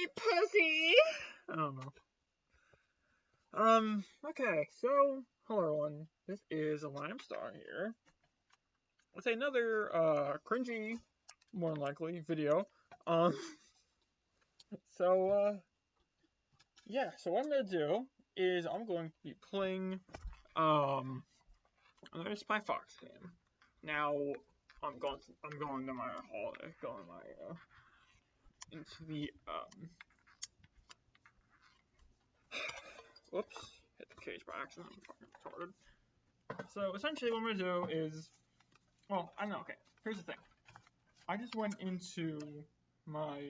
me, pussy! I don't know. Okay, so, hello everyone. This is Limestar here. It's another, cringy, more than likely, video. Yeah, so what I'm gonna do is I'm going to be playing, another Spy Fox game. Now, I'm going to my holiday, into the, whoops, hit the cage by accident, I'm fucking retarded. So, essentially what I'm gonna do is, well, I don't know, okay, here's the thing. I just went into my,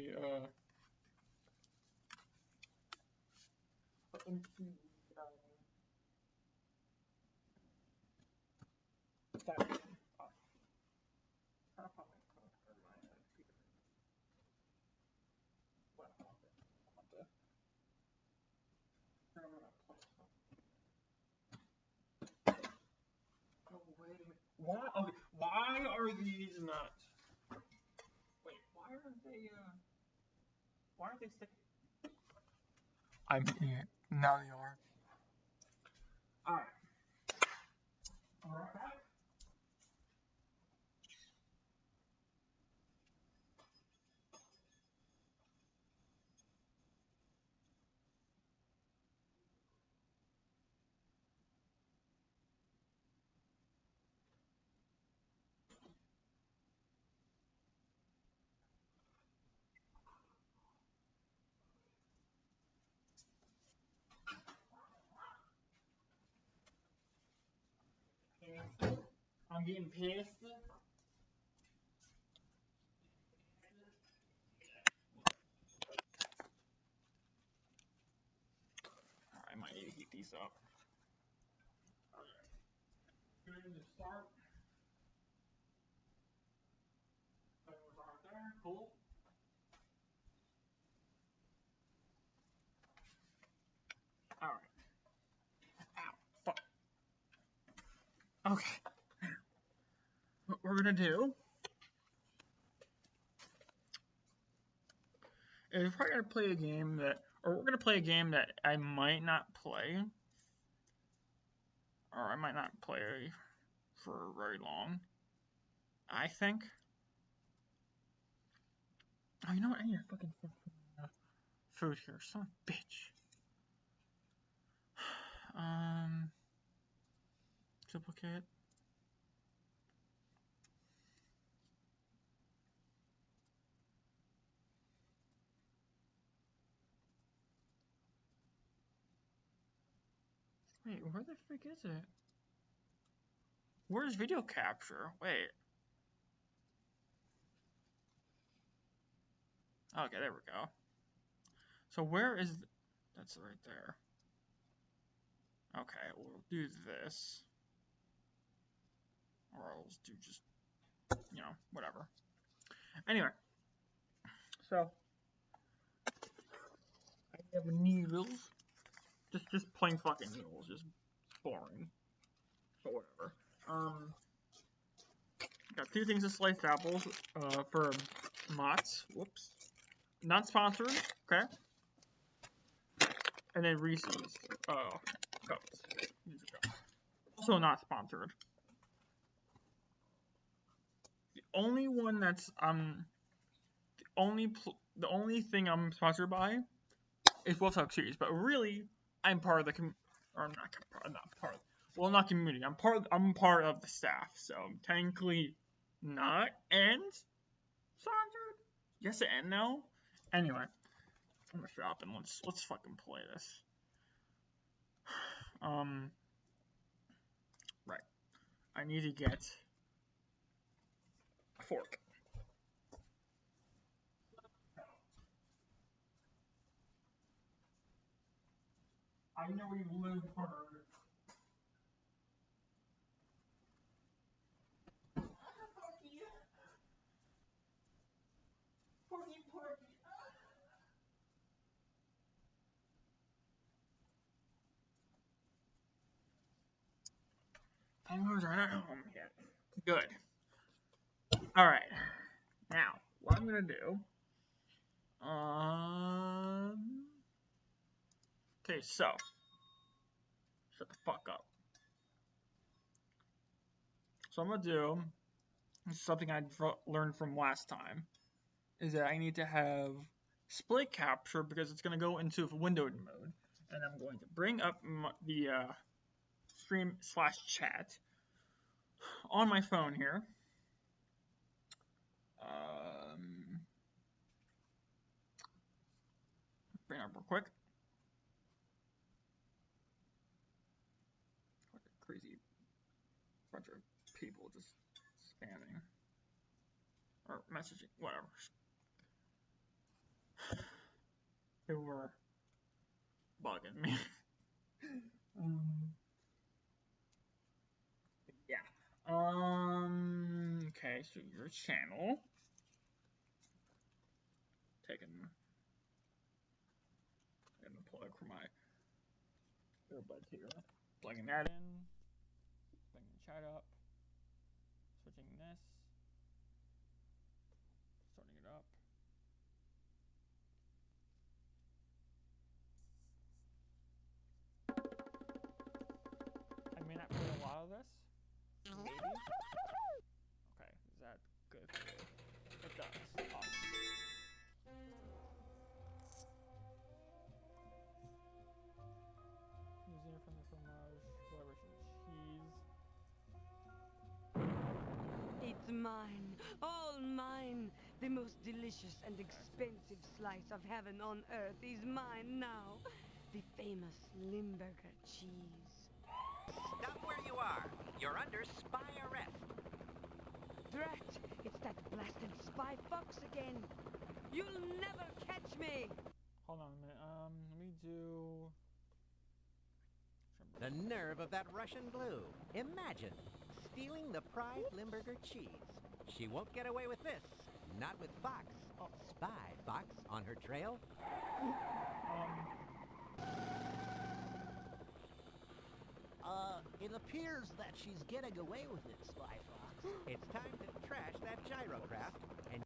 Why? Okay, why are these not? Wait, why aren't they? Why aren't they sticking? I'm an idiot. Now they are. All right. All right. I'm getting pissed. I might need to heat these up. Okay. Good to start. Right there. Cool. All right. Ow. Fuck. Okay. What we're gonna do is we're probably gonna play a game that, or we're gonna play a game that I might not play, or I might not play for very long. I think. Oh, you know what? I need a fucking food here. Son of a bitch. Duplicate. Wait, where the frick is it? Where's video capture? Wait. Okay, there we go. So where is... That's right there. Okay, we'll do this. Or I'll do just, you know, whatever. Anyway. So. I have needles. Just plain fucking needles. Just boring. But whatever. Got two things of sliced apples, for Mott's. Whoops. Not sponsored, okay? And then Reese's, cups. Also not sponsored. The only one that's, the only thing I'm sponsored by is Wolf Talk Series, but really, I'm part of the not community. I'm part of the staff, so I'm technically not and sponsored. Yes, and no. Anyway, I'm gonna shop and let's fucking play this. Right. I need to get a fork. I know you live for. Porky. Penguins are not home yet. Good. Alright. Now, what I'm gonna do. Okay, so shut the fuck up. So I'm gonna do something I learned from last time. Is that I need to have split capture because it's gonna go into windowed mode, and I'm going to bring up the stream/chat on my phone here. Bring it up real quick. What a crazy bunch of people just spamming or messaging, whatever. They were bugging me. Yeah. Okay, so your channel. Taking the plug for my earbuds here. Plugging that in. Bringing the chat up. Switching this. Starting it up. I may not play a lot of this. Maybe. Okay, is that good? It does. Awesome. Using it from the fromage, celebration cheese. It's mine, all mine. The most delicious and expensive slice of heaven on earth is mine now. The famous Limburger cheese. Stop where you are. You're under spy arrest. Drat! It's that blasted spy fox again. You'll never catch me. Hold on a minute. Let me do. The nerve of that Russian blue. Imagine stealing the prized Limburger cheese. She won't get away with this. Not with Fox. Oh. Spy Fox on her trail. It appears that she's getting away with it, Spy Fox. It's time to trash that gyrocraft and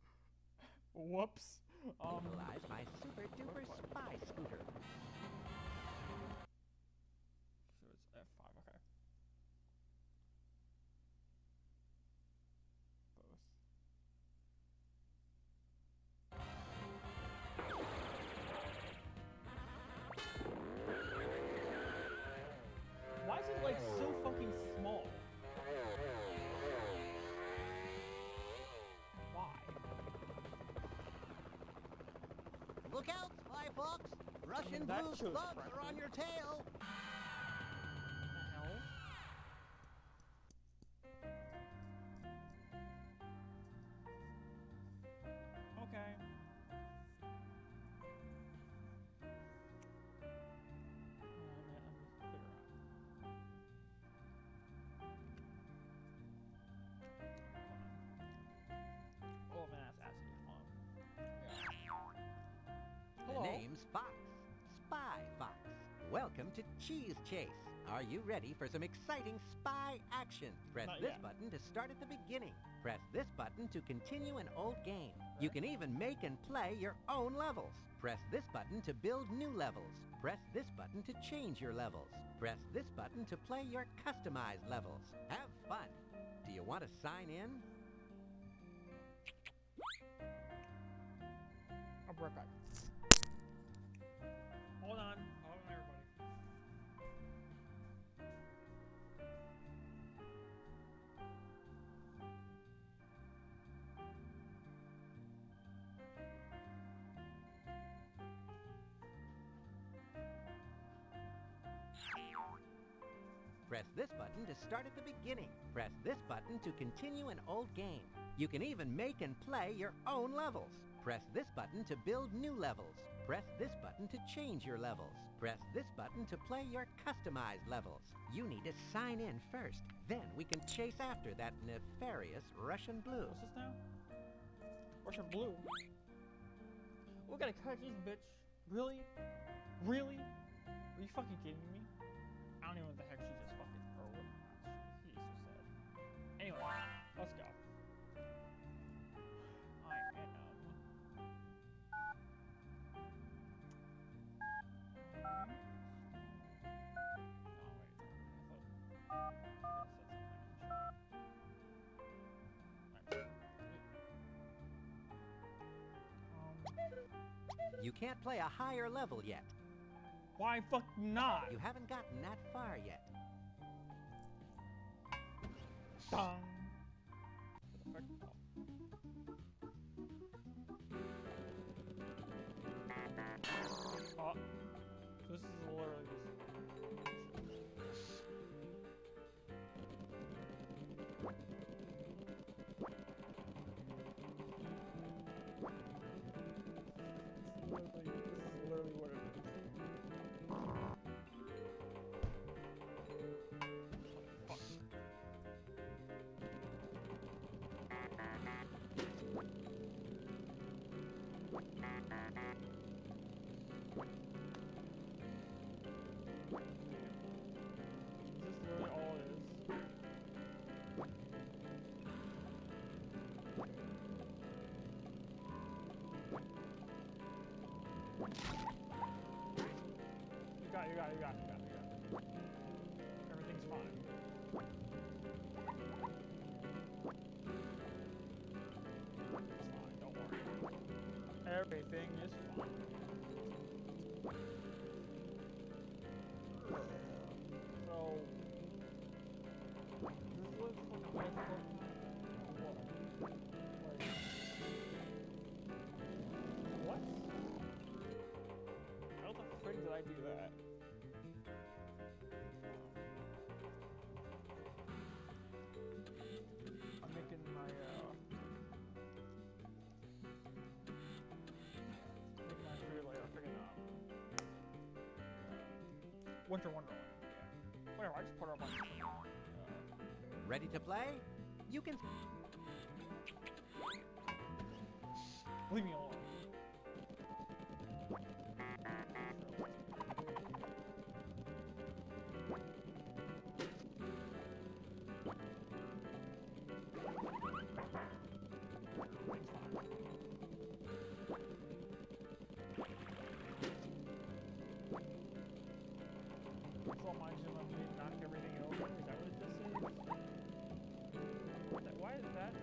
Whoops. utilize my super duper spy scooter. So it's F5. Okay. Both. Why is it like so fucking small? Why? Look out, Spy Fox! Russian that blue shows thugs correctly. are on your tail! What the hell? Okay. Oh man, that's acid. The Hello. name's Fox. Spy Fox. Welcome to Cheese Chase. Are you ready for some exciting spy action? Press Not this yet. button to start at the beginning. Press this button to continue an old game. You can even make and play your own levels. Press this button to build new levels. Press this button to change your levels. Press this button to play your customized levels. Have fun. Do you want to sign in? I'll be right back. Hold on, everybody. Press this button to start at the beginning. Press this button to continue an old game. You can even make and play your own levels. Press this button to build new levels. Press this button to change your levels. Press this button to play your customized levels. You need to sign in first. Then we can chase after that nefarious Russian blue. What's this now? Russian blue. We gotta catch this bitch. Really? Really? Are you fucking kidding me? I don't even know what the heck she just fucking. Or what? He just said. Anyway, let's go. I am. You can't play a higher level yet. Why fuck not? You haven't gotten that far yet. Dong. What the fuck? Oh. This is literally just... literally what it is. Fuck. Is this literally all it is? You got it. Everything's fine. It's fine, don't worry. Everything is fine. So, this looks like a puzzle. What? How the frick did I do that? I'm making my food later, freaking Winter Wonderland. Yeah. Whatever, I just put up on Ready to play? You can... leave me alone. Knock everything over. Is that what this is? Why is that?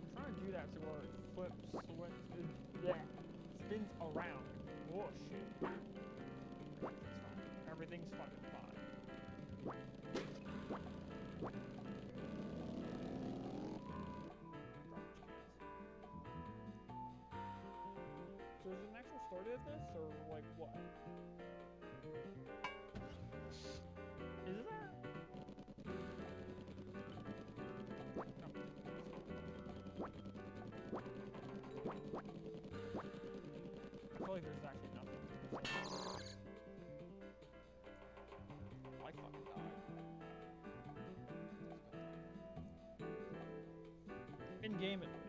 I'm trying to do that so where it flips, spins around. Oh shit. Everything's fucking fine. So is it an actual story of this, or like what? Is there? I feel like there's actually nothing. I fucking died. In game at least.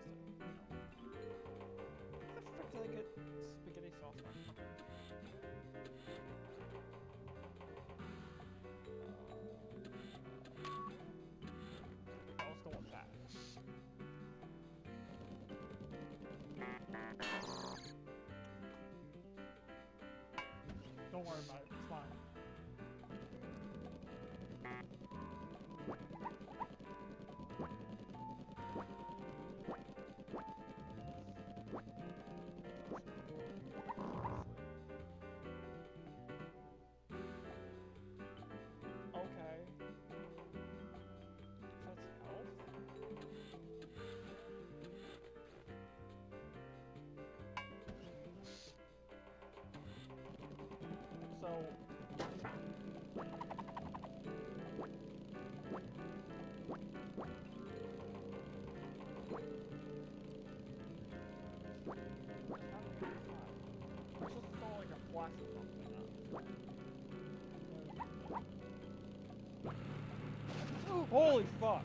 How the frick did I get spaghetti sauce on? Let's go with that. Don't worry about it, it's fine. Okay. That's health? So... It's just all like a flash or something. Holy fuck!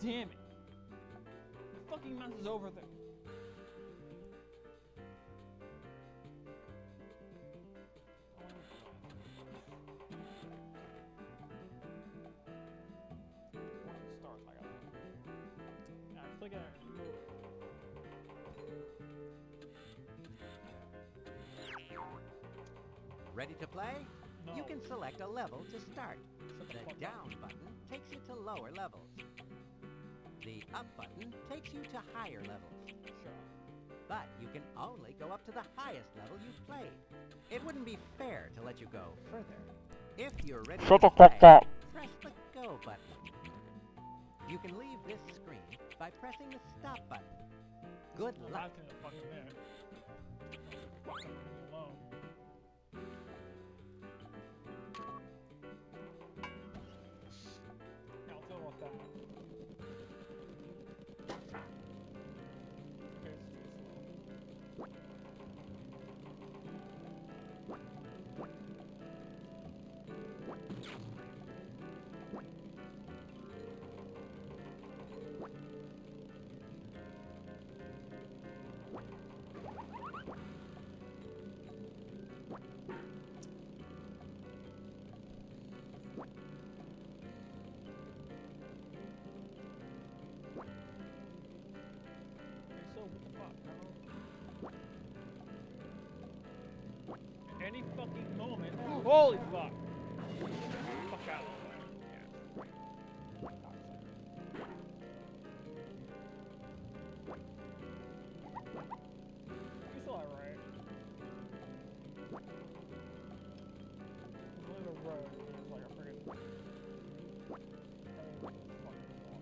damn it. The fucking mouse is over there. Once it starts, I gotta. Yeah, click it and move. Ready to play? No. You can select a level to start. Shut the The fuck up. down button takes you to lower levels. The up button takes you to higher levels. Shut up. But you can only go up to the highest level you've played. It wouldn't be fair to let you go further. If you're ready Shut to the fuck play, up. press the go button. You can leave this screen by pressing the stop button. Good Well, luck. that's in a fucking minute. Fuck, leave me alone. Yeah, I'll tell you about that. Okay, it's too slow. Okay, so what the fuck? At any fucking moment. Holy fuck! Fuck out of the way. Yeah. You still alright. There's only the road, and there's like a friggin' fucking wall.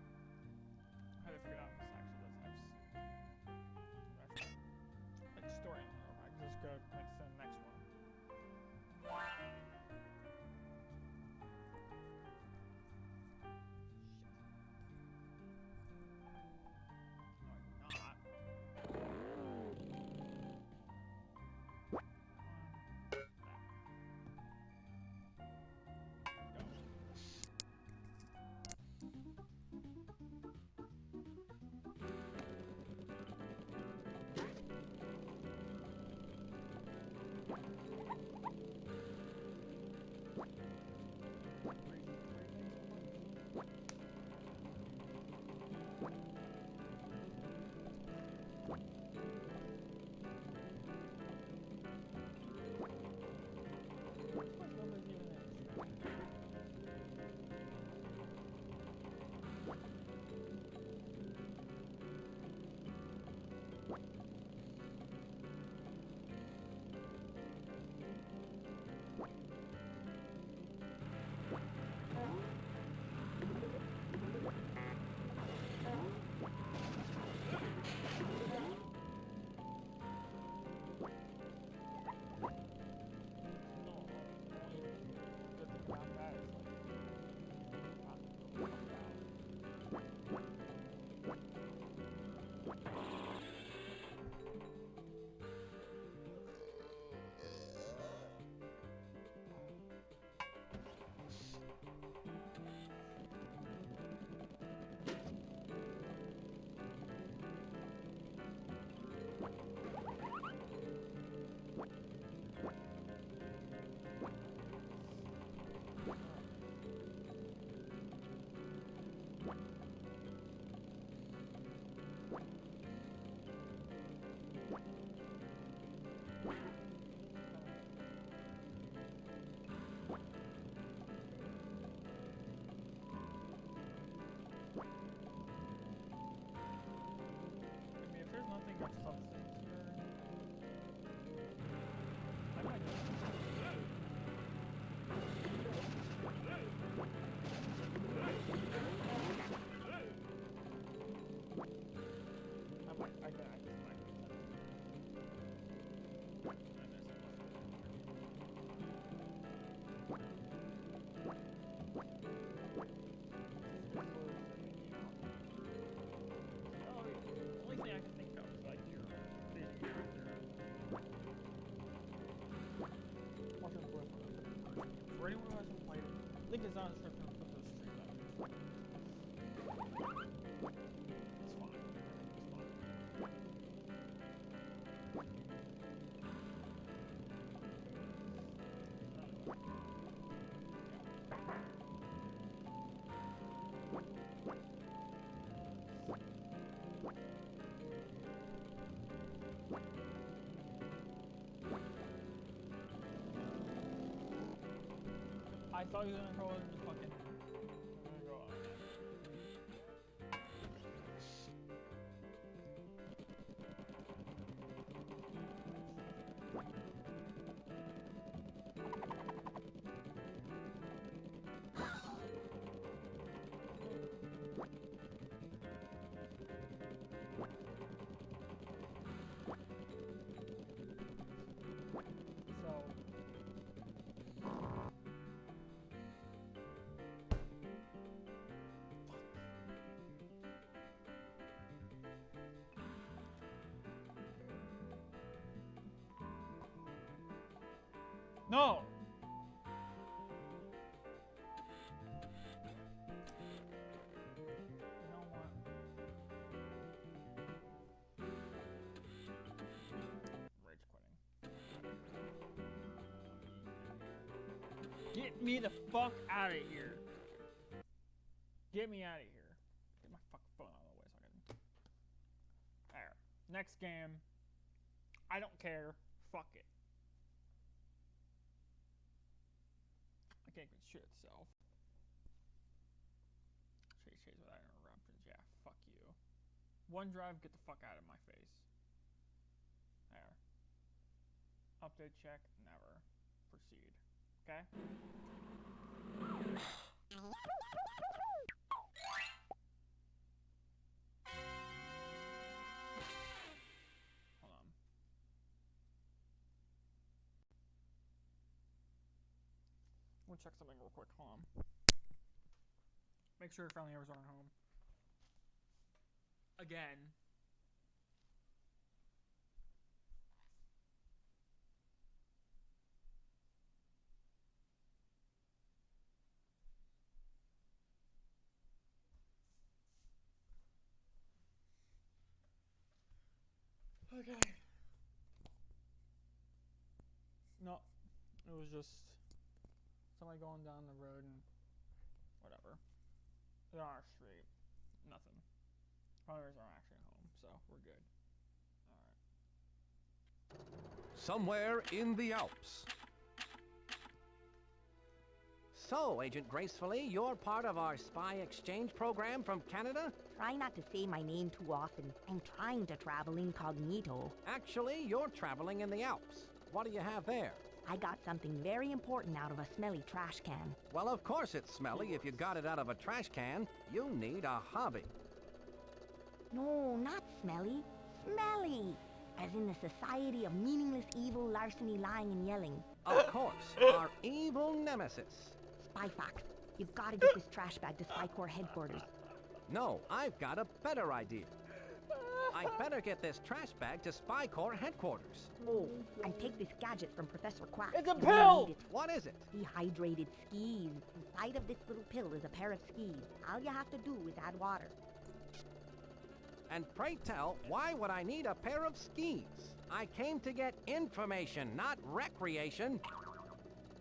I had to figure out if this actually does have like story in there. I can just go to the next one. No, I'm not. I mean, if there's nothing of substance here, it's not a description, I'll put those straight up. It's fine. I thought he was gonna go and just fucking go out. No! You know what? Rage quitting. Get me the fuck out of here. Get me out of here. Get my fucking phone out of the way so I can... There. Next game. I don't care. Fuck it. I can't even shit itself. Chase without interruptions. Yeah, fuck you. OneDrive, get the fuck out of my face. There. Update check, never. Proceed. Okay? Hold on. We'll check something real quick. Hold on. Make sure friendly neighbors aren't home. Again. Okay. No, it was just somebody going down the road and whatever. They're on our street. Nothing. Others aren't actually home, so we're good. Alright. Somewhere in the Alps. So, Agent Gracefully, you're part of our spy exchange program from Canada? Try not to say my name too often. I'm trying to travel incognito. Actually, you're traveling in the Alps. What do you have there? I got something very important out of a smelly trash can. Well, of course it's smelly if you got it out of a trash can. You need a hobby. No, not smelly. Smelly! As in the Society of Meaningless Evil, Larceny, Lying, and Yelling. Of course, our evil nemesis. Spy Fox, you've got to get this trash bag to Spy Corps headquarters. No, I've got a better idea. I'd better get this trash bag to Spy Corps headquarters. Oh, and take this gadget from Professor Quack. It's a You're gonna pill! need it. What is it? Dehydrated skis. Inside of this little pill is a pair of skis. All you have to do is add water. And pray tell, why would I need a pair of skis? I came to get information, not recreation.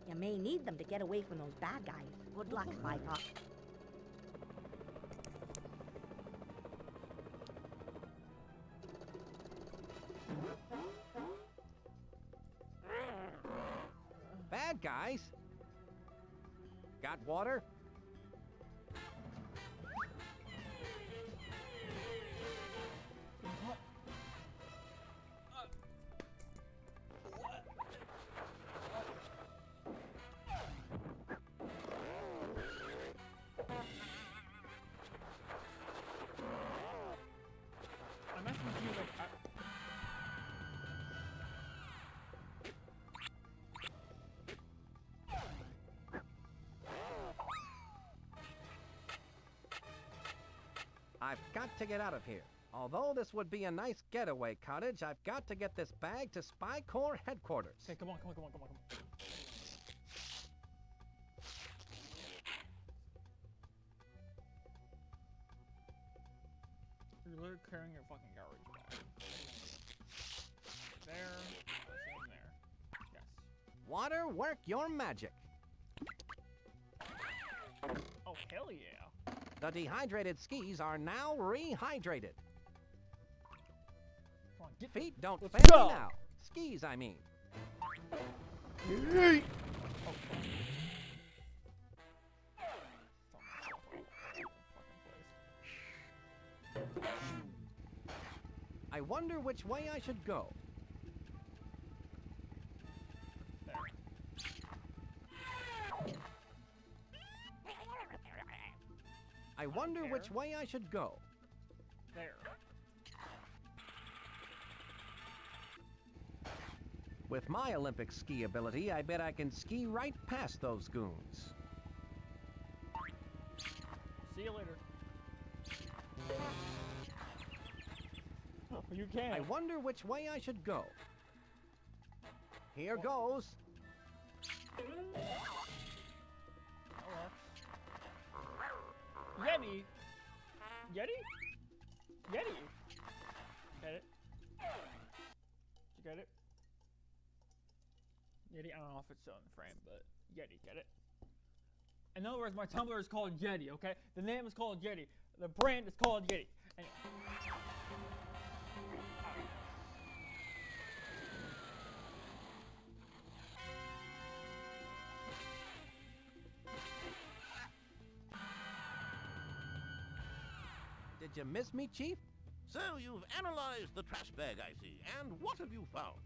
You may need them to get away from those bad guys. Good luck, Spy Fox. Bad guys? Got water? I'm asking you, like, I've got to get out of here. Although this would be a nice getaway cottage, I've got to get this bag to Spy Corps headquarters. okay, come on. bother carrying your fucking garbage bag. There. Same there. Yes. Water, work your magic. Oh, hell yeah. The dehydrated skis are now rehydrated. Come on, get Feet don't Let's fail go. now. Skis, I mean. Yeet. Oh, fuck. Throw myself all over the fucking place. I wonder which way I should go. There. I wonder care. which way I should go. There. With my Olympic ski ability, I bet I can ski right past those goons. See you later. Oh, you can. I wonder which way I should go. Here goes. Yeti? Yeti? Yeti? Get it? Did you get it? Yeti, I don't know if it's still in the frame, but Yeti, get it? In other words, my Tumblr is called Yeti, okay? The name is called Yeti. The brand is called Yeti. Anyway. Did you miss me, Chief? So you've analyzed the trash bag, I see. And what have you found?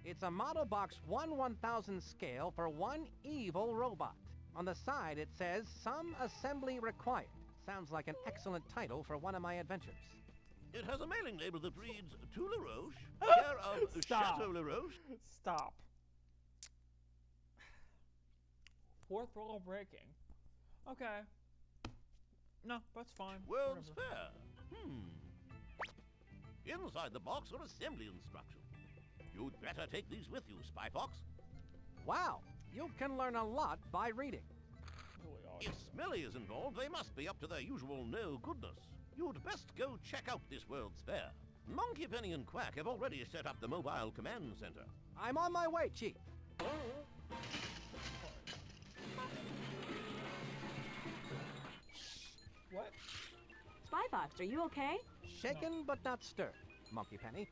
It's a model box 1/1000 scale for one evil robot. On the side it says, "Some assembly required." Sounds like an excellent title for one of my adventures. It has a mailing label that reads To La Roche, care of Stop. Chateau La Roche. Stop. Fourth wall breaking. Okay. No, that's fine. World's Whatever. Fair. Inside the box are assembly instructions. You'd better take these with you, Spy Fox. Wow, you can learn a lot by reading. Really odd. If Smelly is involved, they must be up to their usual no-goodness. You'd best go check out this World's Fair. Monkey Penny and Quack have already set up the mobile command center. I'm on my way, Chief. What? Spy Fox, are you okay? Shaken but not stirred, Monkey Penny.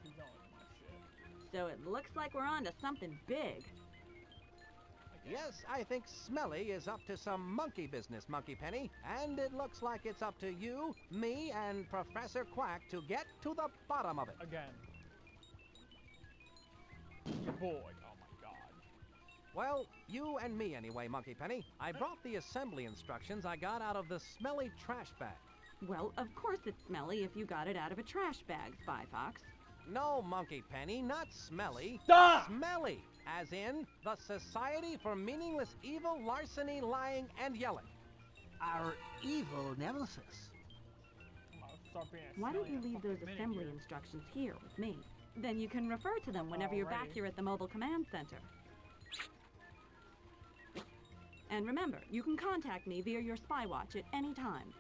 He's going with my shit. So it looks like we're on to something big. Yes, I think Smelly is up to some monkey business, Monkey Penny. And it looks like it's up to you, me, and Professor Quack to get to the bottom of it. Again. Your boy. Oh my god. Well, you and me anyway, Monkey Penny. I brought the assembly instructions I got out of the smelly trash bag. Well, of course it's smelly if you got it out of a trash bag, Spy Fox. No, Monkey Penny, not smelly. Stop! Smelly, as in the Society for Meaningless Evil, Larceny, Lying, and Yelling. Our evil nemesis. Stop being a Why don't you silly leave those fucking minute assembly here. instructions here with me? Then you can refer to them whenever you're back Alrighty. here at the mobile command center. And remember, you can contact me via your spy watch at any time.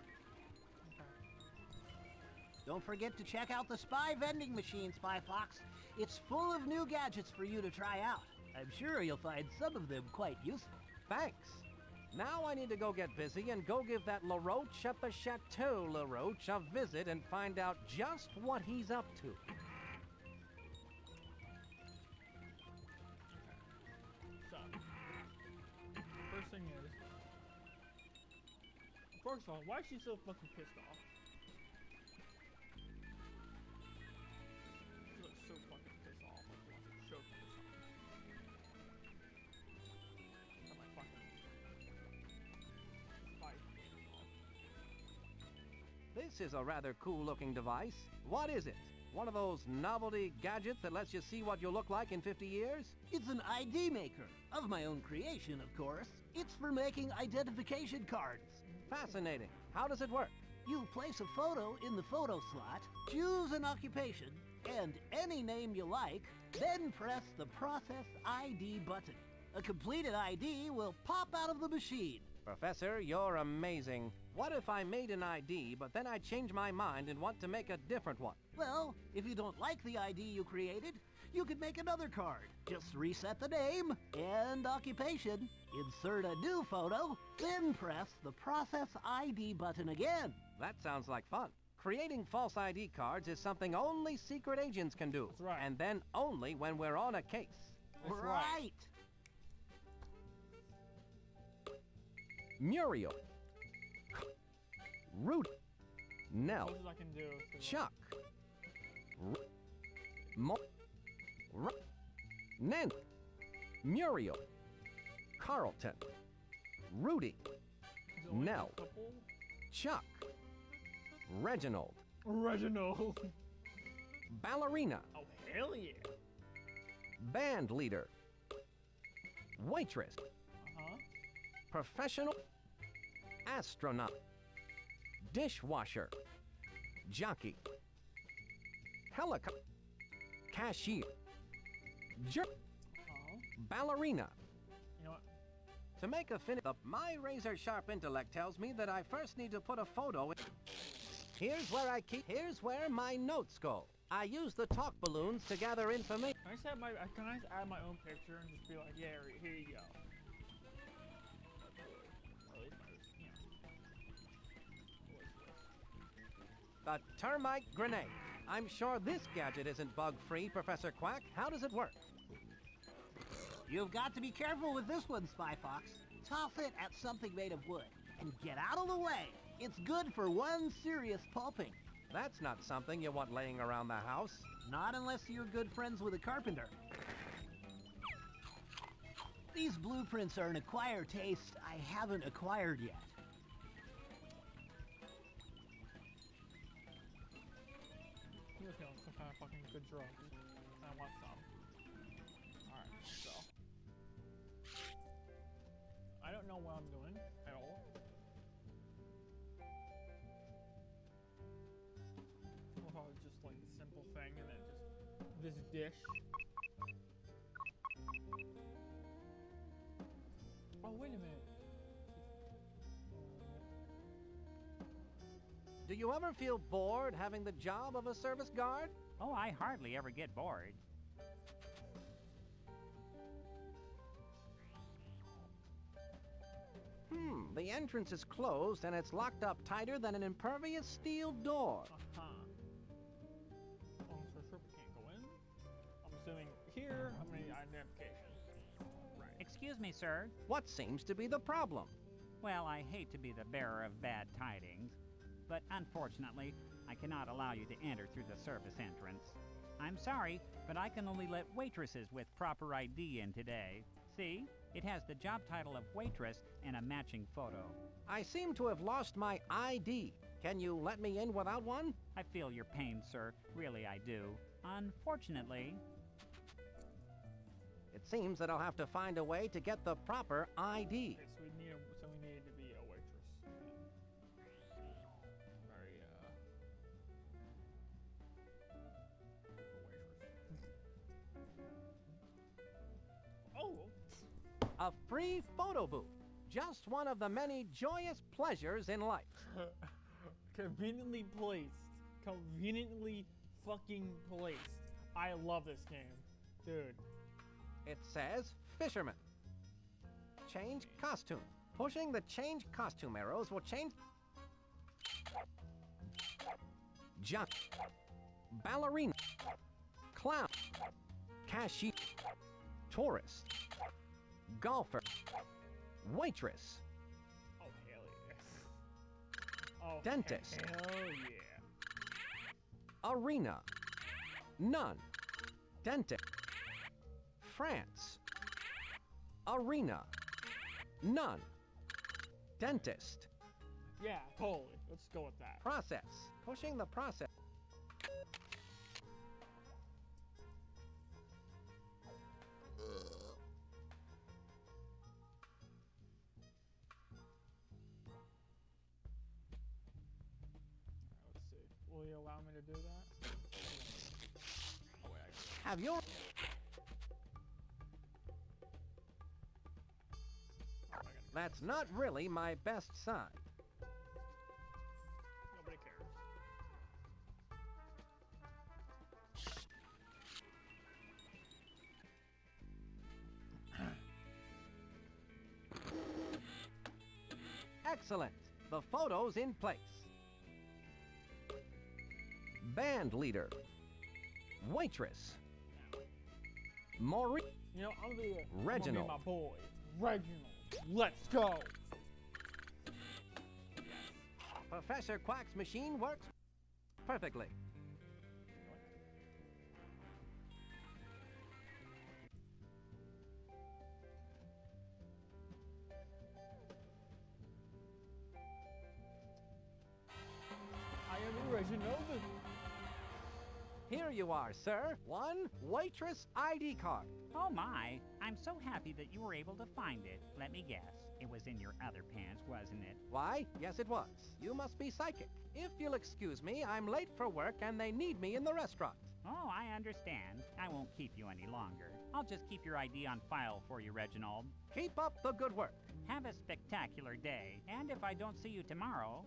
Don't forget to check out the spy vending machine, Spy Fox. It's full of new gadgets for you to try out. I'm sure you'll find some of them quite useful. Thanks. Now I need to go get busy and go give that LaRoche at the Chateau LaRoche a visit and find out just what he's up to. So, first thing is, first of all, why is she so fucking pissed off? She looks so fucking pissed off. Like she wants to choke me or something. I'm like fucking fight. This is a rather cool-looking device. What is it? One of those novelty gadgets that lets you see what you'll look like in 50 years? It's an ID maker. Of my own creation, of course. It's for making identification cards. Fascinating. How does it work? You place a photo in the photo slot, choose an occupation, and any name you like, then press the Process ID button. A completed ID will pop out of the machine. Professor, you're amazing. What if I made an ID, but then I change my mind and want to make a different one? Well, if you don't like the ID you created, you could make another card. Just reset the name and occupation, insert a new photo, then press the Process ID button again. That sounds like fun. Creating false ID cards is something only secret agents can do. That's right. And then only when we're on a case. That's Right. Muriel. Rudy. Nell. Closest I can do. So Chuck. Nan. Muriel. Carlton. Rudy. is it only Nell. a couple? Chuck. Reginald. Reginald. Ballerina. Oh, hell yeah. Band leader. Waitress. Uh-huh. Professional. Astronaut. Dishwasher. Jockey. Helicopter. Cashier. Uh-huh. Ballerina. You know what? To make a finish up, my razor-sharp intellect tells me that I first need to put a photo in. Here's where my notes go. I use the talk balloons to gather information. Can I just add my own picture and just be like, yeah, here you go. The termite grenade. I'm sure this gadget isn't bug-free, Professor Quack. How does it work? You've got to be careful with this one, Spy Fox. Toss it at something made of wood and get out of the way. It's good for one serious pulping. That's not something you want laying around the house. Not unless you're good friends with a carpenter. These blueprints are an acquired taste I haven't acquired yet. You're feeling some kind of fucking good drug. I want some. Alright, so. I don't know what I'm doing at all. What if I was just like a simple thing and then just this dish? Oh, wait a minute. Do you ever feel bored having the job of a service guard? Oh, I hardly ever get bored. The entrance is closed and it's locked up tighter than an impervious steel door. Uh-huh. Oh, so sure we can't go in? I'm assuming here, I'm gonna need identification. Right. Excuse me, sir. What seems to be the problem? Well, I hate to be the bearer of bad tidings, but unfortunately, I cannot allow you to enter through the service entrance. I'm sorry, but I can only let waitresses with proper ID in today. See? It has the job title of waitress and a matching photo. I seem to have lost my ID. Can you let me in without one? I feel your pain, sir. Really, I do. Unfortunately, It seems that I'll have to find a way to get the proper ID. Okay, so we needed to be a waitress. Very a waitress. Oh. A free photo booth. Just one of the many joyous pleasures in life. Conveniently placed. Conveniently fucking placed. I love this game. Dude. It says fisherman. Change costume. Pushing the change costume arrows will change. Jock. Ballerina. Clown. Cashier. Tourist. Golfer. Waitress. Oh, hell yeah. Oh, Dentist. Hell yeah. Arena. Nun. Dentist. France. Arena. Nun. Dentist. Yeah, totally. Let's go with that. Process. Pushing the process. Let's see. Will you allow me to do that? Oh, wait, I Have your... oh, I gotta That's not really my best side. Nobody cares. Excellent. The photo's in place. Band leader. Waitress. Maureen. You know, I'm gonna be Reginald. my boy. Reginald. Let's go. Professor Quack's machine works perfectly. I am Reginald. Here you are, sir. One waitress ID card. Oh my, I'm so happy that you were able to find it. Let me guess. It was in your other pants, wasn't it? Why, yes it was. You must be psychic. If you'll excuse me, I'm late for work and they need me in the restaurant. Oh, I understand. I won't keep you any longer. I'll just keep your ID on file for you, Reginald. Keep up the good work. Have a spectacular day, and if I don't see you tomorrow...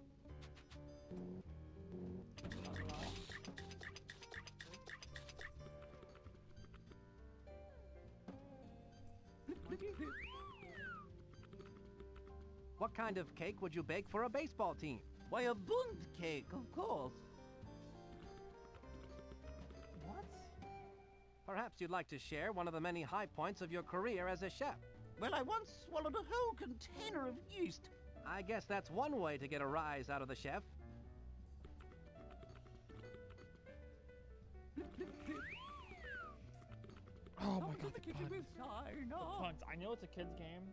What kind of cake would you bake for a baseball team? Why, a Bund cake, of course. What? Perhaps you'd like to share one of the many high points of your career as a chef. Well, I once swallowed a whole container of yeast. I guess that's one way to get a rise out of the chef. Oh my god, the kitchen puns. sign The off. puns. I know it's a kid's game.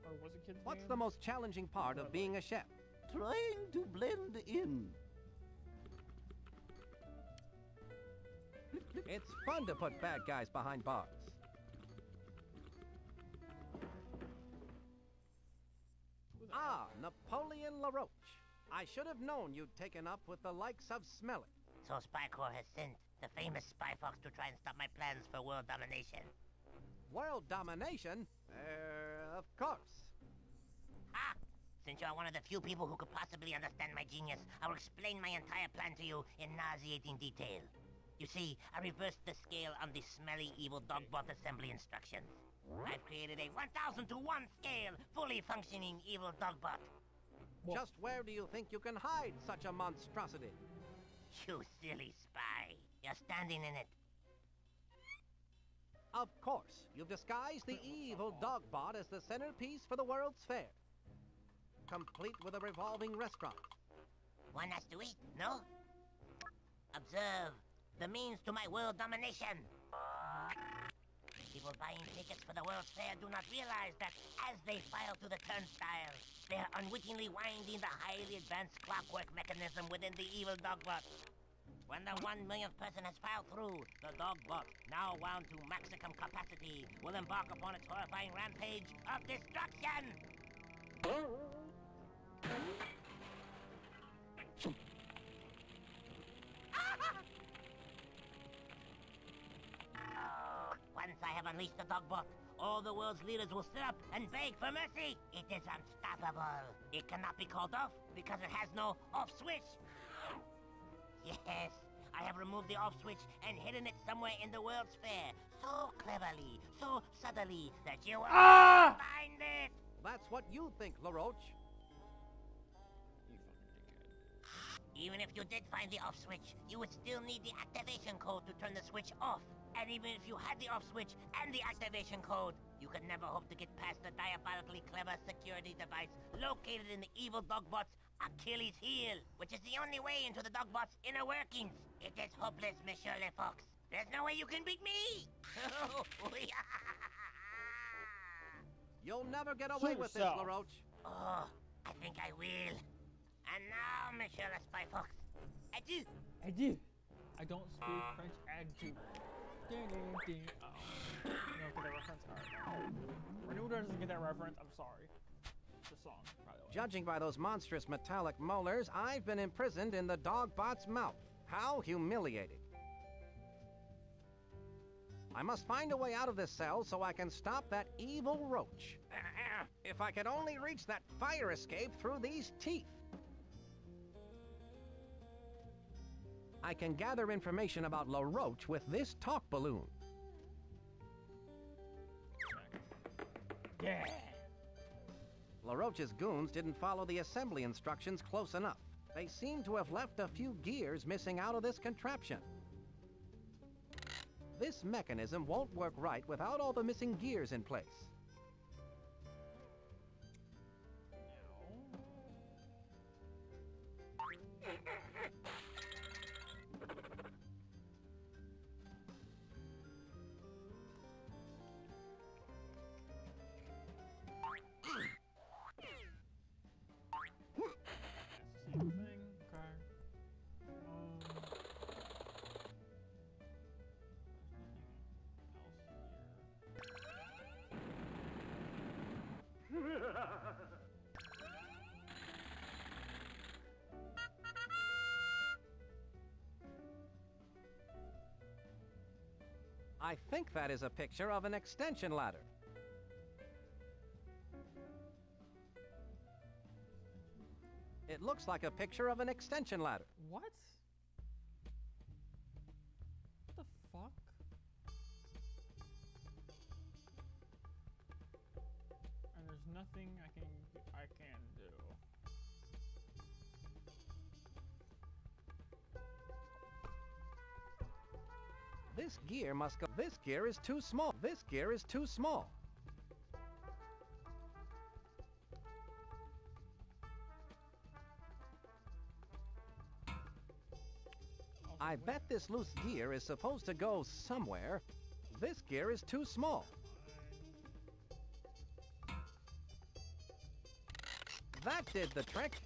Or was it a kid's What's game? the most challenging part of being a chef? Trying to blend in. It's fun to put bad guys behind bars. Ah, Napoleon LaRoche. I should have known you'd taken up with the likes of Smelly. So Spy Corps has sent the famous Spy Fox to try and stop my plans for world domination. World domination? Of course. Ah! Since you're one of the few people who could possibly understand my genius, I will explain my entire plan to you in nauseating detail. You see, I reversed the scale on the smelly evil DOGBOT assembly instructions. I've created a 1,000 to 1 scale, fully functioning evil DOGBOT. Just where do you think you can hide such a monstrosity? You silly spy. You're standing in it. Of course, you've disguised the evil DOGBOT as the centerpiece for the World's Fair. Complete with a revolving restaurant. One has to eat, no? Observe the means to my world domination. People buying tickets for the World's Fair do not realize that as they file through the turnstile, they are unwittingly winding the highly advanced clockwork mechanism within the evil DOGBOT. When the 1 millionth person has filed through, the DOGBOT, now wound to maximum capacity, will embark upon its horrifying rampage of destruction! Once I have unleashed the DOGBOT, all the world's leaders will sit up and beg for mercy. It is unstoppable. It cannot be called off because it has no off switch. Yes, I have removed the off switch and hidden it somewhere in the World's Fair. So cleverly, so subtly, that you will never find it. That's what you think, LaRoche. You fucking dickhead. Even if you did find the off switch, you would still need the activation code to turn the switch off. And even if you had the off switch and the activation code, you could never hope to get past the diabolically clever security device located in the evil DOGBOT's Achilles heel, which is the only way into the DOGBOT's inner workings. It is hopeless, Monsieur Le Fox. There's no way you can beat me! You'll never get away with this, yourself. LaRoche. Oh, I think I will. And now, Monsieur Le Spy Fox, adieu! Adieu. I don't speak French. Adieu. Ding, ding, ding. Oh. You don't get that reference? Alright. For anyone who doesn't get that reference, I'm sorry. It's a song, by the way. Judging by those monstrous metallic molars, I've been imprisoned in the DOGBOT's mouth. How humiliating. I must find a way out of this cell so I can stop that evil roach. If I could only reach that fire escape through these teeth. I can gather information about LaRoche with this talk balloon. Yeah. LaRoche's goons didn't follow the assembly instructions close enough. They seem to have left a few gears missing out of this contraption. This mechanism won't work right without all the missing gears in place. Same thing. Okay. There's nothing else here. I think that is a picture of an extension ladder. It looks like a picture of an extension ladder. What? What the fuck? And there's nothing I can do. This gear must go. This gear is too small. This gear is too small. I bet this loose gear is supposed to go somewhere. This gear is too small. That did the trick.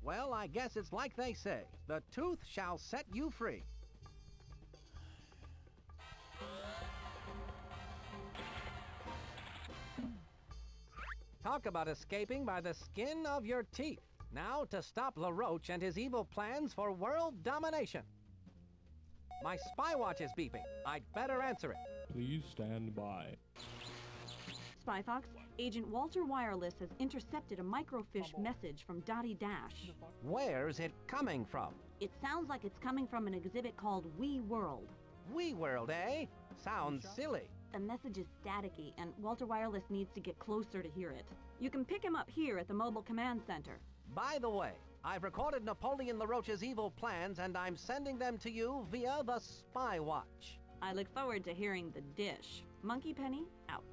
Well, I guess it's like they say. The tooth shall set you free. Talk about escaping by the skin of your teeth. Now to stop LaRoche and his evil plans for world domination. My spy watch is beeping. I'd better answer it. Please stand by. Spy Fox, Agent Walter Wireless has intercepted a microfiche message from Dottie Dash. Where's it coming from? It sounds like it's coming from an exhibit called We World. We World, eh? Sounds silly. The message is staticky, and Walter Wireless needs to get closer to hear it. You can pick him up here at the Mobile Command Center. By the way, I've recorded Napoleon LaRoche's evil plans, and I'm sending them to you via the Spy Watch. I look forward to hearing the dish. Monkey Penny, out.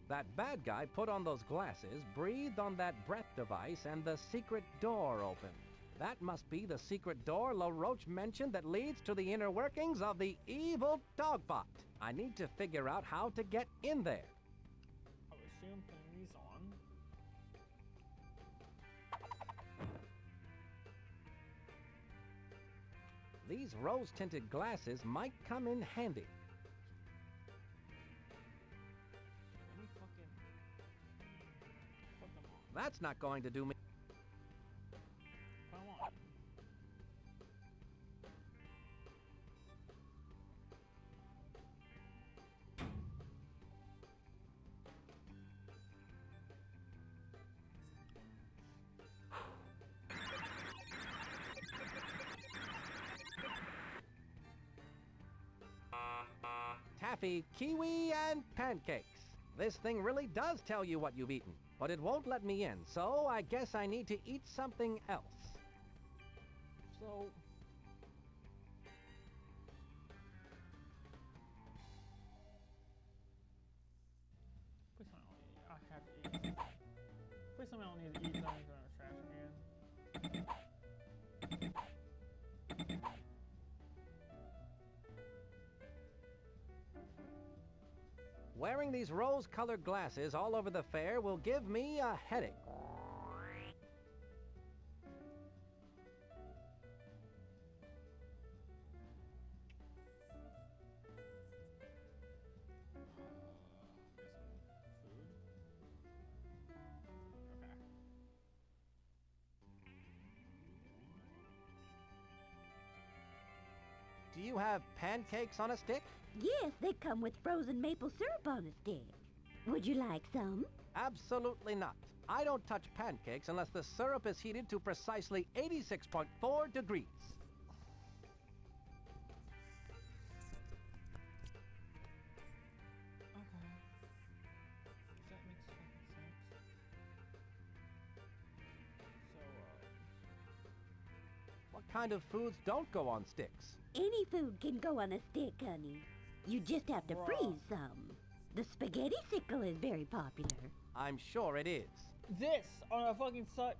That bad guy put on those glasses, breathed on that breath device, and the secret door opened. That must be the secret door LaRoche mentioned that leads to the inner workings of the evil DOGBOT. I need to figure out how to get in there. I would assume putting these on. These rose-tinted glasses might come in handy. Let me fucking put them on. That's not going to do me. Put them on. Taffy, kiwi, and pancakes. This thing really does tell you what you've eaten, but it won't let me in, so I guess I need to eat something else. So... Please tell me I have to eat. Please tell me I don't need to eat something from the trash again. Wearing these rose-colored glasses all over the fair will give me a headache. Do you have pancakes on a stick? Yes, they come with frozen maple syrup on a stick. Would you like some? Absolutely not. I don't touch pancakes unless the syrup is heated to precisely 86.4 degrees. Okay. That makes sense. So, What kind of foods don't go on sticks? Any food can go on a stick, honey. You just have to freeze some. The spaghetti sickle is very popular. I'm sure it is. this on a fucking site.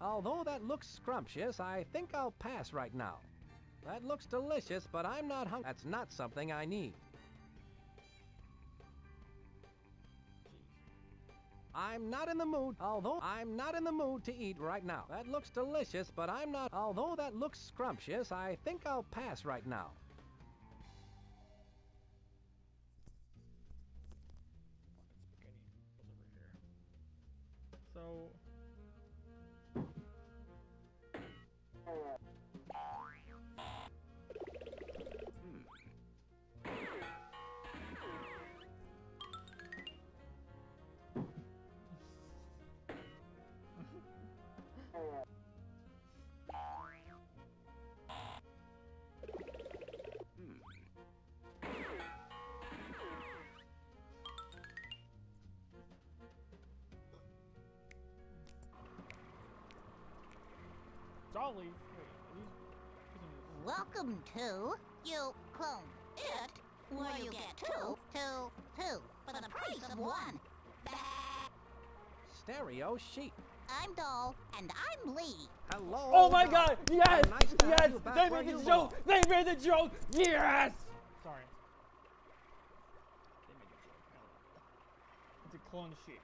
Although that looks scrumptious, I think I'll pass right now. That looks delicious, but I'm not hungry. That's not something I need. I'm not in the mood, although I'm not in the mood to eat right now. That looks delicious, but I'm not. Although that looks scrumptious, I think I'll pass right now. So. Dolly. Welcome to You Clone It, where you get two for the price of one. Stereo sheep. I'm Doll, and I'm Lee. Hello. Oh my Doll. God! Yes! Nice to have Yes! you back They where made you the joke! belong. They made the joke! Yes! Sorry. They made the joke. It's a clone sheep.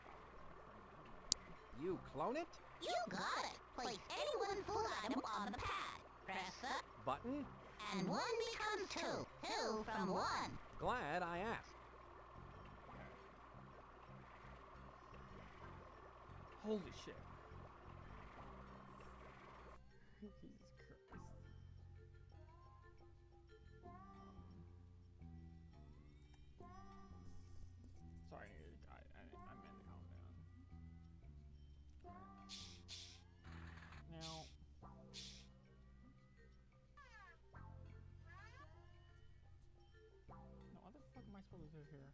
You clone it? You got it. Place any one food item on the pad. Press the Button? and one becomes two. Two from one. Glad I asked. Holy shit. Jesus Christ. Sorry, I meant to calm down. Now. Now, what the fuck am I supposed to do here?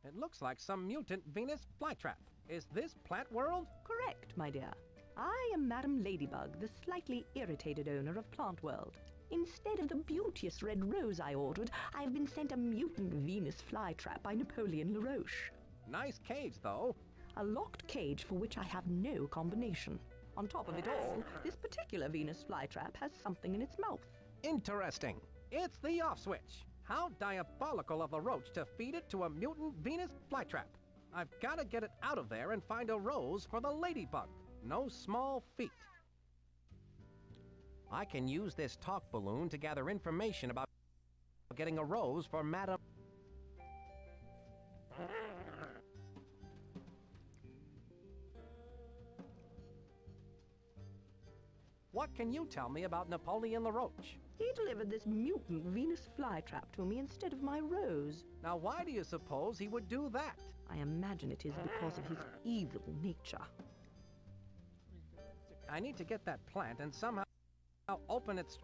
It looks like some mutant Venus flytrap. Is this Plant World? Correct, my dear. I am Madam Ladybug, the slightly irritated owner of Plant World. Instead of the beauteous red rose I ordered, I have been sent a mutant Venus flytrap by Napoleon LaRoche. Nice cage, though. A locked cage for which I have no combination. On top of it all, this particular Venus flytrap has something in its mouth. Interesting. It's the off switch. How diabolical of the roach to feed it to a mutant Venus flytrap. I've got to get it out of there and find a rose for the ladybug. No small feat. I can use this talk balloon to gather information about getting a rose for Madam... What can you tell me about Napoleon LaRoche? He delivered this mutant Venus flytrap to me instead of my rose. Now, why do you suppose he would do that? I imagine it is because of his evil nature. I need to get that plant and somehow open its...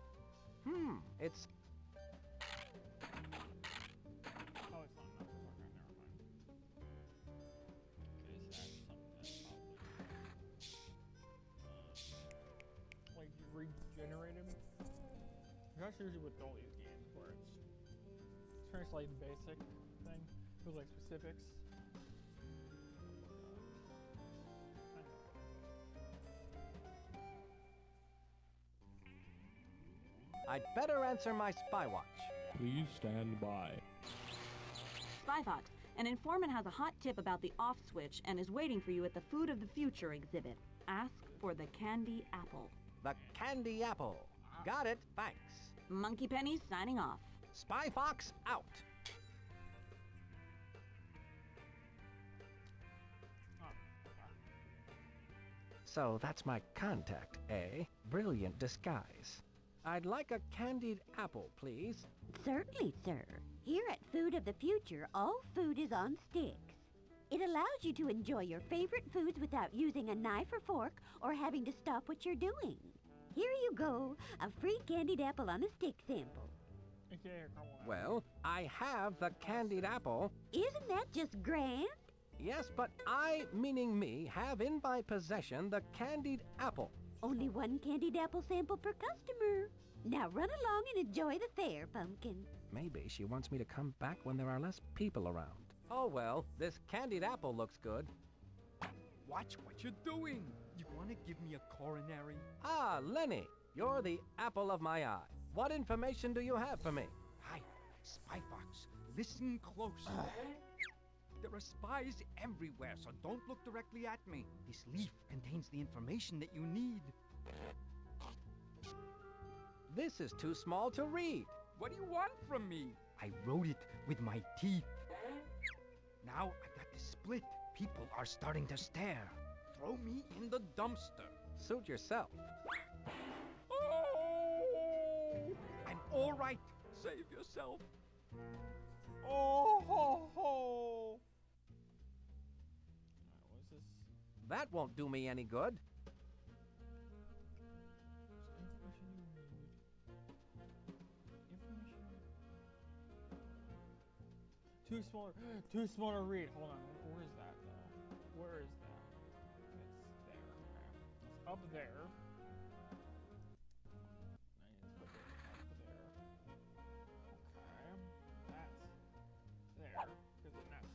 it's... Oh, it's not enough. Okay, never mind. Like, regenerate him? That's usually with all these games, where it's turns like basic thing with like specifics. I'd better answer my spy watch. Please stand by. Spy Fox, an informant has a hot tip about the off switch and is waiting for you at the Food of the Future exhibit. Ask for the candy apple. The candy apple. Got it, thanks. Monkey Penny signing off. Spy Fox out. So that's my contact, eh? Brilliant disguise. I'd like a candied apple, please. Certainly, sir. Here at Food of the Future, all food is on sticks. It allows you to enjoy your favorite foods without using a knife or fork or having to stop what you're doing. Here you go, a free candied apple on a stick sample. Okay, come on. Well, I have the candied apple. Isn't that just grand? Yes, but I, meaning me, have in my possession the candied apple. Only one candied apple sample per customer. Now run along and enjoy the fair, Pumpkin. Maybe she wants me to come back when there are less people around. Oh well, this candied apple looks good. Watch what you're doing. You want to give me a coronary? Ah, Lenny, you're the apple of my eye. What information do you have for me? Hi, Spy Fox. Listen close. There are spies everywhere, so don't look directly at me. This leaf contains the information that you need. This is too small to read. What do you want from me? I wrote it with my teeth. Now I got to split. People are starting to stare. Throw me in the dumpster. Suit yourself. Oh! I'm all right. Save yourself. Oh ho ho! What's this? That won't do me any good. Too small to read. Hold on, where is that though? Where is that? It's there. Okay. It's up there. I need to put it up there. Okay. That's there. Because then that's...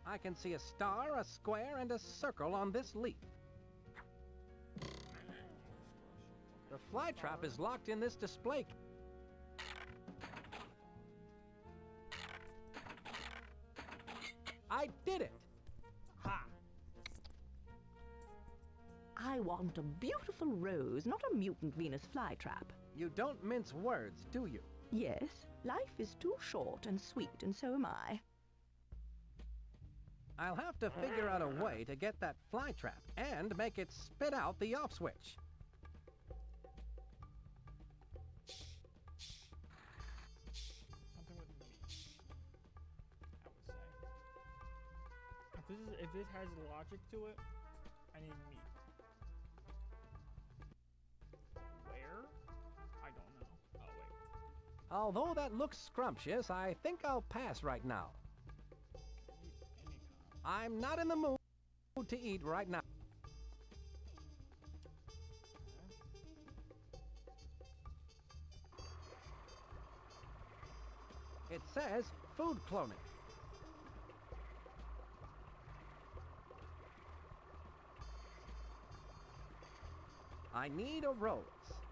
I can see a star, a square, and a circle on this leaf. The fly trap is locked in this display. I did it! Ha! I want a beautiful rose, not a mutant Venus flytrap. You don't mince words, do you? Yes, life is too short and sweet, and so am I. I'll have to figure out a way to get that fly trap and make it spit out the off switch. Something with meat, I would say. If this has logic to it, I need meat. Where? I don't know. Oh wait. Although that looks scrumptious, I think I'll pass right now. I'm not in the mood to eat right now. It says food cloning. I need a rose.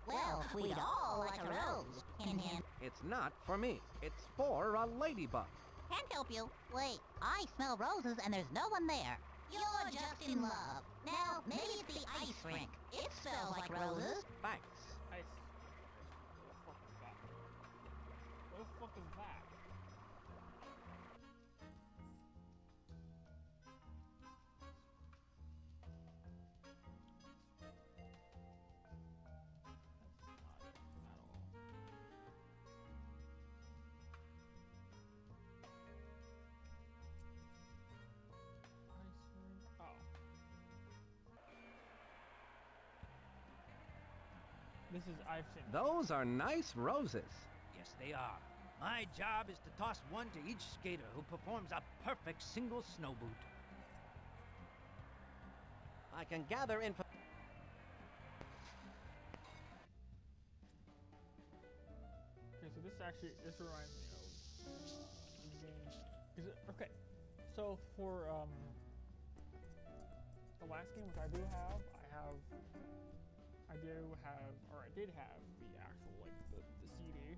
Well, we'd all like a rose. Hint, hint. It's not for me. It's for a ladybug. Can't help you. Wait, I smell roses and there's no one there. You're just in love. Now, maybe it's the ice rink. It smells like roses. Thanks. Ice. What the fuck is that? What the fuck is that? This is I've seen. Those are nice roses. Yes, they are. My job is to toss one to each skater who performs a perfect single snow boot. I can gather info. Okay, so this reminds me of the game. Okay, so for the last game, which I did have the actual the CD,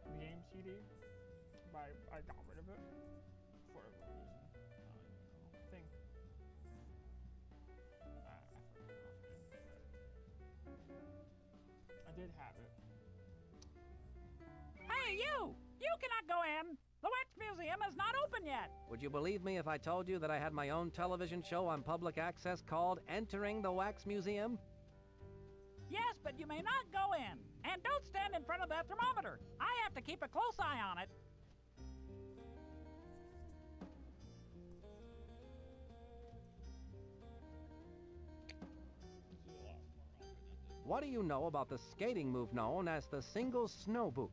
the game CD, but I got rid of it for a reason. I think I did have it. Hey, you! You cannot go in! The wax Museum is not open yet. Would you believe me if I told you that I had my own television show on public access called Entering the Wax Museum? Yes, but you may not go in. And don't stand in front of that thermometer. I have to keep a close eye on it. What do you know about the skating move known as the single snow boot?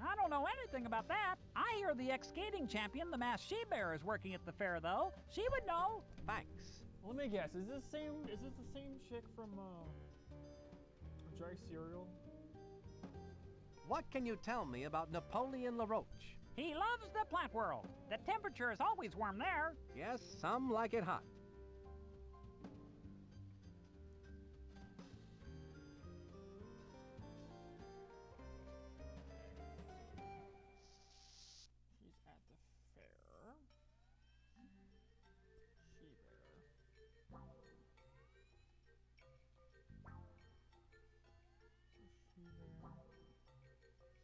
I don't know anything about that. I hear the ex-skating champion, the masked she-bear, is working at the fair, though. She would know. Thanks. Let me guess. Is this the same chick from Dry Cereal? What can you tell me about Napoleon LaRoche? He loves the plant world. The temperature is always warm there. Yes, some like it hot. She's at the fair. She-bear.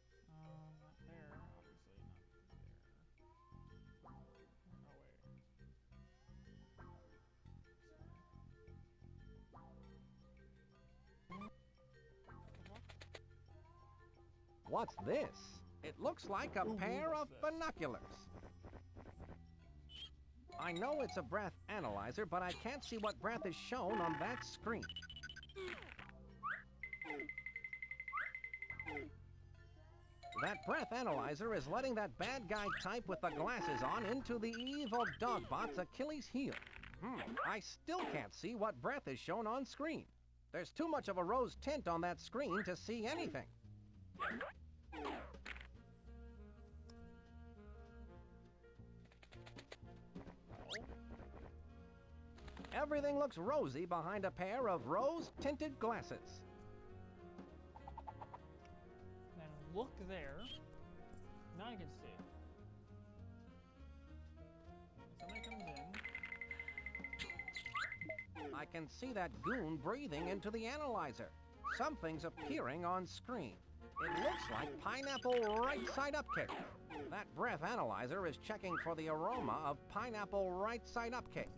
She-bear. Not there, obviously, not there. No way. What's this? It looks like a pair of binoculars. I know it's a breath analyzer, but I can't see what breath is shown on that screen. That breath analyzer is letting that bad guy type with the glasses on into the evil DOGBOT's Achilles heel. I still can't see what breath is shown on screen. There's too much of a rose tint on that screen to see anything. Everything looks rosy behind a pair of rose-tinted glasses. Then look there. Now I can see. Somebody comes in. I can see that goon breathing into the analyzer. Something's appearing on screen. It looks like pineapple right side up cake. That breath analyzer is checking for the aroma of pineapple right side up cake.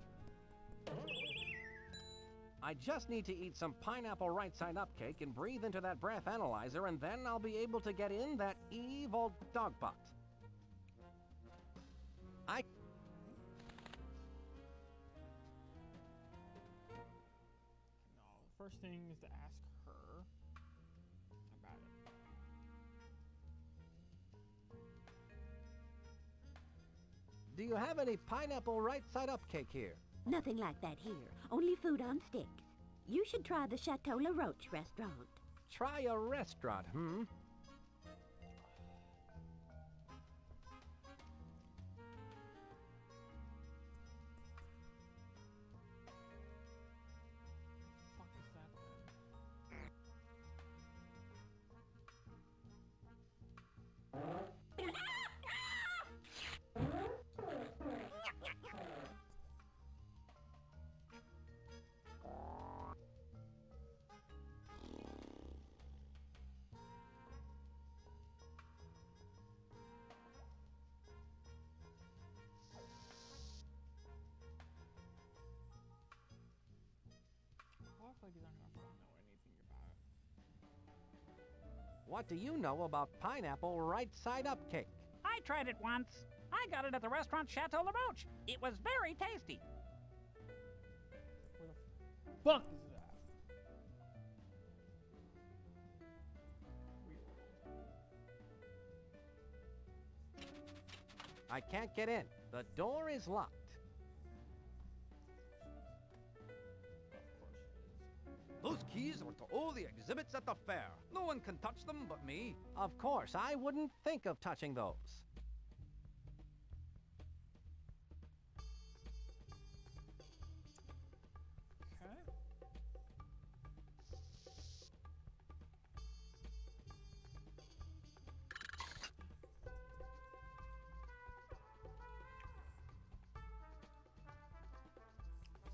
I just need to eat some pineapple right side up cake and breathe into that breath analyzer, and then I'll be able to get in that evil DOGBOT. No, the first thing is to ask her about it. Do you have any pineapple right side up cake here? Nothing like that here. Only food on sticks. You should try the Chateau La Roche restaurant. Try a restaurant, Fuck is that then? I feel like he's not gonna fucking know anything about it. What do you know about pineapple right side up cake? I tried it once. I got it at the restaurant Chateau La Roche. It was very tasty. Where the fuck is that? Weird. I can't get in. The door is locked. Those keys are to all the exhibits at the fair. No one can touch them but me. Of course, I wouldn't think of touching those. Okay.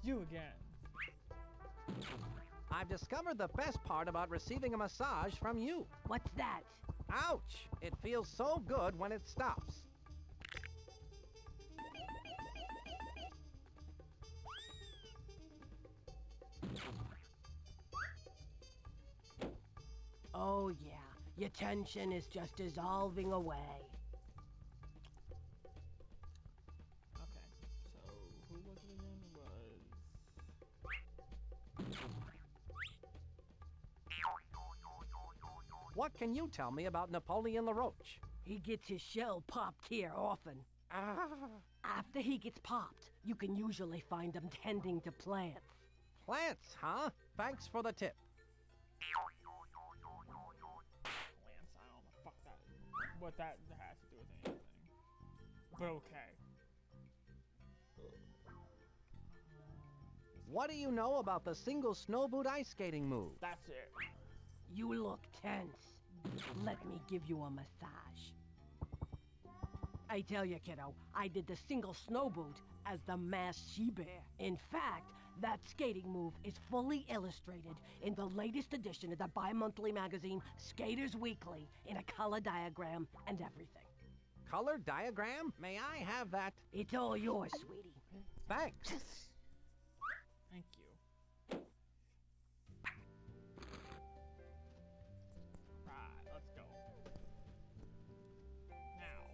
You again. I've discovered the best part about receiving a massage from you. What's that? Ouch! It feels so good when it stops. Oh yeah, your tension is just dissolving away. Okay, so who was it again? What can you tell me about Napoleon LaRoche? He gets his shell popped here often. After he gets popped, you can usually find him tending to plants. Plants, huh? Thanks for the tip. Plants, I don't know the fuck that is. What that has to do with anything. But okay. What do you know about the single snow boot ice skating move? That's it. You look tense. Let me give you a massage. I tell you, kiddo, I did the single snow boot as the masked she-bear. In fact, that skating move is fully illustrated in the latest edition of the bi-monthly magazine Skaters Weekly in a color diagram and everything. Color diagram? May I have that? It's all yours, sweetie. Thanks. Thank you. Right, let's go. Now.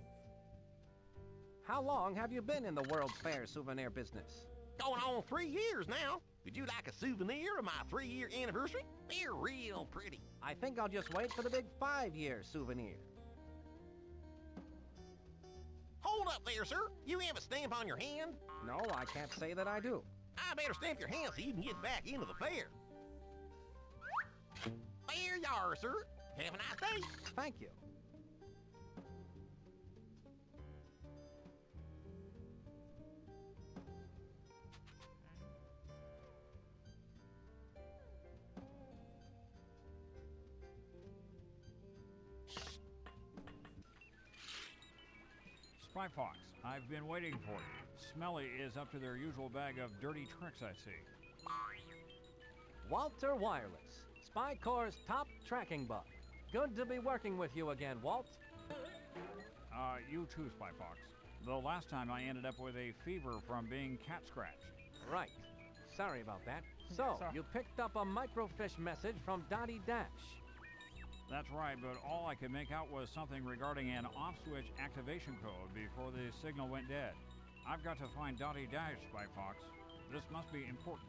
How long have you been in the World's Fair souvenir business? Going on 3 years now. Would you like a souvenir of my 3-year anniversary? They're real pretty. I think I'll just wait for the big 5-year souvenir. Hold up there, sir. You have a stamp on your hand? No, I can't say that I do. I better stamp your hand so you can get back into the fair. There you are, sir. Have a nice day. Thank you. Spy Fox, I've been waiting for you. Smelly is up to their usual bag of dirty tricks, I see. Walter Wireless, Spy Corps' top tracking bug. Good to be working with you again, Walt. You too, Spy Fox. The last time I ended up with a fever from being cat scratched. Right. Sorry about that. So, you picked up a microfiche message from Dottie Dash. That's right, but all I could make out was something regarding an off-switch activation code before the signal went dead. I've got to find Dottie Dash, Spy Fox. This must be important.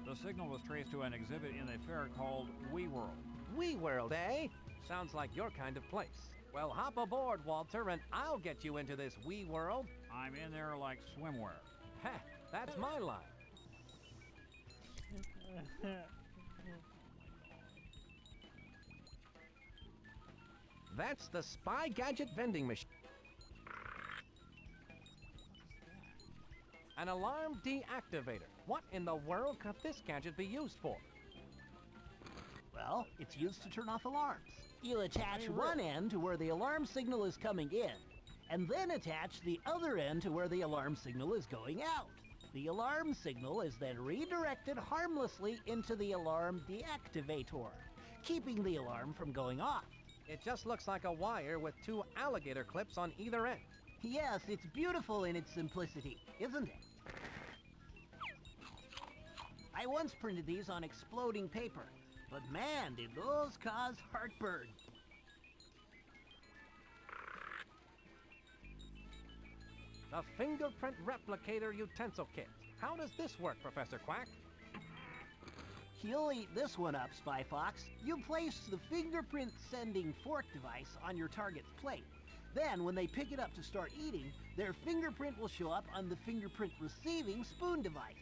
The signal was traced to an exhibit in the fair called WeWorld. WeWorld, eh? Sounds like your kind of place. Well, hop aboard, Walter, and I'll get you into this WeWorld. I'm in there like swimwear. Ha! That's my line. That's the Spy Gadget vending machine. An alarm deactivator. What in the world could this gadget be used for? Well, it's used to turn off alarms. You attach one end to where the alarm signal is coming in, and then attach the other end to where the alarm signal is going out. The alarm signal is then redirected harmlessly into the alarm deactivator, keeping the alarm from going off. It just looks like a wire with 2 alligator clips on either end. Yes, it's beautiful in its simplicity, isn't it? I once printed these on exploding paper, but man, did those cause heartburn. The fingerprint replicator utensil kit. How does this work, Professor Quack? You'll eat this one up, Spy Fox. You place the fingerprint sending fork device on your target's plate. Then, when they pick it up to start eating, their fingerprint will show up on the fingerprint receiving spoon device.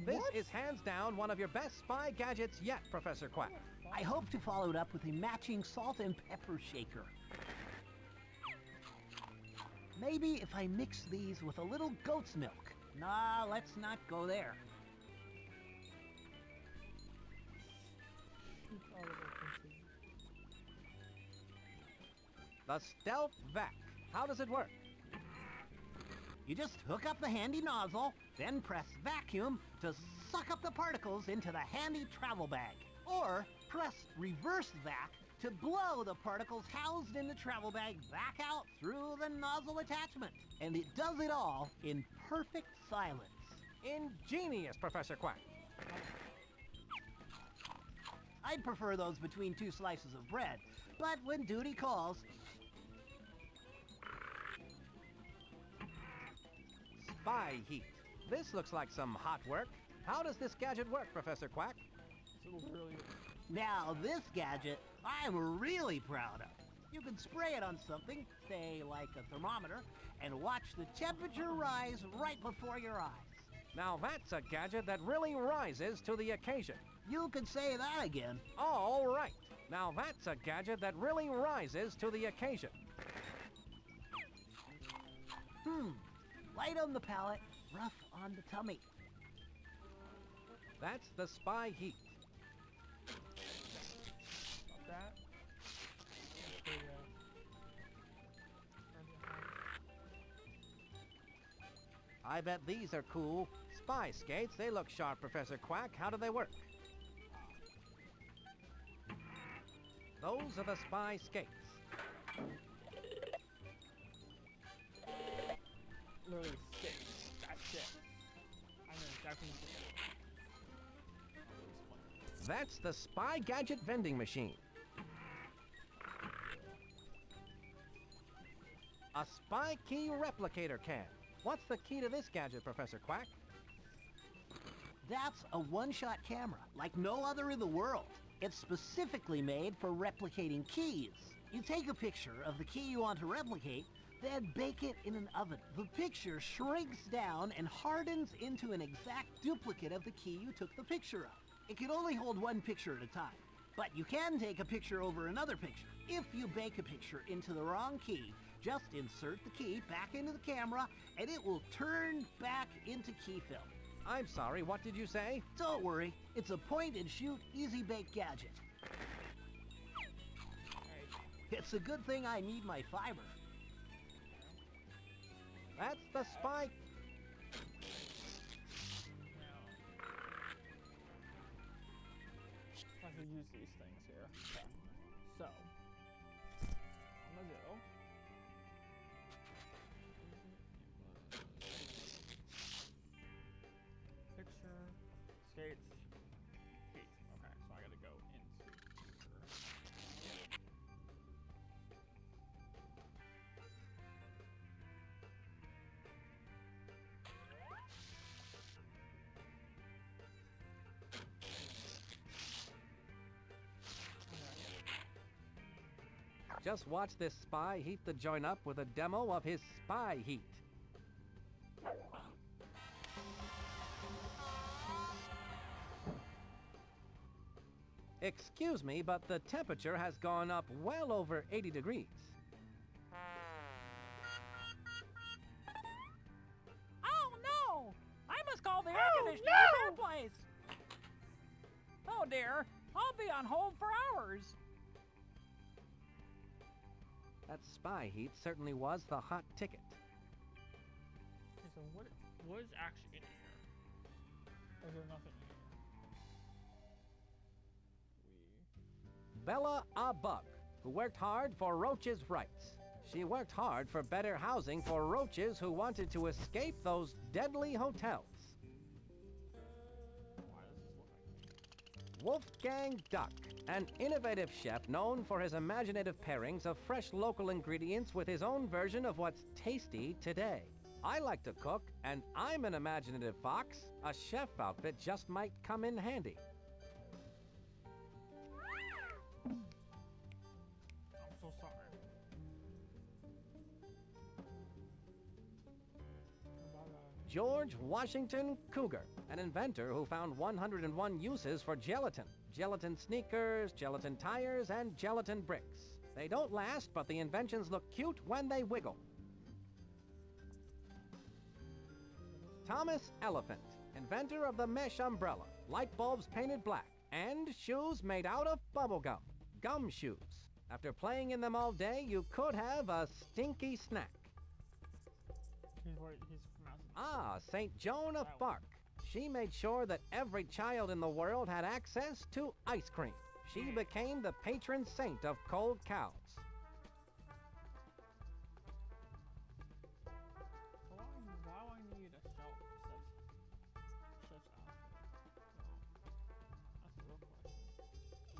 This is hands down one of your best spy gadgets yet, Professor Quack. I hope to follow it up with a matching salt and pepper shaker. Maybe if I mix these with a little goat's milk. Nah, let's not go there. The Stealth Vac. How does it work? You just hook up the handy nozzle, then press vacuum to suck up the particles into the handy travel bag. Or press reverse vac to blow the particles housed in the travel bag back out through the nozzle attachment. And it does it all in perfect silence. Ingenious, Professor Quack. I'd prefer those between 2 slices of bread, but when duty calls... Spy heat. This looks like some hot work. How does this gadget work, Professor Quack? Now, this gadget, I'm really proud of. You can spray it on something, say like a thermometer, and watch the temperature rise right before your eyes. Now that's a gadget that really rises to the occasion. You could say that again. All right. Now that's a gadget that really rises to the occasion. Light on the palate, rough on the tummy. That's the spy heat. That. I bet these are cool. Spy skates, they look sharp, Professor Quack. How do they work? Those are the spy skates. Literally skates. That's it. I know exactly what it is. That's the spy gadget vending machine. A spy key replicator can. What's the key to this gadget, Professor Quack? That's a one-shot camera, like no other in the world. It's specifically made for replicating keys. You take a picture of the key you want to replicate, then bake it in an oven. The picture shrinks down and hardens into an exact duplicate of the key you took the picture of. It can only hold one picture at a time, but you can take a picture over another picture. If you bake a picture into the wrong key, just insert the key back into the camera and it will turn back into key film. I'm sorry, what did you say? Don't worry, it's a point-and-shoot, easy-bake gadget. It's a good thing I need my fiber. That's the spy. I have to use these things here. Okay. So, I'm gonna do. Picture, skates, heat. Okay, so I gotta go into picture. Just watch this spy heat the joint up with a demo of his spy heat. Excuse me, but the temperature has gone up well over 80 degrees. Oh no! I must call the air conditioning repair place. Oh dear, I'll be on hold for hours. That spy heat certainly was the hot ticket. Okay, so what is actually in here? Or is there nothing in here? Bella a bug, who worked hard for roaches' rights. She worked hard for better housing for roaches who wanted to escape those deadly hotels. Why does this look like Wolfgang Duck, an innovative chef known for his imaginative pairings of fresh local ingredients with his own version of what's tasty today. I like to cook, and I'm an imaginative fox. A chef outfit just might come in handy. I'm so sorry. George Washington Cougar, an inventor who found 101 uses for gelatin. Gelatin sneakers, gelatin tires, and gelatin bricks. They don't last, but the inventions look cute when they wiggle. Thomas Elephant, inventor of the mesh umbrella, light bulbs painted black, and shoes made out of bubblegum. Gum shoes. After playing in them all day, you could have a stinky snack. He's from out. Ah, St. Joan of Arc. She made sure that every child in the world had access to ice cream. She became the patron saint of cold cows. Why do I need a chef's outfit? That's the real question.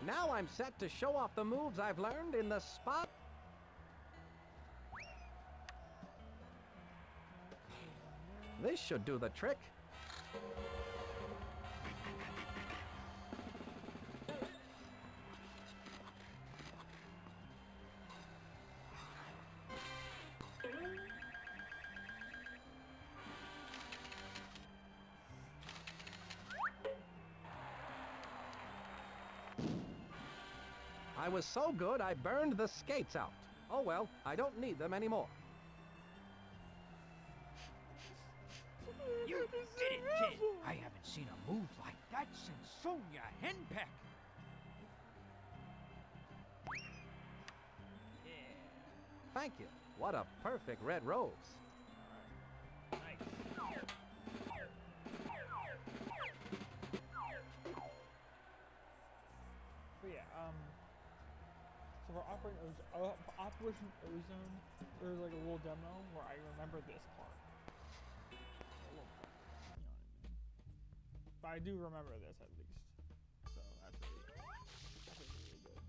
Now I'm set to show off the moves I've learned in the spot. This should do the trick. I was so good I burned the skates out. Oh well, I don't need them anymore. You did it, kid! I haven't seen a move like that since Sonia Henpeck. Thank you. What a perfect red rose. So yeah, so for Operation Ozone, there's like a little demo where I remember this part. A little part, you know what I mean? But I do remember this at least. So that's really good.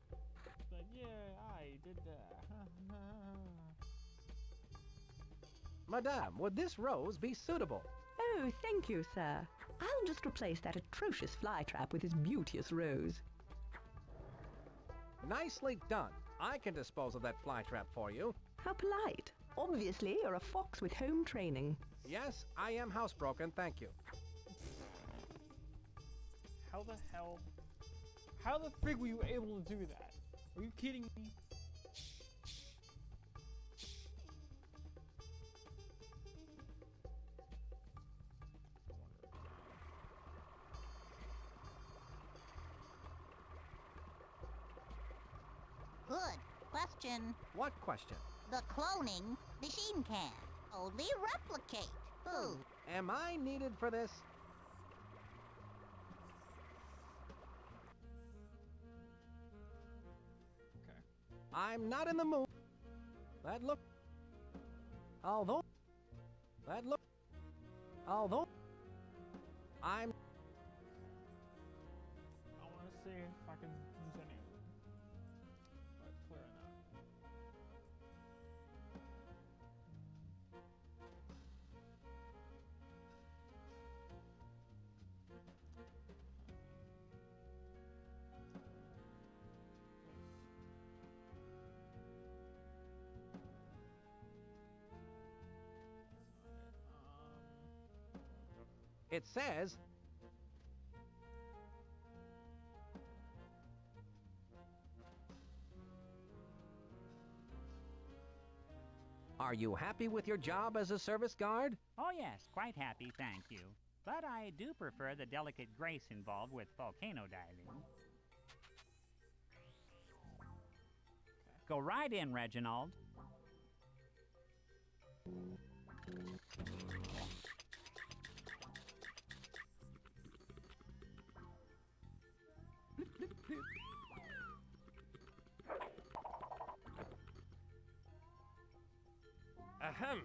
Because now I can be like, yeah, I did that. Madame, would this rose be suitable? Oh, thank you, sir. I'll just replace that atrocious flytrap with this beauteous rose. Nicely done. I can dispose of that flytrap for you. How polite. Obviously, you're a fox with home training. Yes, I am housebroken, thank you. How the hell? How the frig were you able to do that? Are you kidding me? Good question. What question? The cloning machine can only replicate food. Am I needed for this? Okay. I'm not in the mood. Although I'm... I want to see if I can use any of them. But clearly not. It says... Are you happy with your job as a service guard? Oh yes, quite happy, thank you. But I do prefer the delicate grace involved with volcano diving. Go right in, Reginald. Ahem.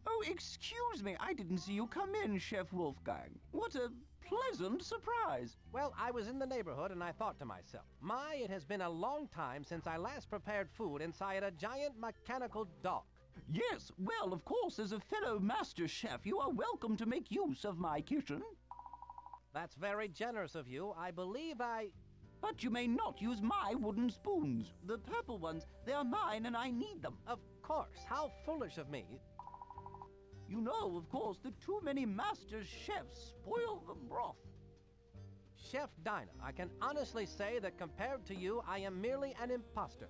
Oh, excuse me. I didn't see you come in, Chef Wolfgang. What a pleasant surprise. Well, I was in the neighborhood and I thought to myself, it has been a long time since I last prepared food inside a giant mechanical dock. Yes, well, of course, as a fellow master chef, you are welcome to make use of my kitchen. That's very generous of you. I believe I... But you may not use my wooden spoons. The purple ones, they are mine and I need them. Of course. How foolish of me. You know, of course, that too many master chefs spoil the broth. Chef Dinah, I can honestly say that compared to you, I am merely an imposter.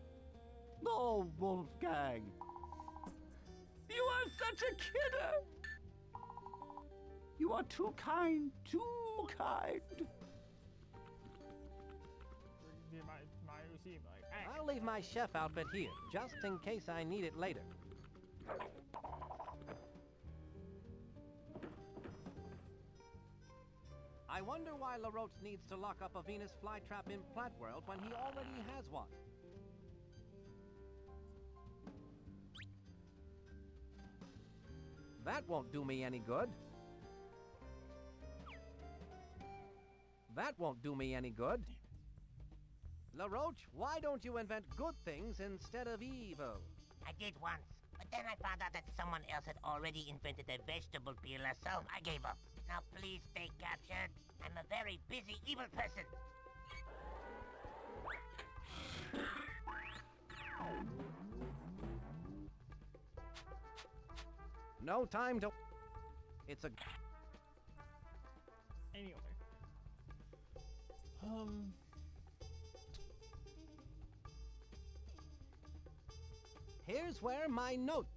Oh, Wolfgang. You are such a kidder. You are too kind, too kind. My receipt, like, hey. I'll leave my chef outfit here, just in case I need it later. I wonder why LaRoche needs to lock up a Venus flytrap in Plant World when he already has one. That won't do me any good. That won't do me any good. LaRoche, why don't you invent good things instead of evil? I did once, but then I found out that someone else had already invented a vegetable peeler, so I gave up. Now please stay captured. I'm a very busy evil person. No time to... It's a... Anyway. Here's where my note...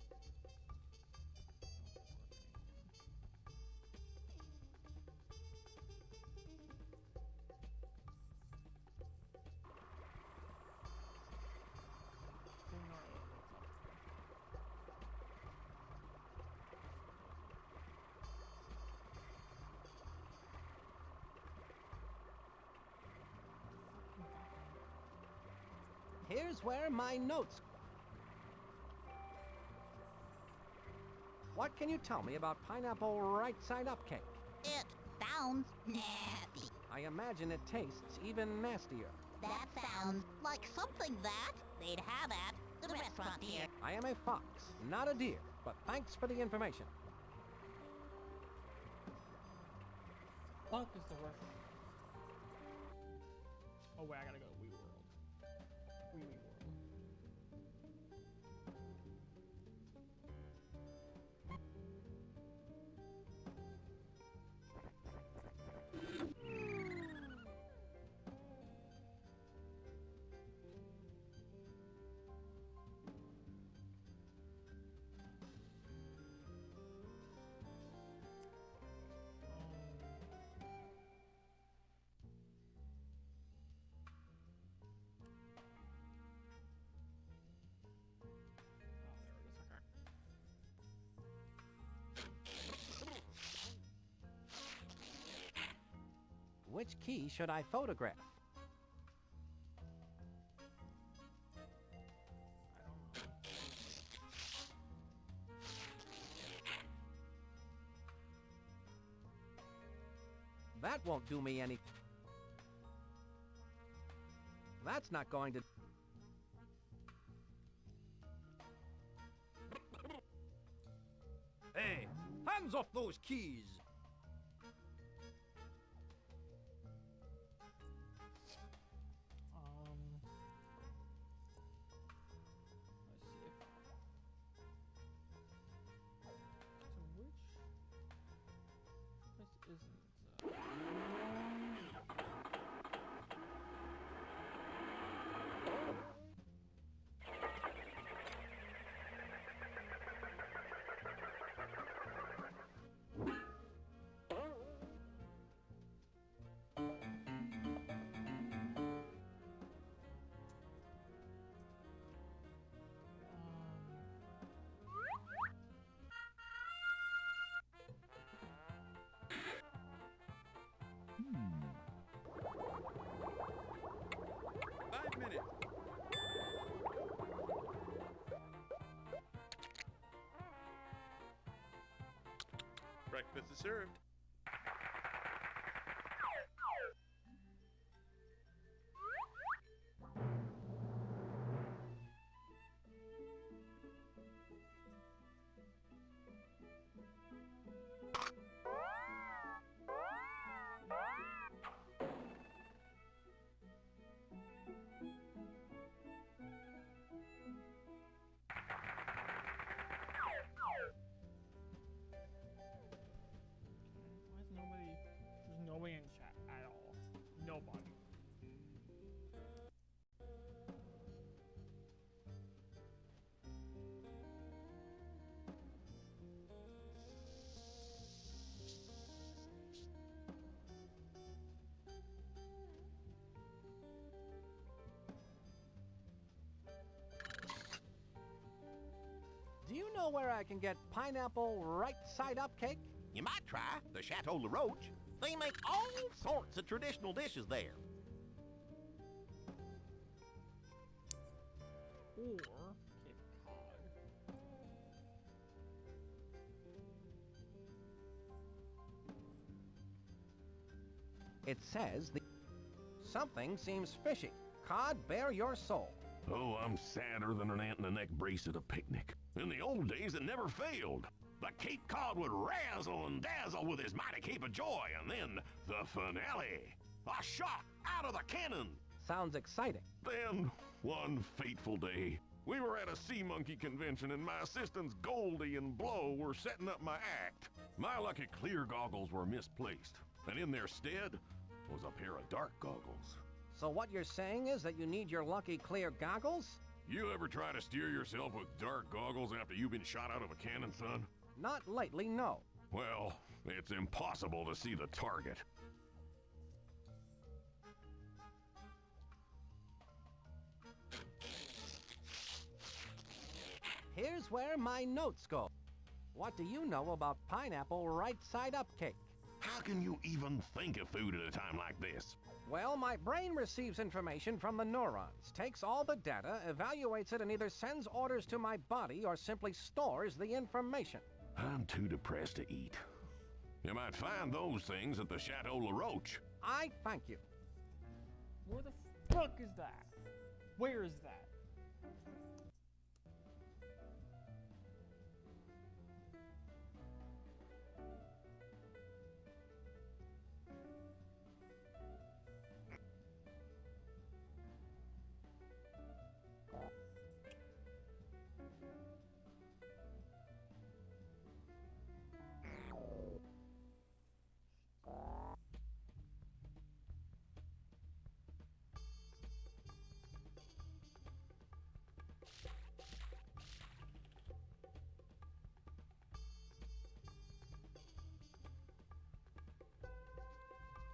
Here's where my notes... What can you tell me about pineapple right-side-up cake? It sounds nasty. I imagine it tastes even nastier. That sounds like something that they'd have at the restaurant here. I am a fox, not a deer, but thanks for the information. Fuck is the worst. Oh wait, I gotta go to Wee World. Wee World. Which key should I photograph? That won't do me any... That's not going to... Hey, hands off those keys! Breakfast is served. There's nobody in chat at all. Nobody. Do you know where I can get pineapple right-side-up cake? You might try the Chateau LaRoche. They make all sorts of traditional dishes there. Or Cape Cod. It says the... Something seems fishy. Cod, bare your soul. Oh, I'm sadder than an ant in a neck brace at a picnic. In the old days, it never failed. The Cape Cod would razzle and dazzle with his mighty cape of joy, and then the finale. A shot out of the cannon. Sounds exciting. Then, one fateful day, we were at a sea monkey convention, and my assistants Goldie and Blow were setting up my act. My lucky clear goggles were misplaced, and in their stead was a pair of dark goggles. So what you're saying is that you need your lucky clear goggles? You ever try to steer yourself with dark goggles after you've been shot out of a cannon, son? Not lately, no. Well, it's impossible to see the target. Here's where my notes go. What do you know about pineapple right-side-up cake? How can you even think of food at a time like this? Well, my brain receives information from the neurons, takes all the data, evaluates it, and either sends orders to my body or simply stores the information. I'm too depressed to eat. You might find those things at the Chateau La Roche. I thank you. Where the fuck is that? Where is that?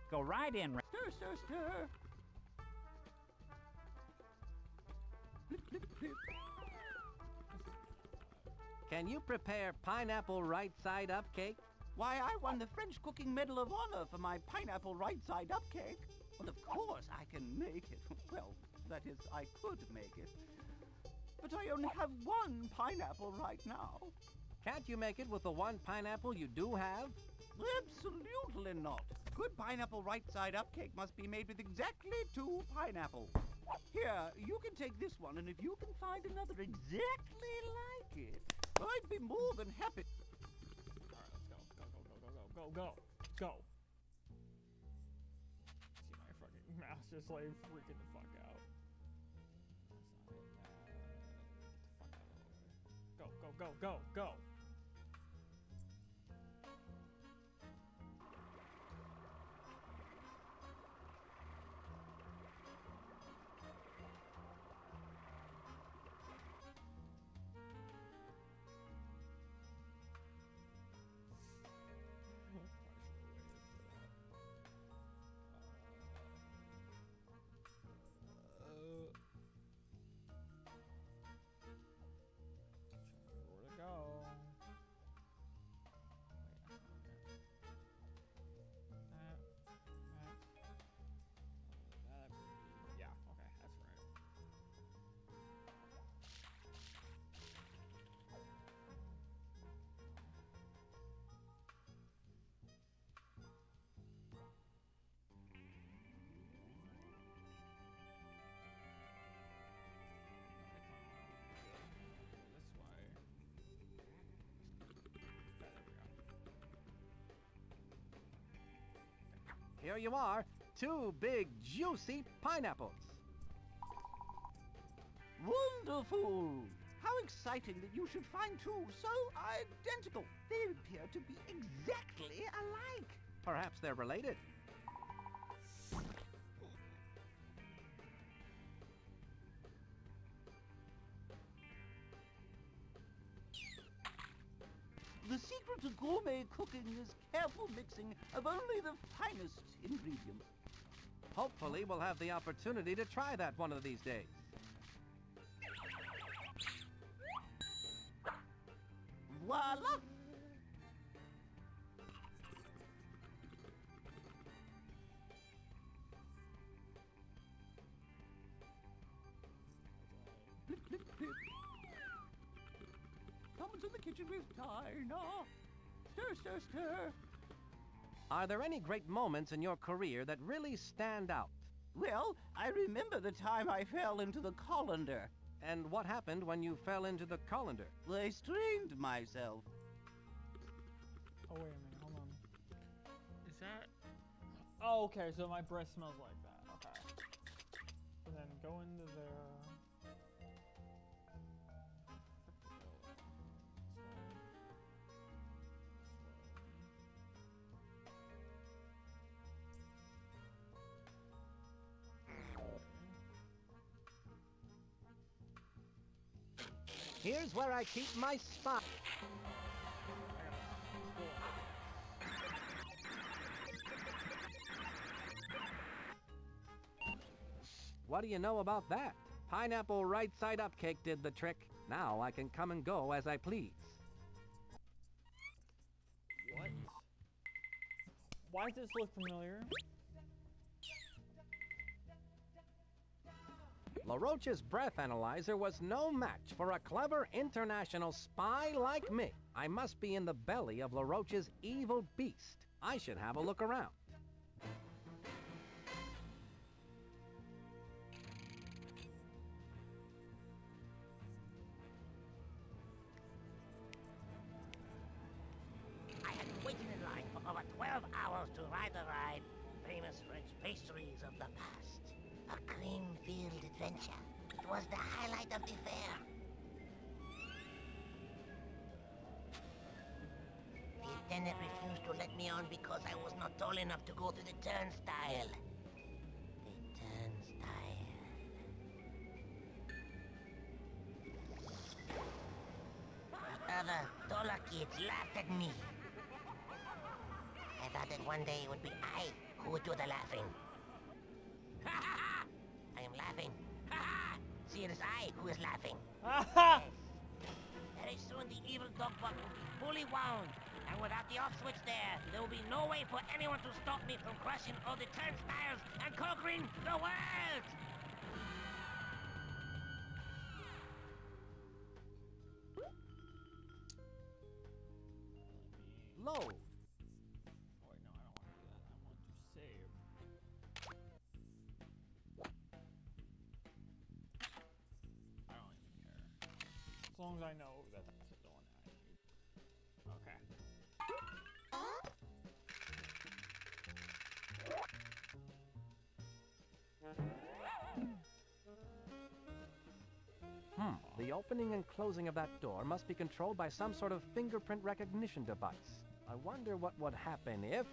Go right in. Stir, stir, stir. Flip, flip, flip. Can you prepare pineapple right-side-up cake? Why, I won the French Cooking Medal of Honor for my pineapple right-side-up cake. Well, of course I can make it. Well, that is, I could make it. But I only have one pineapple right now. Can't you make it with the one pineapple you do have? Absolutely not. Good pineapple right-side-up cake must be made with exactly 2 pineapples. Here, you can take this one, and if you can find another exactly like it, I'd be more than happy. Alright, let's go. Go. See my fucking mouse just like freaking the fuck out. Get the fuck out of the way. Go. Here you are, 2 big, juicy pineapples. Wonderful! How exciting that you should find 2 so identical. They appear to be exactly alike. Perhaps they're related. The secret to gourmet cooking is careful mixing of only the finest ingredients. Hopefully we'll have the opportunity to try that one of these days. Voila! Flip, flip, flip. Come into the kitchen with Dinah. Stir, stir, stir. Are there any great moments in your career that really stand out? Well, I remember the time I fell into the colander. And what happened when you fell into the colander? I strained myself. Oh, wait a minute, hold on. Is that... Oh, okay, so my breath smells like that. Okay. So then go into there. Here's where I keep my spot. What do you know about that? Pineapple right side up cake did the trick. Now I can come and go as I please. What? Why does this look familiar? LaRoche's breath analyzer was no match for a clever international spy like me. I must be in the belly of LaRoche's evil beast. I should have a look around. I had waited in line for over 12 hours to ride the ride. Famous French pastries of the past. A cream-filled adventure. It was the highlight of the fair. The attendant refused to let me on because I was not tall enough to go through the turnstile. The turnstile. Other taller kids laughed at me. I thought that one day it would be I who would do the laughing. I am laughing. See, it is I who is laughing. Yes. Very soon the evil DOGBOT will be fully wound. And without the off switch there will be no way for anyone to stop me from crushing all the turnstiles and conquering the world! Load. Oh, wait, no, I don't want to do that. I want to save. I don't even care. As long as I know that that's the one I need. Okay. The opening and closing of that door must be controlled by some sort of fingerprint recognition device. I wonder what would happen if...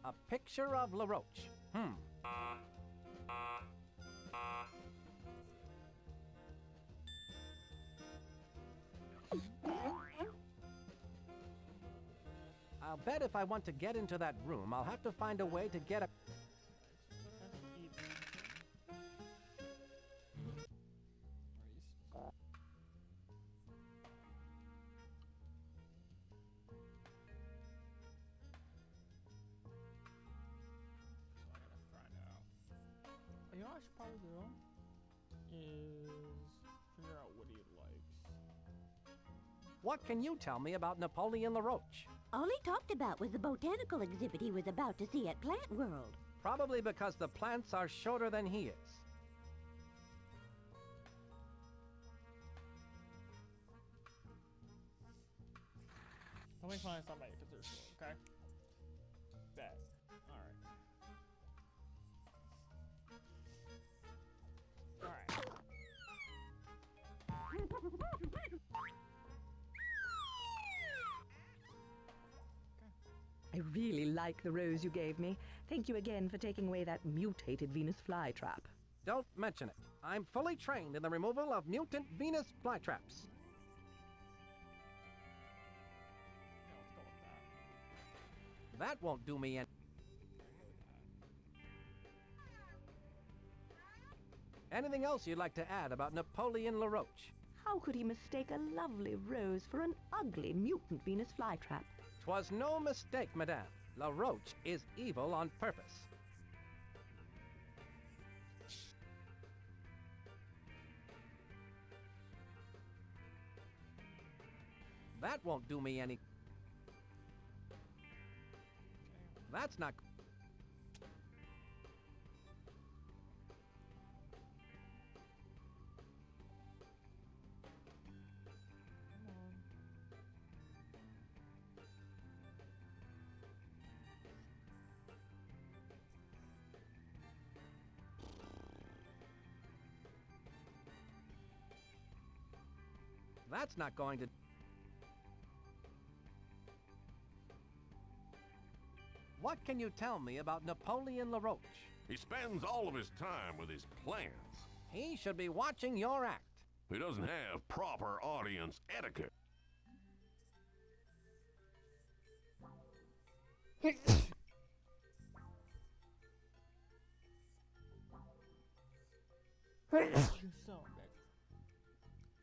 A picture of LaRoche. I'll bet if I want to get into that room, I'll have to find a way to get a... You know what I should probably do? Is figure out what he likes. What can you tell me about Napoleon LaRoche? All he talked about was the botanical exhibit he was about to see at Plant World. Probably because the plants are shorter than he is. Let me find somebody because they're short, okay? Bet. Alright. I really like the rose you gave me. Thank you again for taking away that mutated Venus flytrap. Don't mention it. I'm fully trained in the removal of mutant Venus flytraps. That won't do me any... Anything else you'd like to add about Napoleon LaRoche? How could he mistake a lovely rose for an ugly mutant Venus flytrap? 'Twas no mistake, madame. LaRoche is evil on purpose. That won't do me any... That's not... That's not going to... What can you tell me about Napoleon LaRoche? He spends all of his time with his plants. He should be watching your act. He doesn't have proper audience etiquette. You son of a bitch.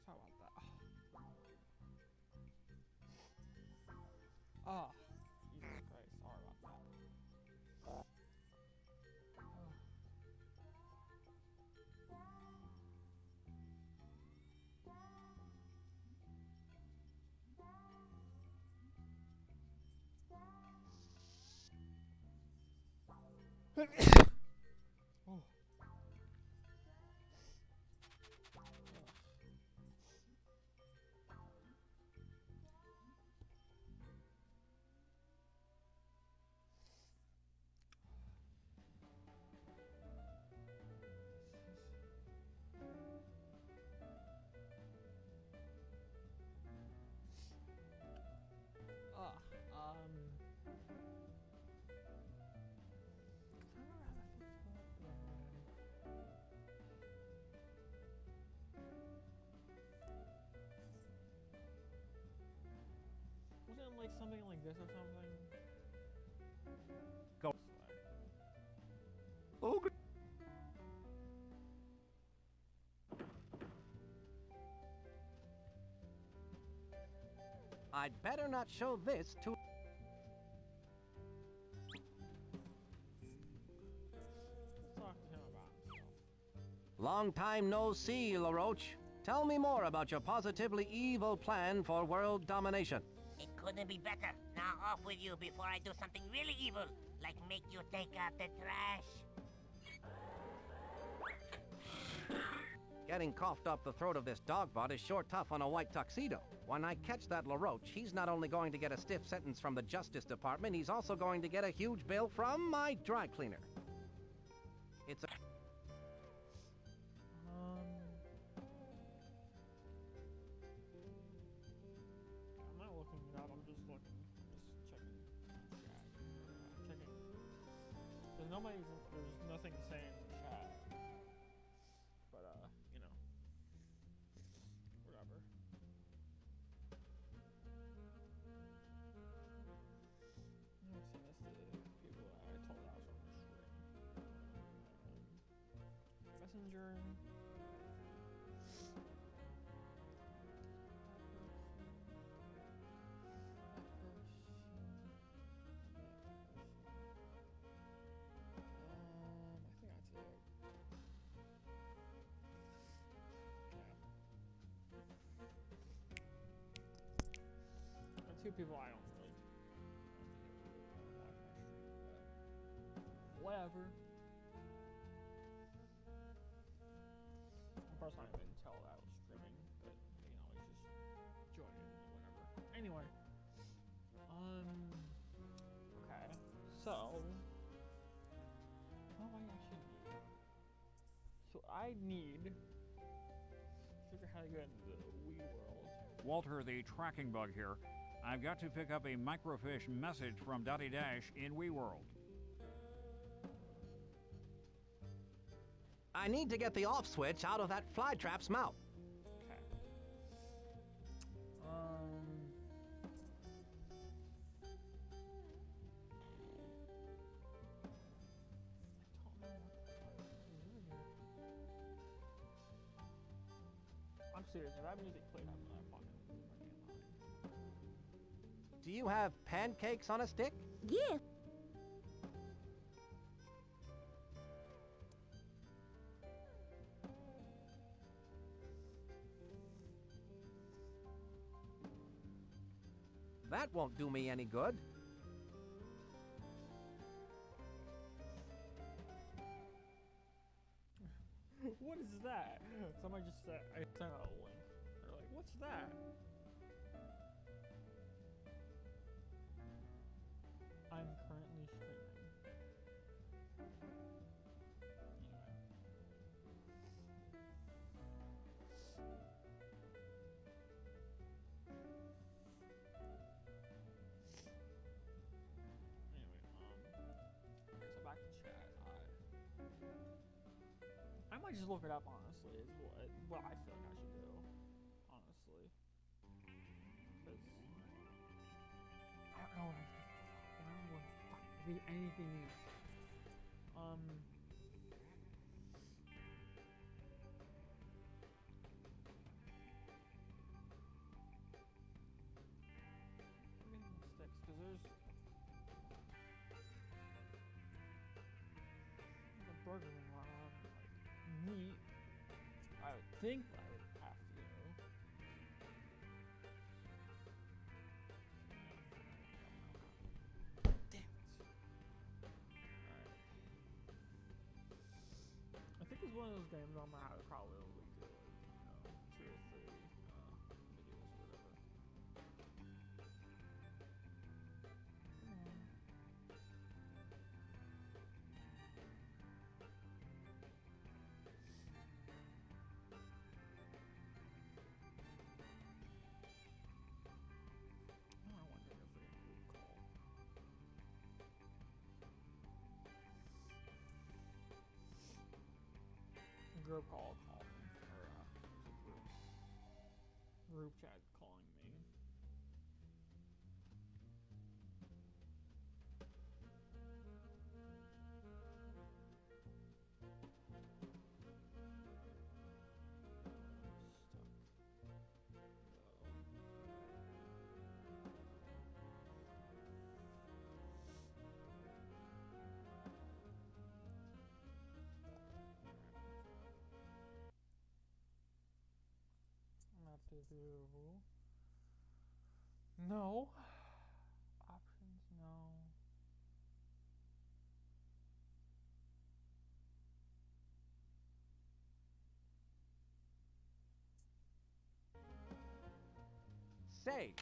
Sorry about that. Ah, Jesus Christ, sorry about that. Oh. Wasn't it like something like this or something? Go. Oh, I'd better not show this to... Let's talk to him about himself. Long time no see, LaRoche. Tell me more about your positively evil plan for world domination. It couldn't be better. Now off with you before I do something really evil, like make you take out the trash. Getting coughed up the throat of this DOGBOT is sure tough on a white tuxedo. When I catch that LaRoche, he's not only going to get a stiff sentence from the Justice Department, he's also going to get a huge bill from my dry cleaner. It's a... I'm not looking it up, I'm just looking. Just checking. Checking. There's nothing saying in the chat. But, you know. Whatever. I'm gonna send this to people that I told I was on the stream. Messenger. Two people I don't really watch my stream, but whatever. Of course, I didn't tell that I was streaming, but they can always just join in whenever. Anyway, okay, so what do I actually need? So I need to figure out how to get into the Wii world. Walter, the tracking bug here. I've got to pick up a microfiche message from Dottie Dash in WeWorld. I need to get the off switch out of that flytrap's mouth. Okay. I'm serious, if that music played, I'm fucking losing my damn mind. Do you have pancakes on a stick? Yeah. that won't do me any good. What is that? Somebody just said, I sent out a link. They're like, what's that? I'm currently streaming. Okay, so back to chat. I might just look it up, honestly, is what I feel like I should do. Honestly. Because I don't know what anything is. Sticks, because there's a burger and whatnot, like meat. I would think I would have to. Damn it. Alright. I think it's one of those games I'm gonna have to probably only do like, 2 or 3 videos or whatever. I wonder if we can group call. Group call calling, or group chat calling me. To do no options, no. Say.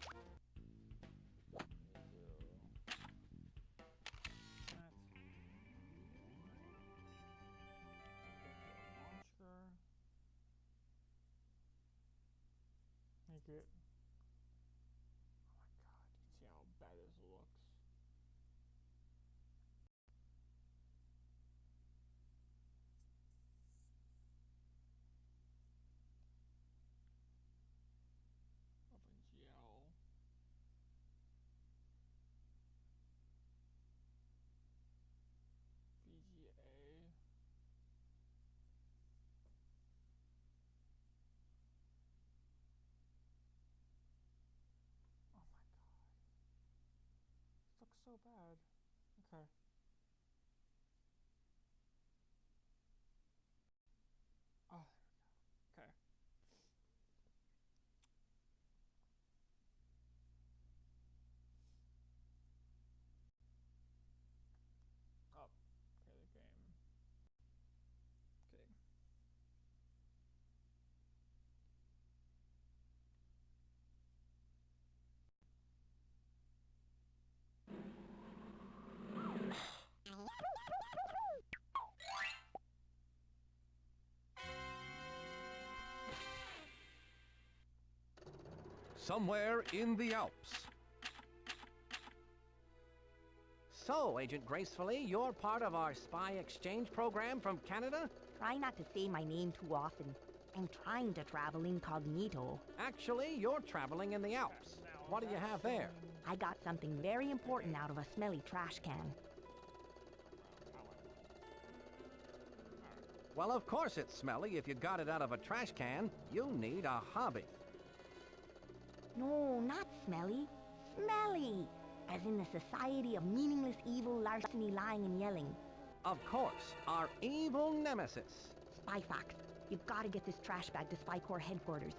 Make it. Oh my god, you see how bad this looks. OpenGL. VGA. Oh my god. This looks so bad. Okay. Oh, okay. Oh, okay, the game. Okay. Somewhere in the Alps. So, Agent Gracefully, you're part of our spy exchange program from Canada? Try not to say my name too often. I'm trying to travel incognito. Actually, you're traveling in the Alps. What do you have there? I got something very important out of a smelly trash can. Well, of course it's smelly if you got it out of a trash can. You need a hobby. No, not smelly. Smelly! As in the Society of Meaningless Evil, Larceny, Lying, and Yelling. Of course, our evil nemesis. Spy Fox, you've got to get this trash bag to Spy Corps headquarters.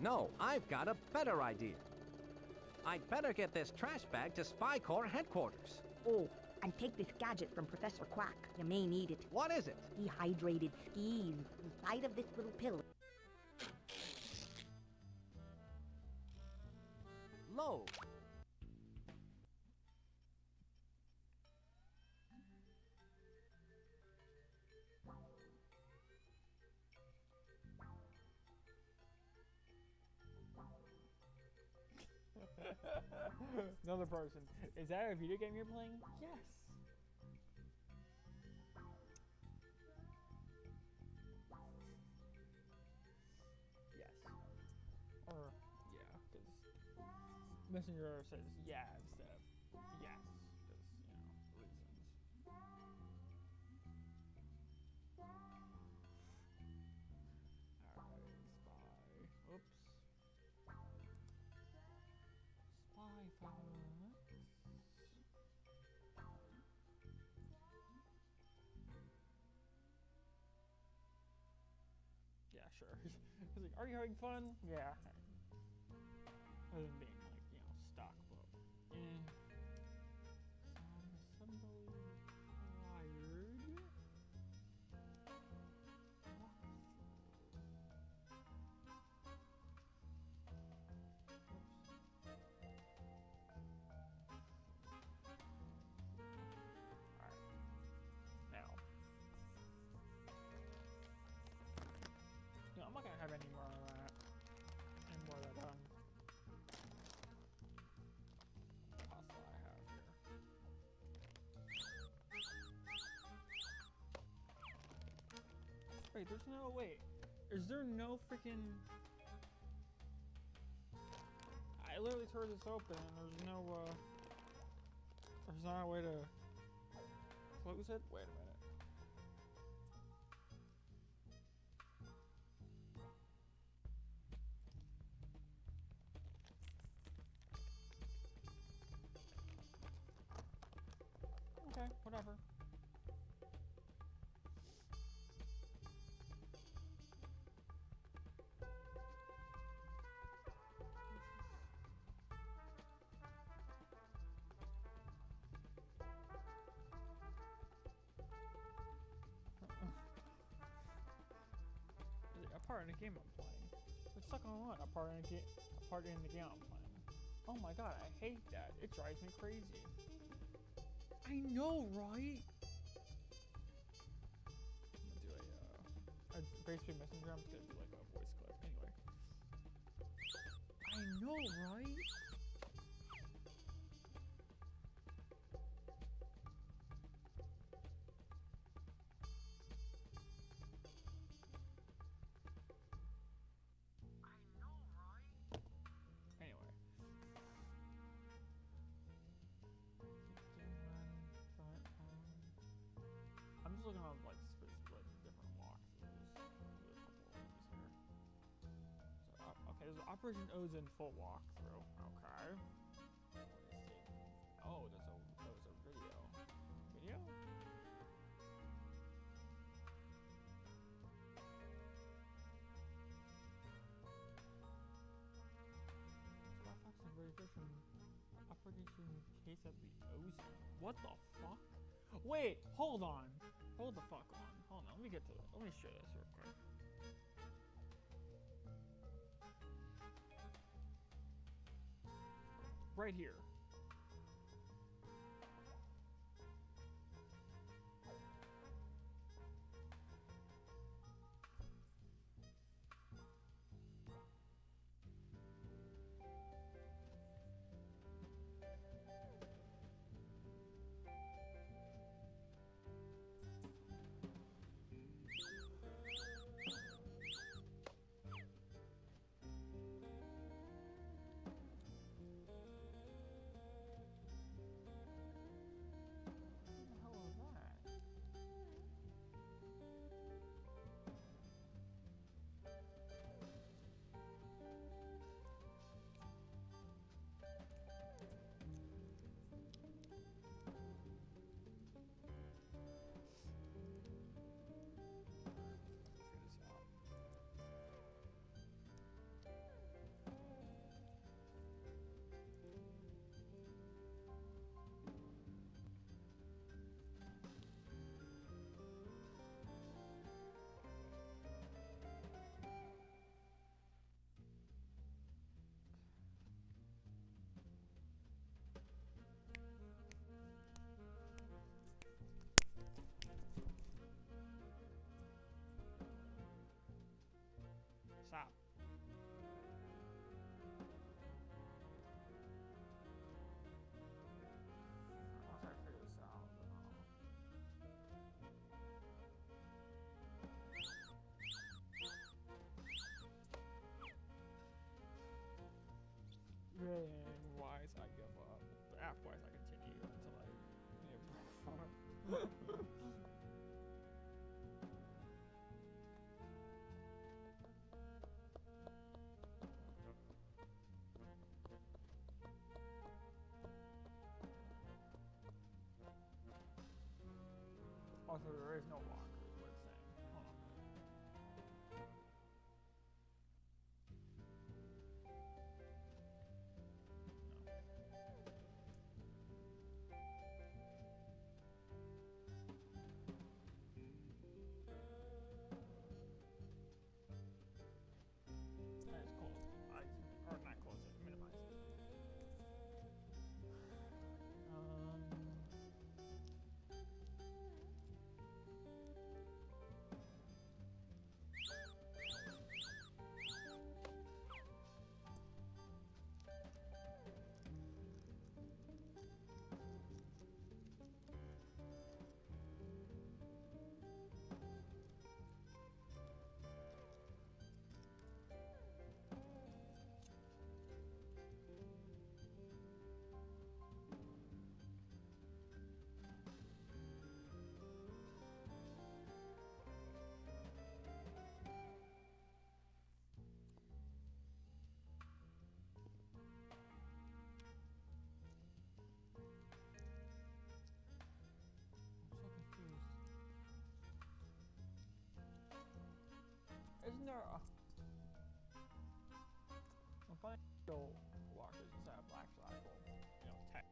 No, I've got a better idea. I'd better get this trash bag to Spy Corps headquarters. Oh, and take this gadget from Professor Quack. You may need it. What is it? Dehydrated skis inside of this little pill. Load. Another person. Is that a video game you're playing? Yes. Yes. Or, yeah, because Messenger says yeah instead of yes, because, reasons. Alright, spy. Oops. Spy fox. Yeah, sure. He's like, are you having fun? Yeah. Other than being like, stock, but some assembly required. No, I'm not gonna have any more of that. Any more of that pasta I have here. Wait, there's no wait. Is there no freaking? I literally tore this open and there's no there's not a way to close it? Wait a minute. Okay, whatever. A part in the game I'm playing. It's stuck on what? A part in the game I'm playing. Oh my god, I hate that. It drives me crazy. I know, right? I'm gonna do a Facebook Messenger. I'm just gonna do like a voice clip. Anyway. I know, right? Anyway. I'm just looking at like different walkthroughs. There's a couple of things here. So okay, there's Operation Ozone full walkthrough. Okay. Let me see. Oh, there was a video. Video? Spy Fox and British Fiction. Operation Case of the Ozone. What the fuck? Wait, hold on. Hold the fuck on. Hold on, let me show this real quick. Right here. Also, there is no walker, is what it's saying. Hold on. Let's close it. Or not close it, minimize it. Isn't there a... I'm finding walkers inside a black flagpole, tech.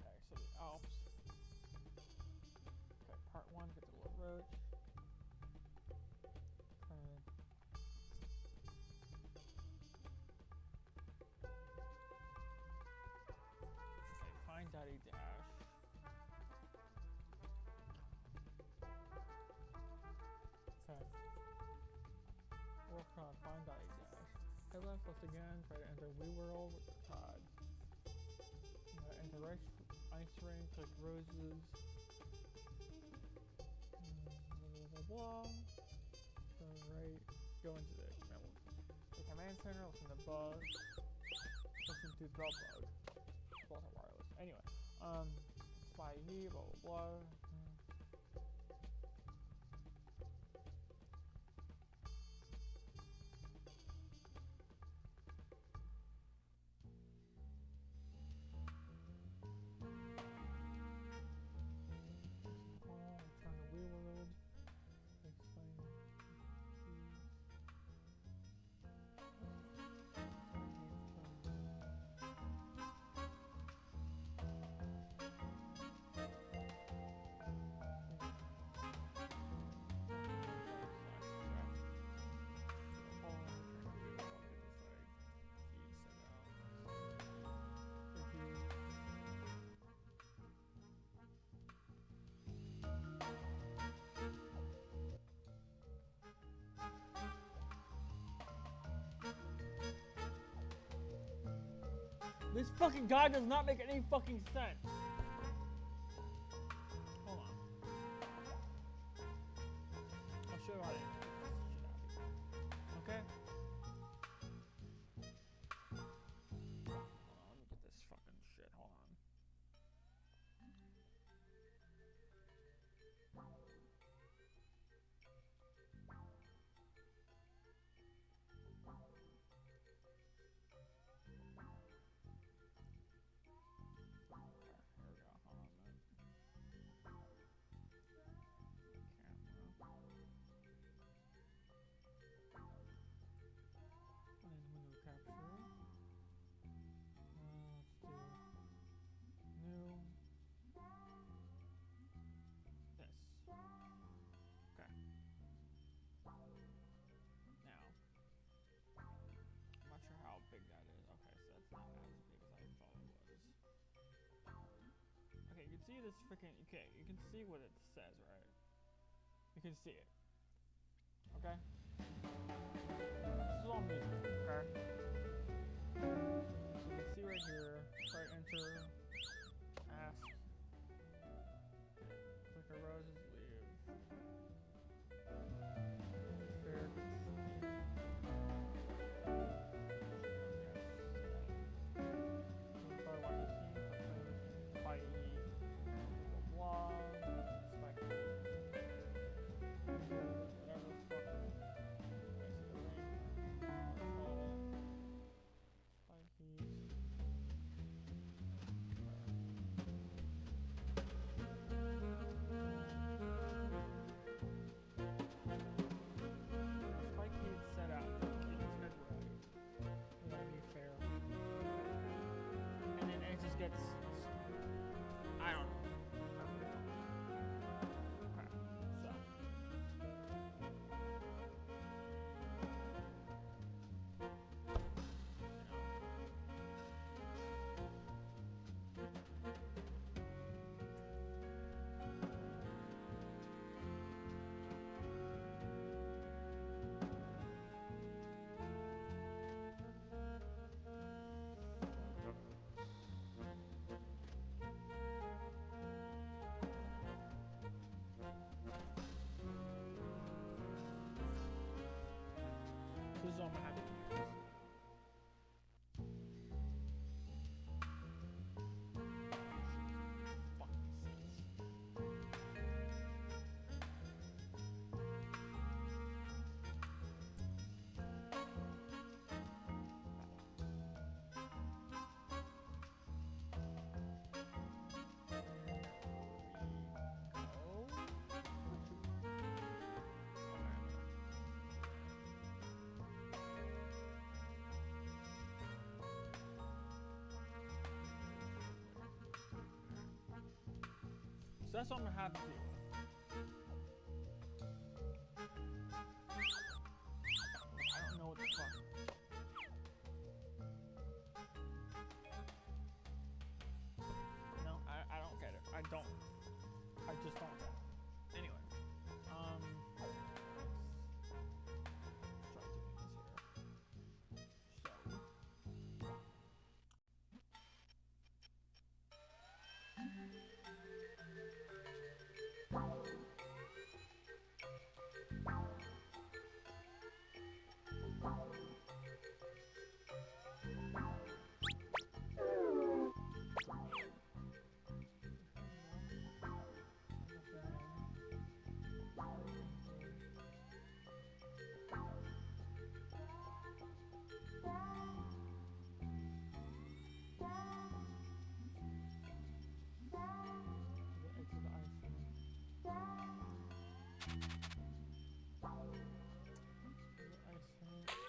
Okay, so the Alps. Okay, part 1 gets a little roach. Okay. Okay, find Daddy Dash. Okay. Work on find Daddy Dash. Head left again, try to enter Wii World with the Todd. Enter ice rink, click roses. Blah blah blah. So right, go into the command center, listen to Bug. Listen to the Bug. Both are wireless. Anyway, spy me, blah blah blah. Return to Wii World. Explain. This fucking guy does not make any fucking sense. Hold on. I'll show you how to get this shit out of here. Okay? Hold on, let me get this fucking shit. Hold on. See this freaking, okay, you can see what it says, right? You can see it. Okay. This is all music, okay? So you can see right here, try enter, ask, click a roses leave. Fair. Gets, I don't know. Okay, so. This is all I'm happy to use. So that's what I'm gonna have to do. I don't know what the fuck. No, I don't get it. I just don't get it. Anyway. Let's try doing this here.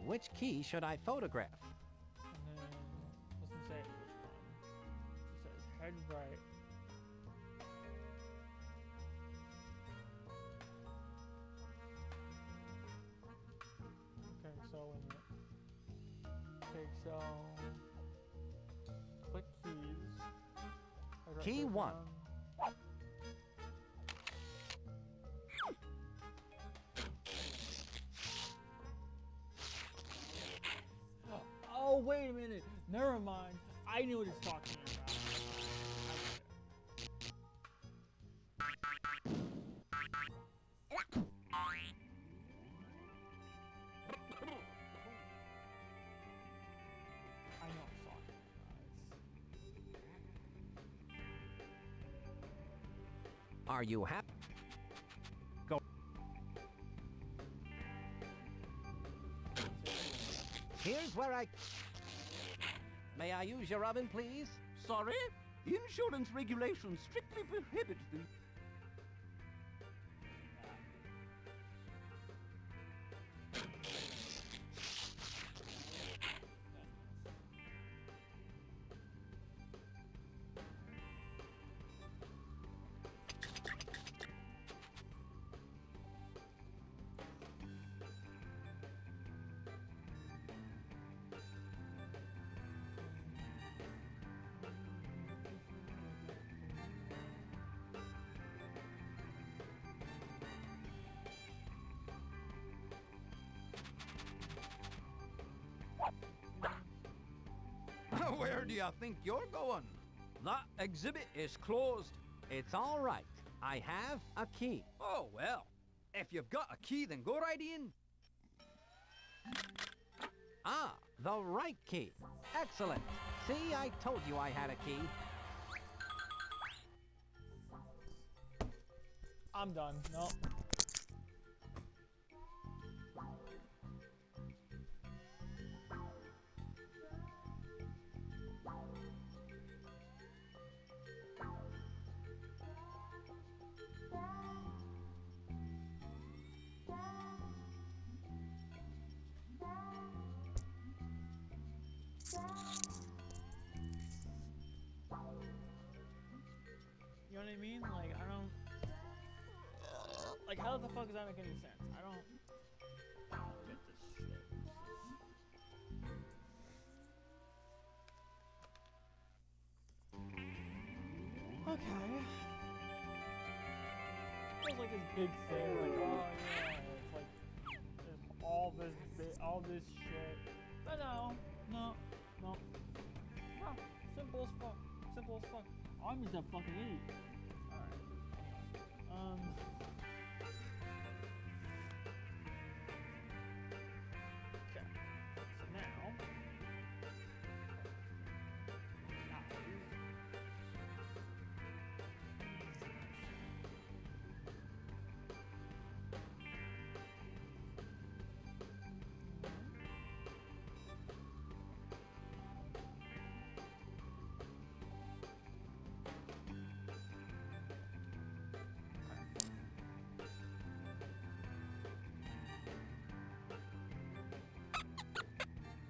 Which key should I photograph? And then, doesn't say which one. It says head right. Okay, so wait a minute. Okay, so click keys. Head right, Key 1. Oh, wait a minute. Never mind. I knew what he's talking about. I know I'm talking about. Are you happy? Go. Here's where I... May I use your oven, please? Sorry? Insurance regulations strictly prohibit the... Where do you think you're going? That exhibit is closed. It's all right. I have a key. Oh, well. If you've got a key, then go right in. Ah, the right key. Excellent. See, I told you I had a key. I'm done. No. You know what I mean? Like, I don't... Like, how the fuck does that make any sense? I don't get this shit. Okay. Feels like this big thing, like, oh yeah, it's like, there's all this shit. But no. Simple as fuck. I'm just a fucking idiot. Alright. Okay. So now.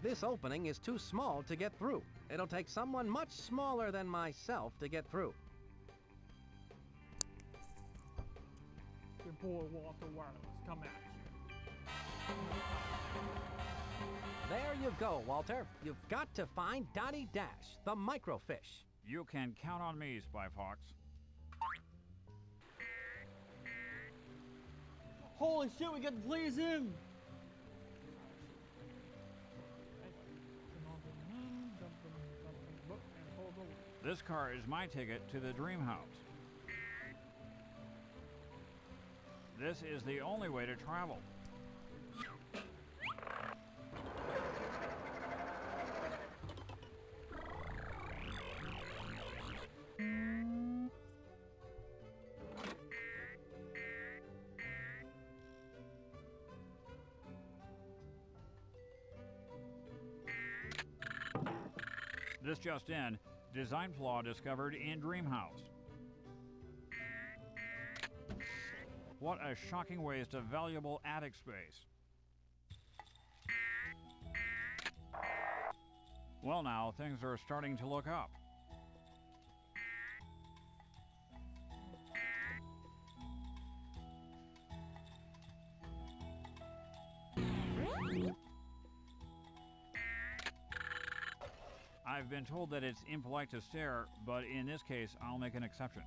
This opening is too small to get through. It'll take someone much smaller than myself to get through. Your boy Walter Wireless, come at you. There you go, Walter. You've got to find Dottie Dash, the microfish. You can count on me, Spy Fox. Holy shit, we got to please him! This car is my ticket to the dream house. This is the only way to travel. This just in. Design flaw discovered in Dreamhouse. What a shocking waste of valuable attic space. Well now, things are starting to look up. I've been told that it's impolite to stare, but in this case, I'll make an exception.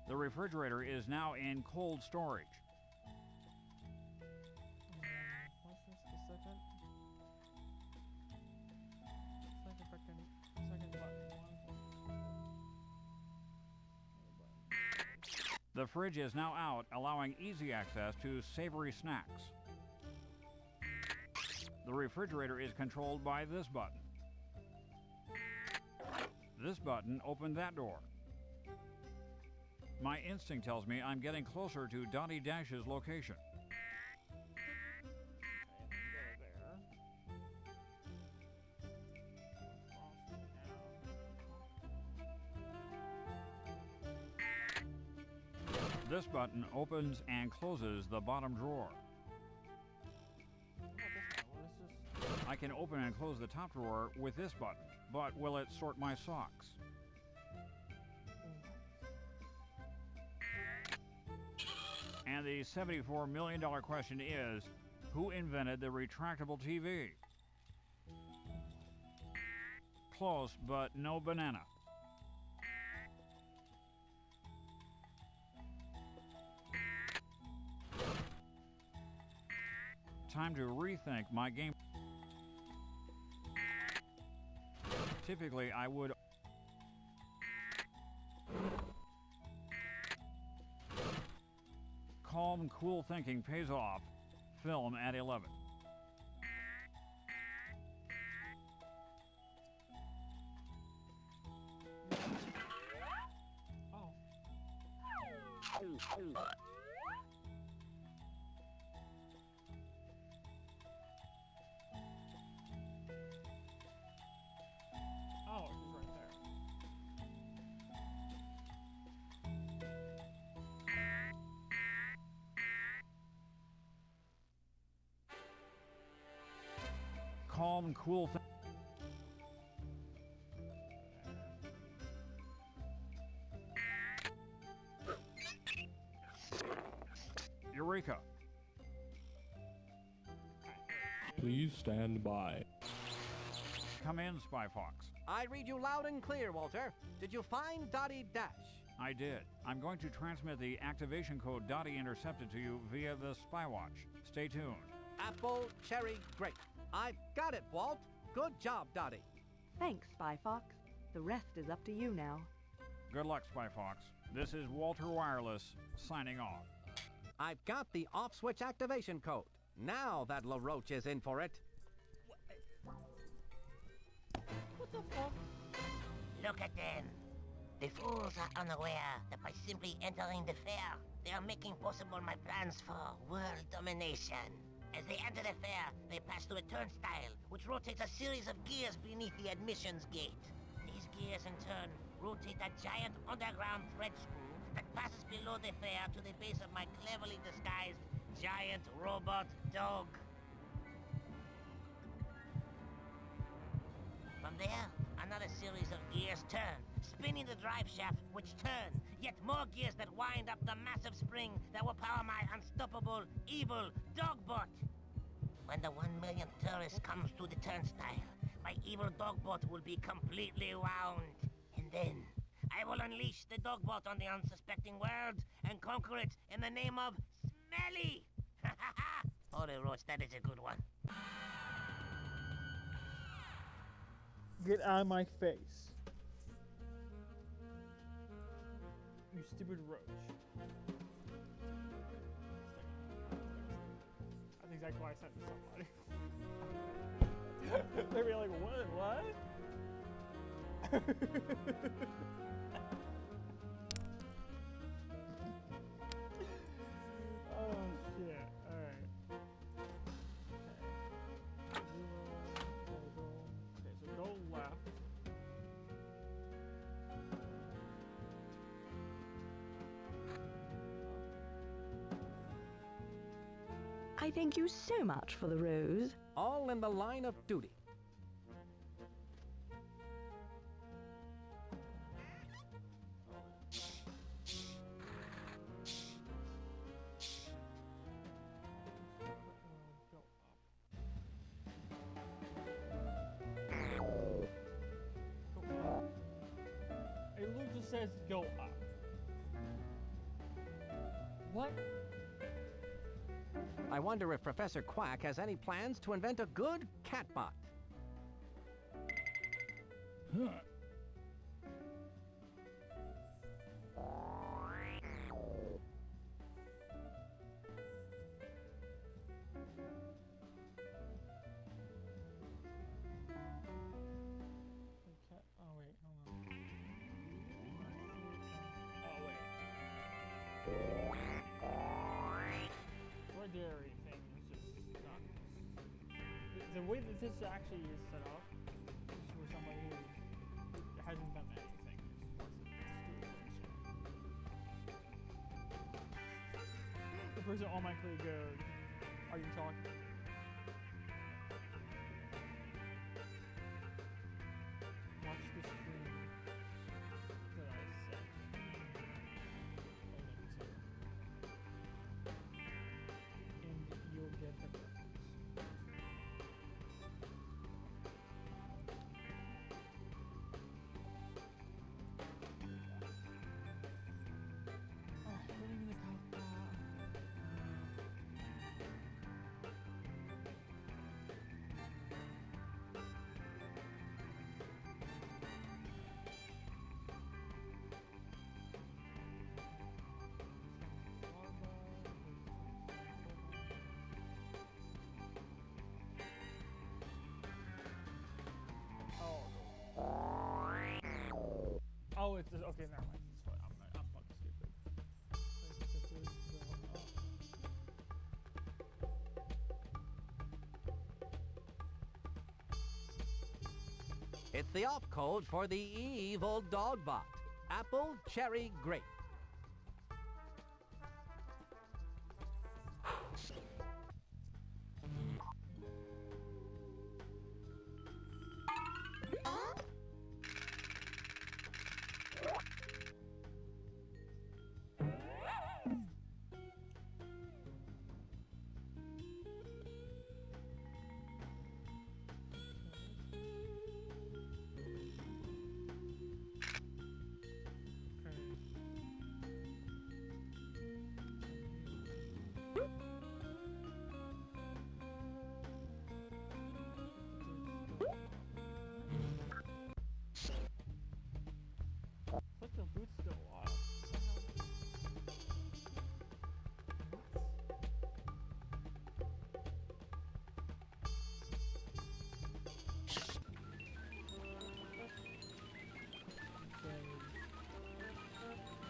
The refrigerator is now in cold storage. What's this? The second? Second button. The fridge is now out, allowing easy access to savory snacks. The refrigerator is controlled by this button. This button opened that door. My instinct tells me I'm getting closer to Dottie Dash's location. This button opens and closes the bottom drawer. I can open and close the top drawer with this button, but will it sort my socks? And the $74 million question is, who invented the retractable TV? close, but no banana. Time to rethink my game. Typically, I would... Calm, cool thinking pays off. Film at 11. Oh, he's right there. Calm, cool Eureka. Please stand by. Come in, Spy Fox. I read you loud and clear, Walter. Did you find Dottie Dash? I did. I'm going to transmit the activation code Dottie intercepted to you via the Spy Watch. Stay tuned. Apple, cherry, grape. I've got it, Walt. Good job, Dottie. Thanks, Spy Fox. The rest is up to you now. Good luck, Spy Fox. This is Walter Wireless, signing off. I've got the off-switch activation code. Now that LaRoche is in for it. What the fuck? Look at them. The fools are unaware that by simply entering the fair, they are making possible my plans for world domination. As they enter the fair, they pass through a turnstile, which rotates a series of gears beneath the admissions gate. These gears, in turn, rotate a giant underground thread screw that passes below the fair to the base of my cleverly disguised giant robot dog. From there, another series of gears turn, spinning the drive shaft, which turn, yet more gears that wind up the massive spring that will power my unstoppable, evil DOGBOT. When the 1 millionth tourist comes to the turnstile, my evil DOGBOT will be completely wound. And then, I will unleash the DOGBOT on the unsuspecting world and conquer it in the name of Smelly! Ha ha ha! Oh, Roach, that is a good one. Get out of my face. You stupid roach. That's exactly why I sent to somebody. They'd be like, what? Oh shit, alright. Okay, so go left. I thank you so much for the rose. All in the line of duty. It just says go up. What? I wonder if Professor Quack has any plans to invent a good catbot. Huh. Oh wait, hold on. Oh wait. Ordinary thing is just not. The way that this actually is set up is for somebody who hasn't done anything. The person automatically goes, "Are you talking?" Watch the screen that I set. And you'll get the reference. Oh, it's just, okay. Never mind. It's fine. I'm fucking stupid. It's the off code for the evil DOGBOT. Apple, cherry, grape. Put the boots go off.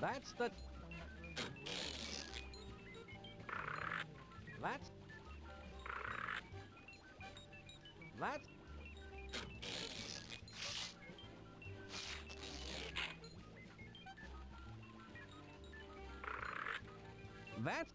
That's the... That's... That's... That's...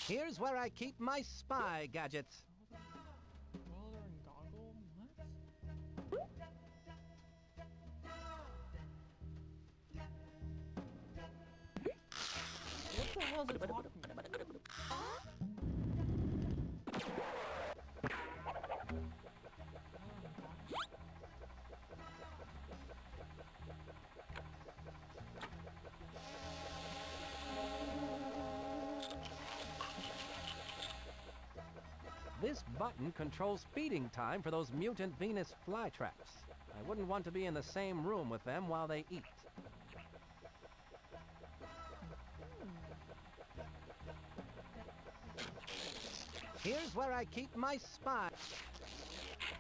Here's where I keep my spy gadgets. Welder and goggle? What? What the hell is it talking about? This button controls feeding time for those mutant Venus flytraps. I wouldn't want to be in the same room with them while they eat. Here's where I keep my spy.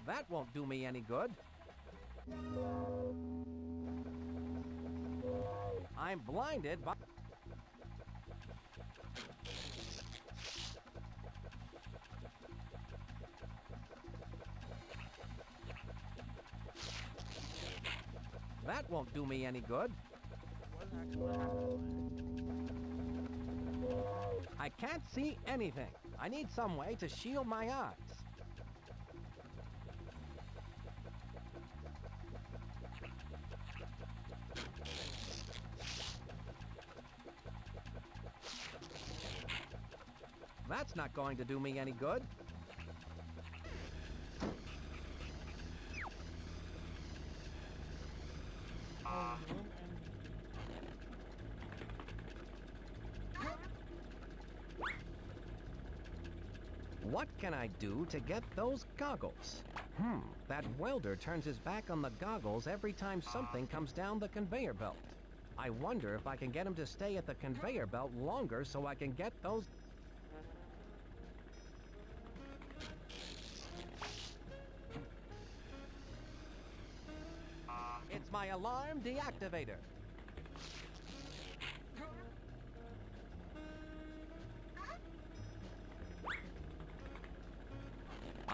That won't do me any good. I'm blinded by... That won't do me any good. I can't see anything. I need some way to shield my eyes. That's not going to do me any good. What can I do to get those goggles? That welder turns his back on the goggles every time something comes down the conveyor belt. I wonder if I can get him to stay at the conveyor belt longer so I can get those... It's my alarm deactivator.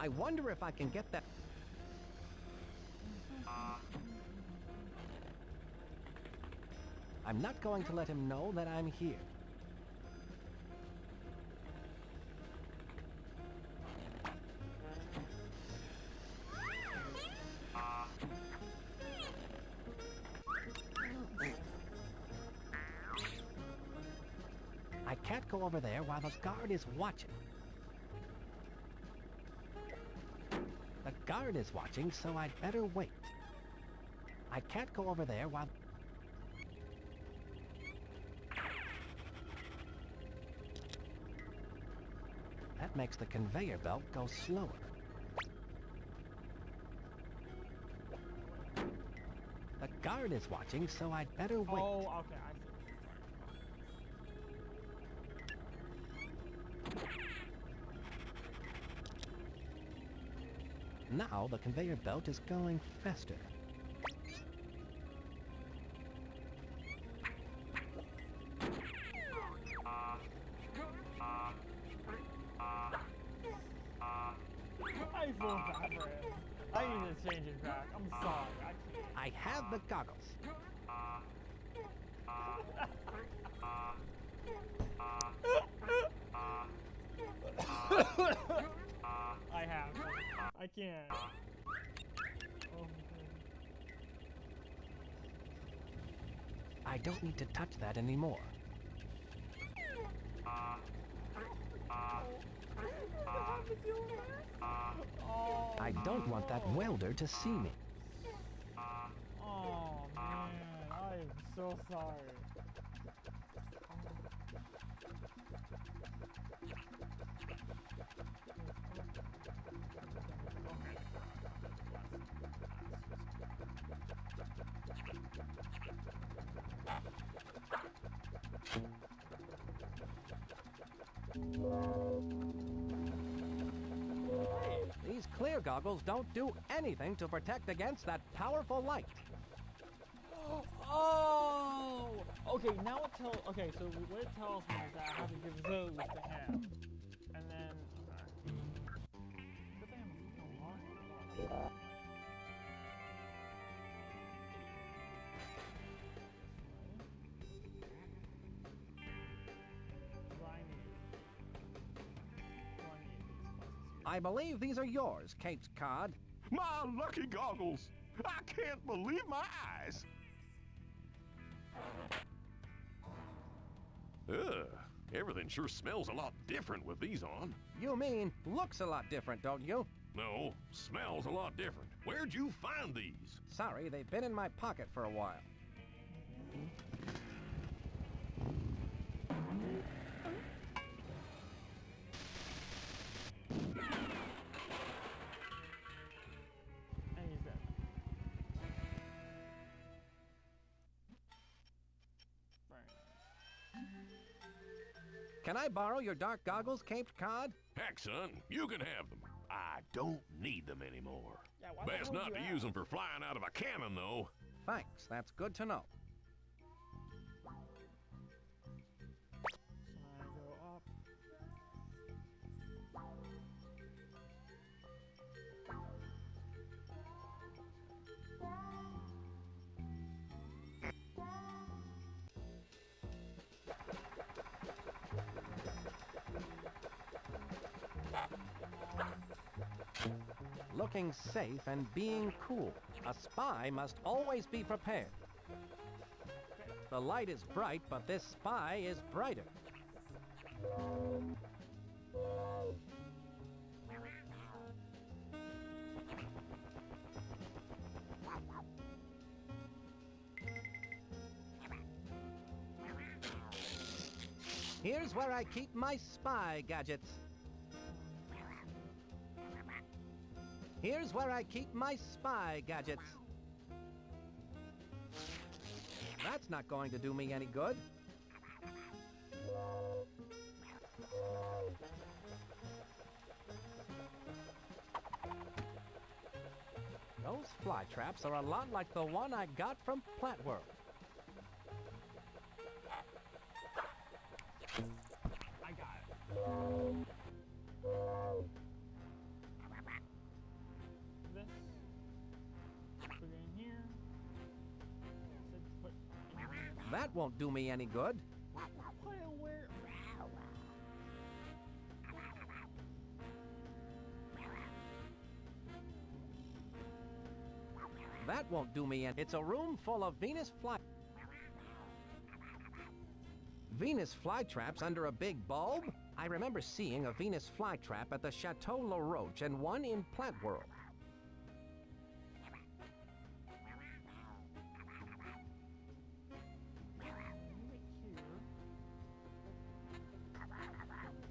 I wonder if I can get that... I'm not going to let him know that I'm here. go over there while the guard is watching. The guard is watching, so I'd better wait. I can't go over there while... That makes the conveyor belt go slower. The guard is watching, so I'd better wait. Oh, okay, I see. Now the conveyor belt is going faster. I feel bad for it. I need to change it back. I'm sorry. I have the goggles. I have. I can't. Oh, I don't need to touch that anymore. I don't want that welder to see me. oh man, I am so sorry. These clear goggles don't do anything to protect against that powerful light. Oh! Okay, now it tells. Okay, so what it tells me is that I have to give those to him. And then. Good thing I'm a I believe these are yours, Caped Cod. My lucky goggles! I can't believe my eyes! Ugh, everything sure smells a lot different with these on. You mean looks a lot different, don't you? No, smells a lot different. Where'd you find these? Sorry, they've been in my pocket for a while. Can I borrow your dark goggles, Caped Cod? Heck, son, you can have them. I don't need them anymore. Yeah, best not to use them for flying out of a cannon, though. Thanks, that's good to know. So I go up. Looking safe and being cool. A spy must always be prepared. The light is bright, but this spy is brighter. Here's where I keep my spy gadgets. Here's where I keep my spy gadgets. That's not going to do me any good. Those fly traps are a lot like the one I got from Plant World. I got it. This. Put it in here. Put in here. That won't do me any good. Put it where? That won't do me any. It's a room full of Venus fly. Venus flytraps under a big bulb? I remember seeing a Venus flytrap at the Chateau La Roche and one in Plant World.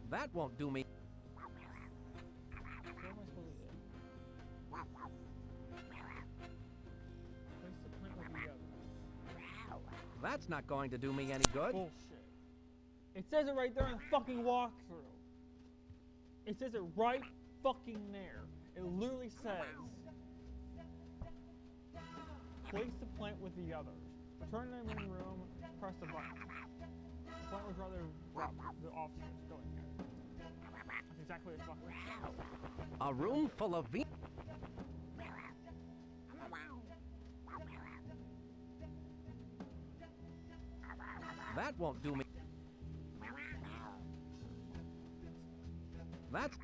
That won't do me. That's not going to do me any good. Bullshit. It says it right there in the fucking walkthrough. It says it right fucking there. It literally says, place the plant with the others. Return them in the room, press the button. The plant was rather drop the off switch going here. That's exactly what it fucking says. A room full of That won't do me. That's...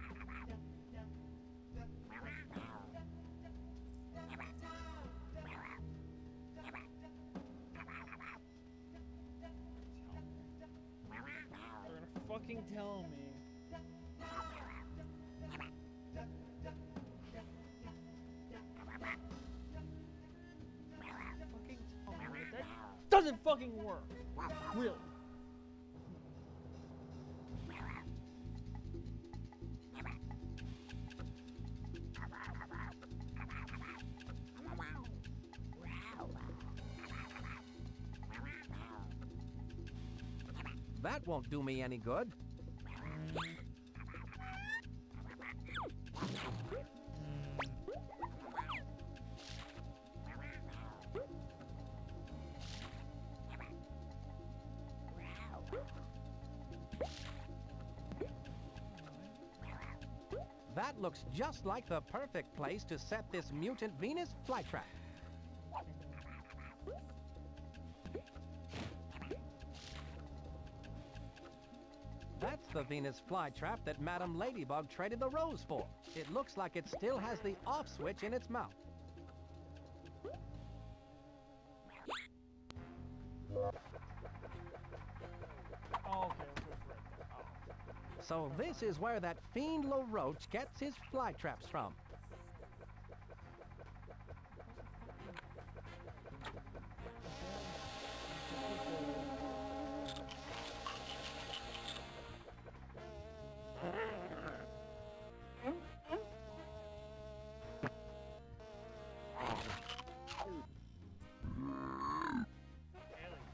They're gonna fucking tell me. Fucking tell me that doesn't fucking work. Really. That won't do me any good. That looks just like the perfect place to set this mutant Venus flytrap. That's the Venus flytrap that Madame Ladybug traded the rose for. It looks like it still has the off switch in its mouth. Oh, okay. So this is where that fiend La Roche gets his flytraps from.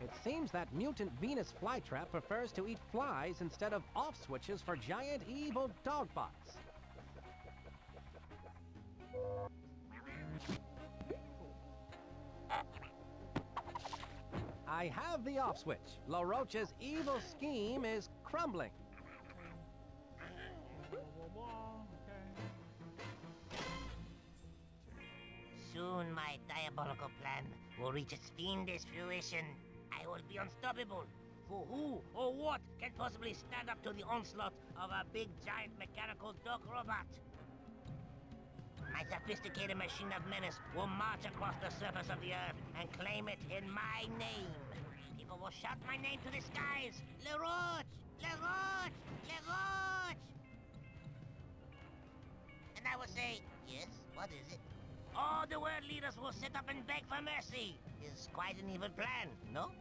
It seems that mutant Venus flytrap prefers to eat flies instead of off switches for giant evil DOGBOTs. I have the off switch. La Roche's evil scheme is crumbling. Soon my diabolical plan will reach its fiendish fruition. I will be unstoppable. For who or what can possibly stand up to the onslaught of a big giant mechanical dog robot? My sophisticated machine of menace will march across the surface of the earth and claim it in my name. People will shout my name to the skies. Le Roche! Le Roche! Le Roche! And I will say, yes, what is it? All the world leaders will sit up and beg for mercy. It's quite an evil plan, no?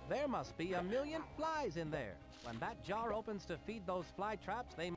There must be a million flies in there. When that jar opens to feed those fly traps, they...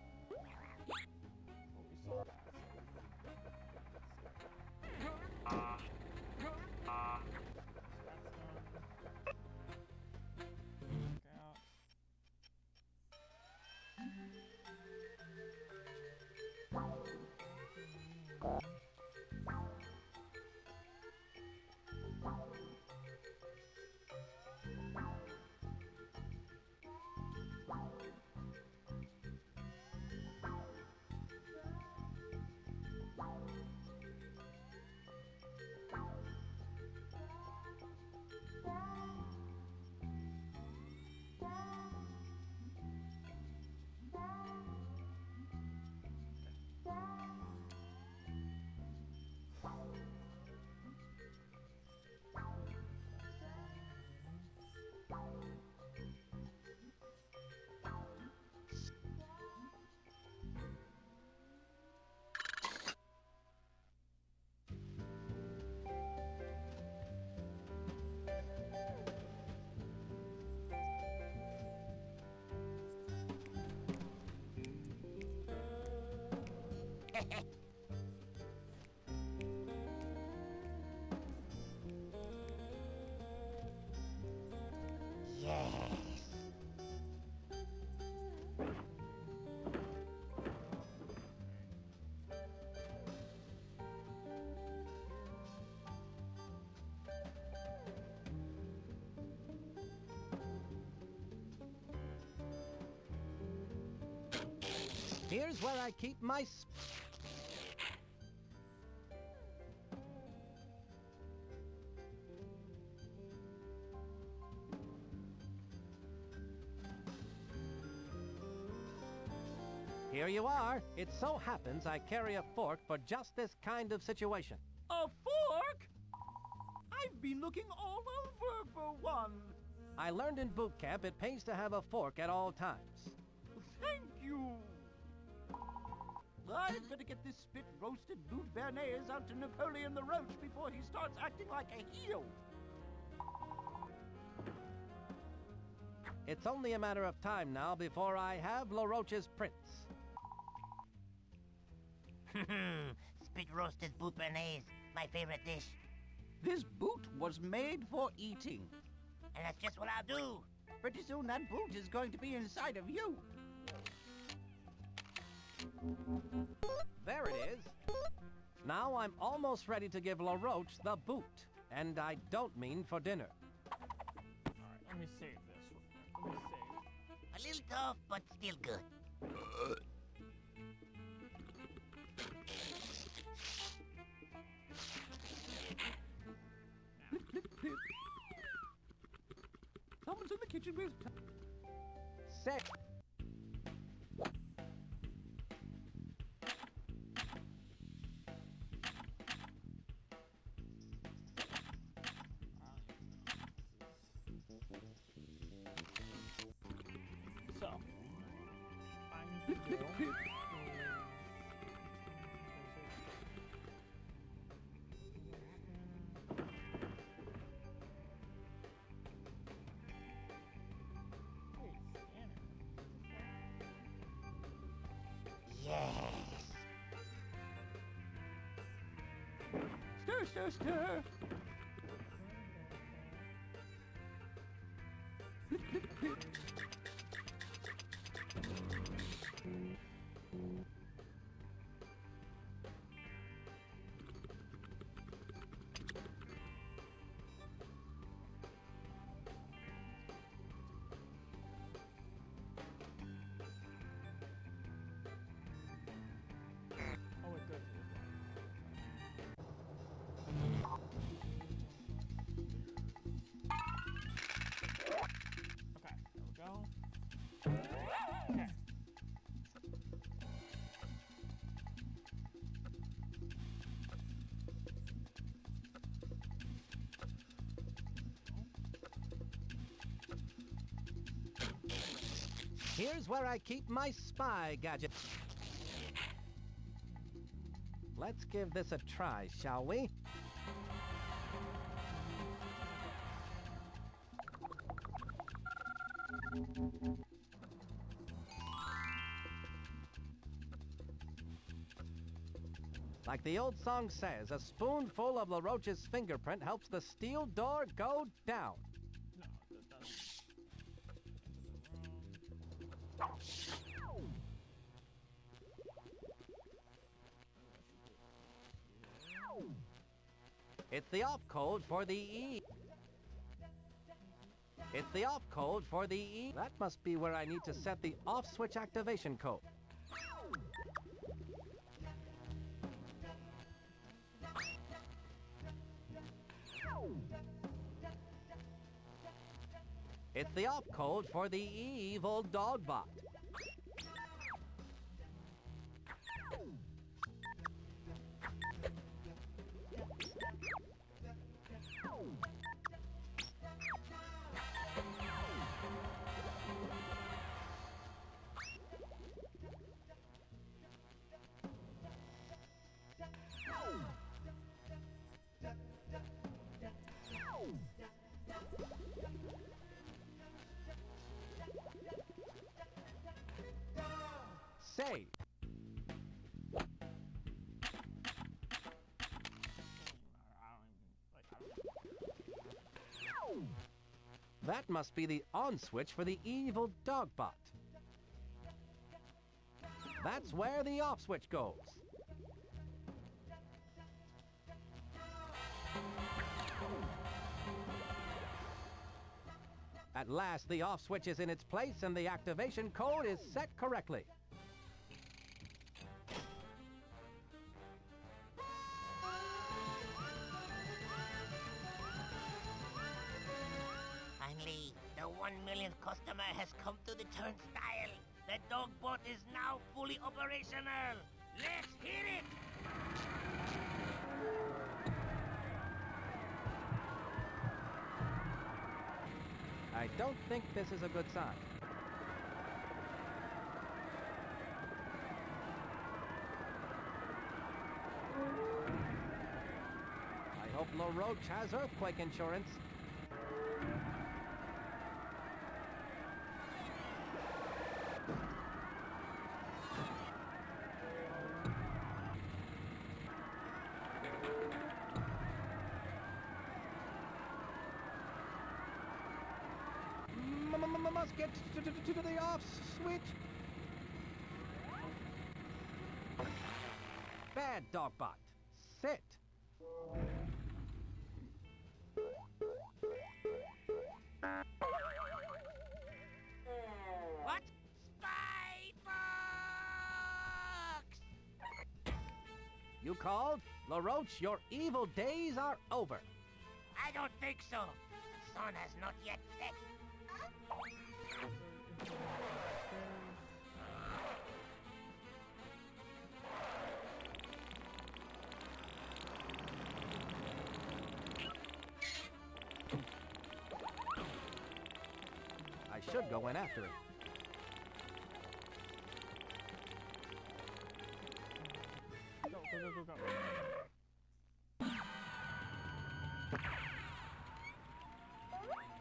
Here's where I keep my... Here you are. It so happens I carry a fork for just this kind of situation. A fork? I've been looking all over for one. I learned in boot camp it pays to have a fork at all times. Thank you. I'd better get this spit-roasted boot béarnaise out to Napoleon the Roach before he starts acting like a heel. It's only a matter of time now before I have LaRoche's prints. Spit-roasted boot béarnaise, my favorite dish. This boot was made for eating. And that's just what I'll do. Pretty soon that boot is going to be inside of you. There it is. Now I'm almost ready to give LaRoche the boot. And I don't mean for dinner. Alright, let me save this. Let me save. A little tough, but still good. Someone's in the kitchen with... Sick. So, I need to go. Stir, stir, stir. Oh, it does. Okay, there we go. Okay. Here's where I keep my spy gadget. Let's give this a try, shall we? Like the old song says, a spoonful of LaRoche's fingerprint helps the steel door go down. No, that doesn't. It's the off code for the E. It's the off code for the E. That must be where I need to set the off switch activation code. It's the off code for the evil DOGBOT. Save. That must be the on switch for the evil DOGBOT. That's where the off switch goes. At last, the off switch is in its place and the activation code is set correctly. 1 millionth customer has come to the turnstile. The DOGBOT is now fully operational. Let's hit it! I don't think this is a good sign. I hope LaRoche has earthquake insurance. Must get to the off switch. Bad DOGBOT. Sit. What? Spy Fox! You called? LaRoche, your evil days are over. I don't think so. The sun has not yet set. I should go in after it. Go.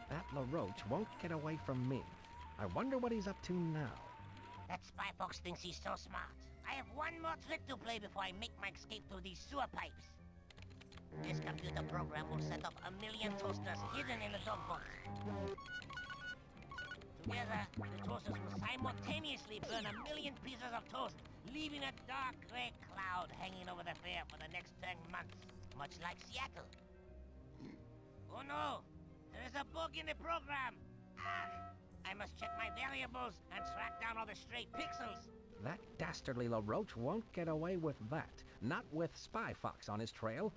That LaRoche won't get away from me. I wonder what he's up to now. That Spy Fox thinks he's so smart. I have one more trick to play before I make my escape through these sewer pipes. This computer program will set up 1 million toasters hidden in the DOGBOT. Together, the toasters will simultaneously burn 1 million pieces of toast, leaving a dark gray cloud hanging over the fair for the next 10 months, much like Seattle. Oh no! There is a bug in the program! I must check my variables and track down all the stray pixels. That dastardly LaRoche won't get away with that. Not with Spy Fox on his trail.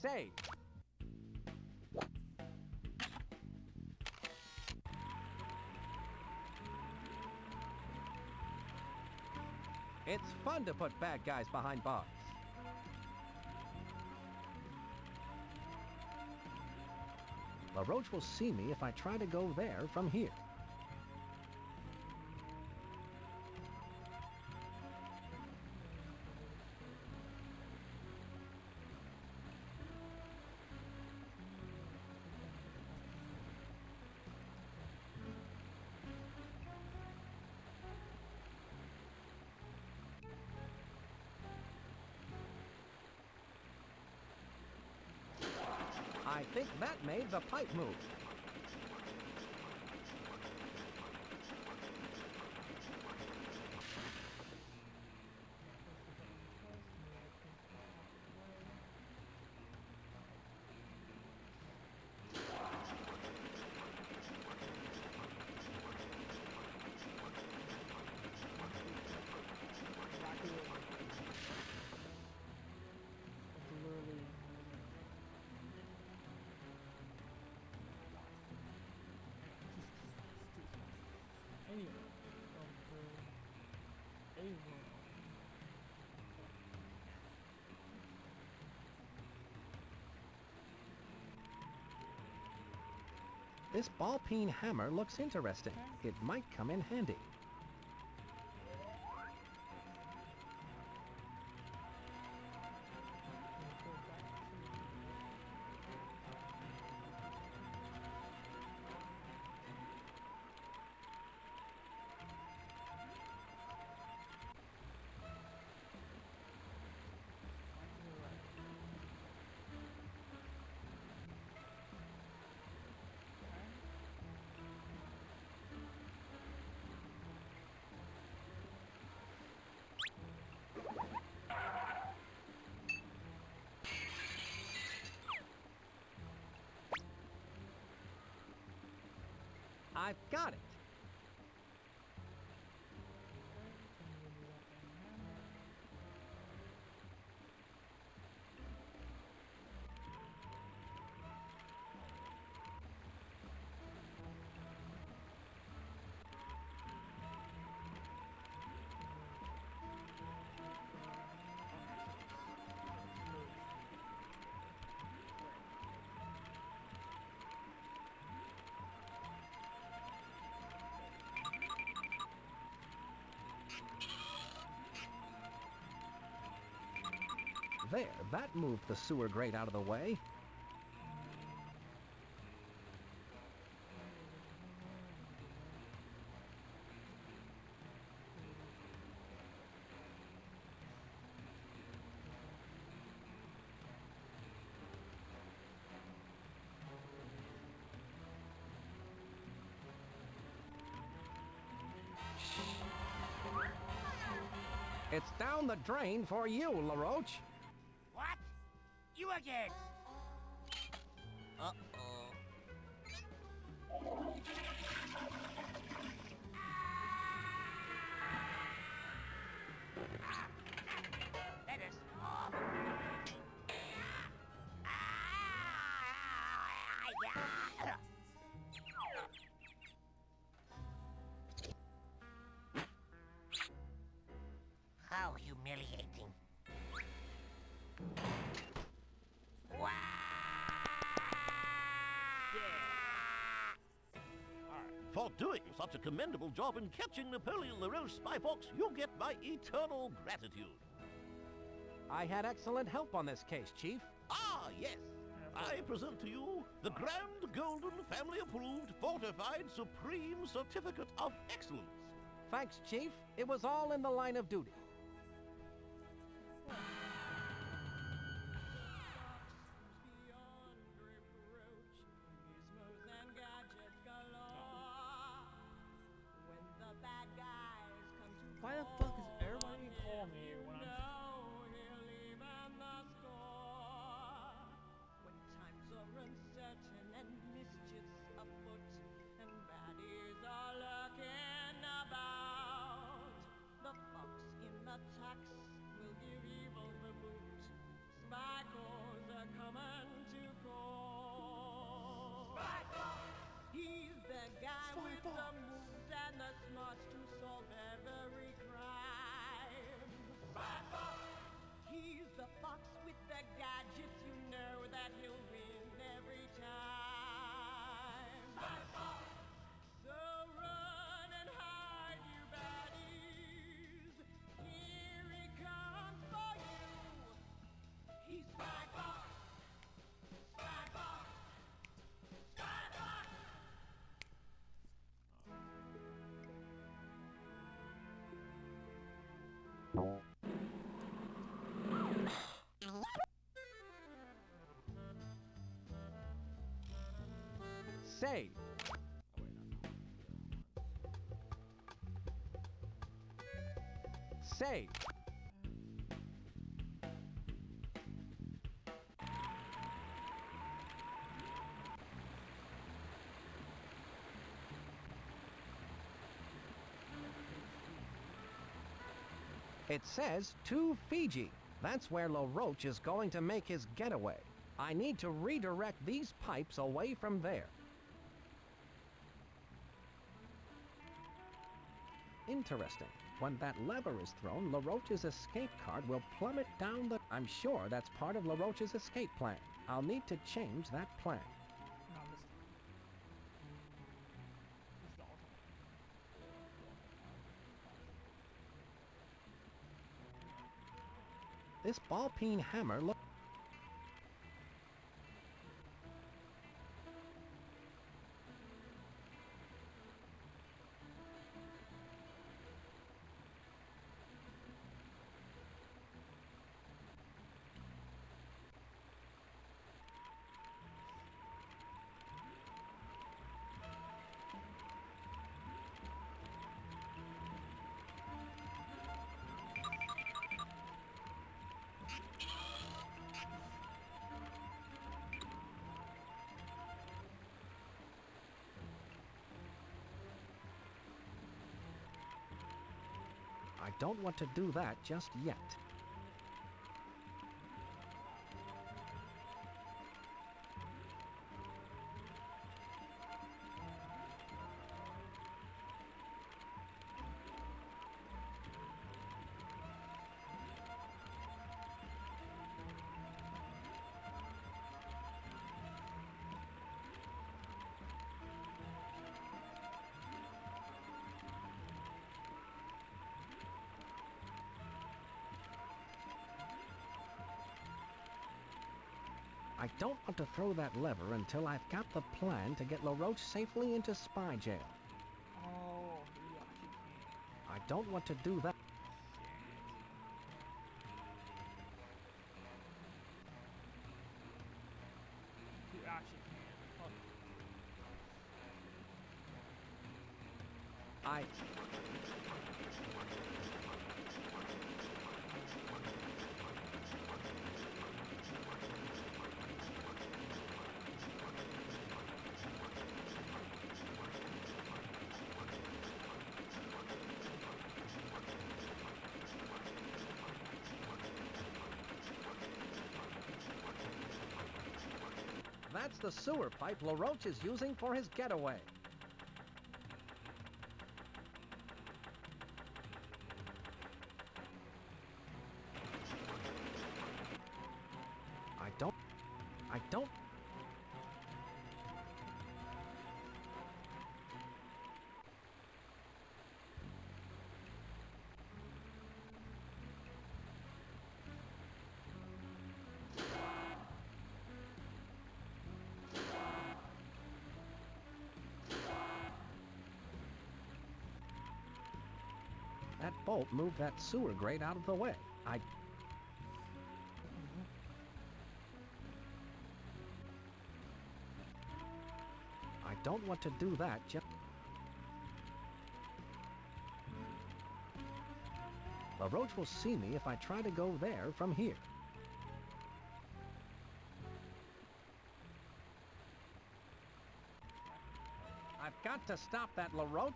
Say! It's fun to put bad guys behind bars. LaRoche will see me if I try to go there from here. I think that made the pipe move. This ball-peen hammer looks interesting. It might come in handy. I've got it. There, that moved the sewer grate out of the way. It's down the drain for you, LaRoche. What? You again? Uh-oh. Let us off. How humiliating. Wow! For doing such a commendable job in catching Napoleon LaRoche, Spy Fox, you get my eternal gratitude. I had excellent help on this case, Chief. Ah, yes. I present to you the Grand Golden Family Approved Fortified Supreme Certificate of Excellence. Thanks, Chief. It was all in the line of duty. Why the fuck is everybody calling me when I'm... When times are uncertain and mischief's afoot, and baddies are lurking about, the fox in the tax will give evil the boot. Spy calls are coming to call. Spy Fox! He's the guy with the moves and the smarts to solve every crime. Spy Fox! He's the fox with the gadgets, you know that he'll win every time. Spy Fox! So run and hide, you baddies. Here he comes for you. He's Spy Fox! Spy Fox! Spy Fox! Say. Say. It says to Fiji. That's where LaRoche is going to make his getaway. I need to redirect these pipes away from there. Interesting. When that lever is thrown, LaRoche's escape card will plummet down the... I'm sure that's part of LaRoche's escape plan. I'll need to change that plan. This ball-peen hammer looks... I don't want to do that just yet. I don't want to throw that lever until I've got the plan to get LaRoche safely into spy jail. Oh, you actually can't. I don't want to do that. You actually can't. Fuck. That's the sewer pipe LaRoche is using for his getaway. I don't... That bolt moved that sewer grate out of the way. I don't want to do that, just... LaRoche will see me if I try to go there from here. I've got to stop that LaRoche.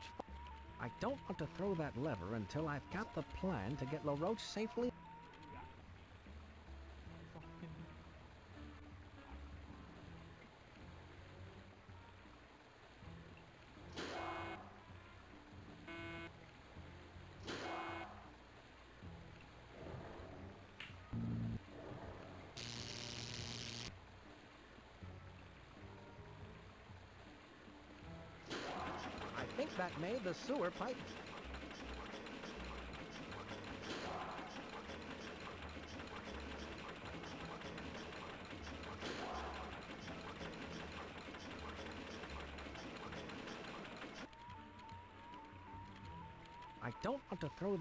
I don't want to throw that lever until I've got the plan to get LaRoche safely. I think that made the sewer pipe. I don't want to throw...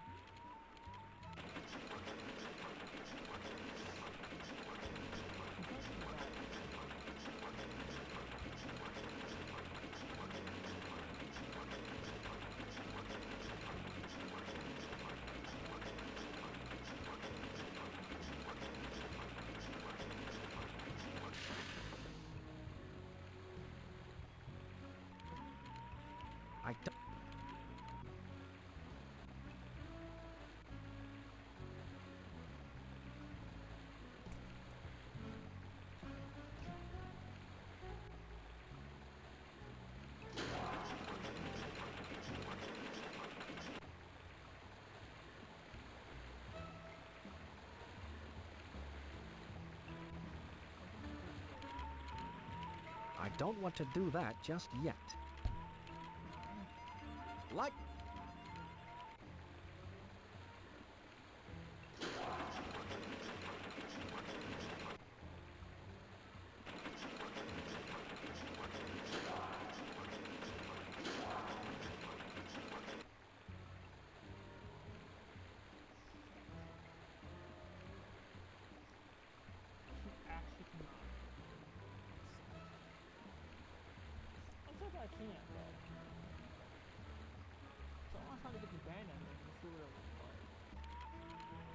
I don't... I don't want to do that just yet. Like... I can't, bro. So I'm trying to get the band in and see what it looks like.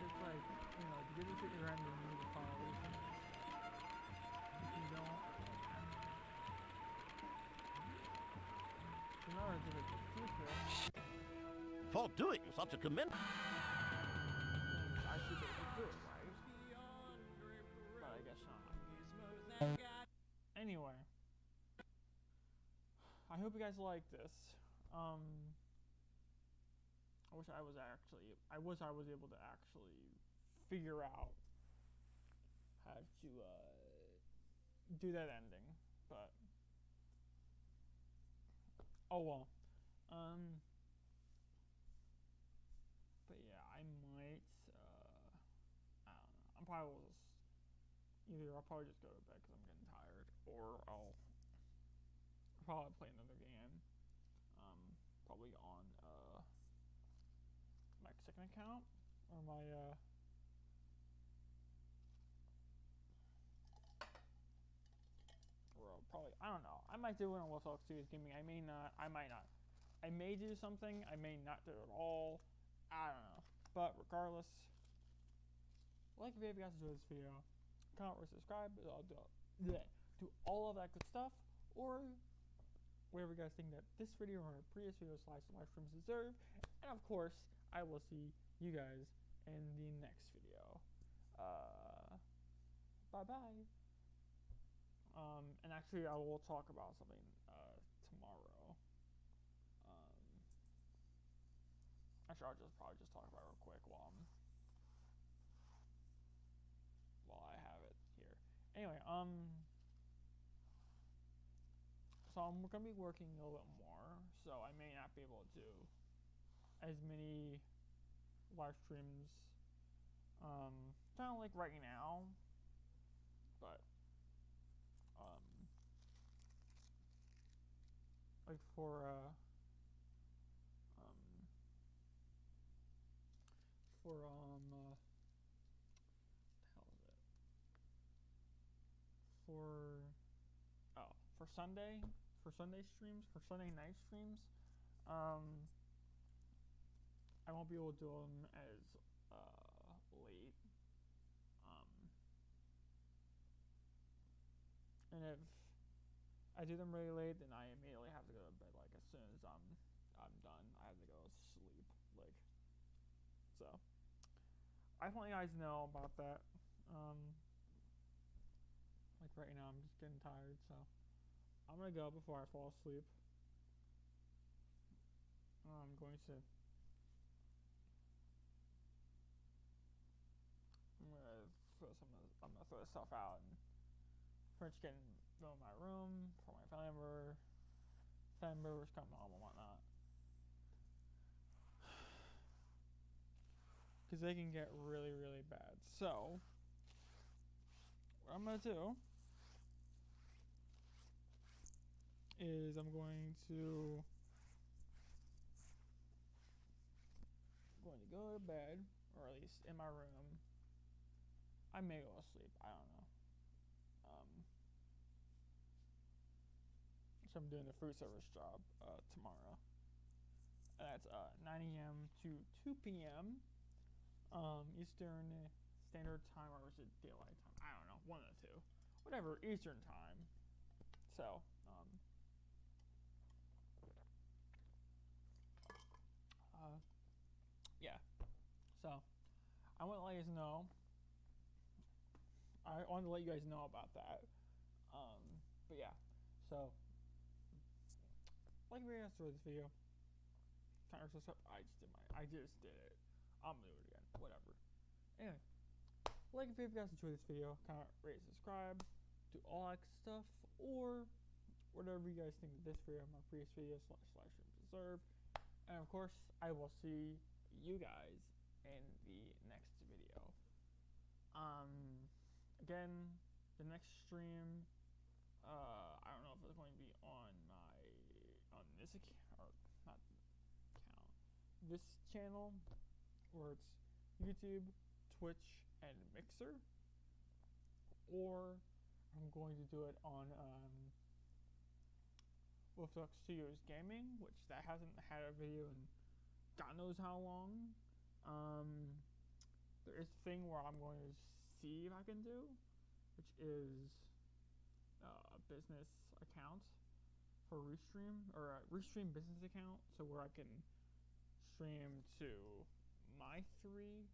It's like, you know, to get this at your end, you need to follow this. If you don't, in order to get the future, For doing such a commend... I should be able to do it, right? But I guess not. Anyway. I hope you guys like this. I wish I was able to actually figure out how to do that ending, but oh well. But yeah, I might I don't know. I'm probably will just either I'll probably just go to bed because I'm getting tired, or I'll probably play another game. Probably on my second account or my or probably, I don't know. I might do it on Wolf Talk Studios Gaming. I may not. I might not. I may do something. I may not do it at all. I don't know. But regardless, like if you guys enjoyed this video, comment or subscribe. I'll do all of that good stuff, or whatever you guys think that this video or previous video / live streams deserve. And of course, I will see you guys in the next video. Bye bye. And actually, I will talk about something tomorrow. Actually, I'll probably just talk about it real quick while I have it here. Anyway, so I'm gonna be working a little bit more, so I may not be able to do as many live streams, kind of like right now, but like for how is it? For Sunday streams, for Sunday night streams, I won't be able to do them as late. And if I do them really late, then I immediately have to go to bed. Like as soon as I'm done, I have to go to sleep. Like, so I just want you guys to know about that. Like right now, I'm just getting tired, so I'm gonna go before I fall asleep. I'm gonna throw stuff out and finish go in my room for my family members coming home and whatnot. Because they can get really, really bad. So, what I'm going to do is I'm going to go to bed, or at least in my room. I may go to sleep. I don't know. So I'm doing the food service job tomorrow. And that's 9 a.m. to 2 p.m. Eastern Standard Time, or is it Daylight Time? I don't know. One of the two. Whatever, Eastern Time. So, yeah. So, I want to let you guys know. I wanted to let you guys know about that. But yeah. So, like we asked for this video. I just did it. I'm gonna do it again. Whatever. Anyway, like if you guys enjoyed this video, comment, rate, subscribe, do all that stuff, or whatever you guys think of this video, my previous video / stream deserve. And of course, I will see you guys in the next video. Again, the next stream, I don't know if it's going to be on this account, or not account, this channel, or it's YouTube, Twitch, and Mixer, or I'm going to do it on Wolf Talk Studios Gaming, which that hasn't had a video in God knows how long. There is a thing where I'm going to see if I can do, which is a business account for Restream, or a Restream business account, so where I can stream to my 3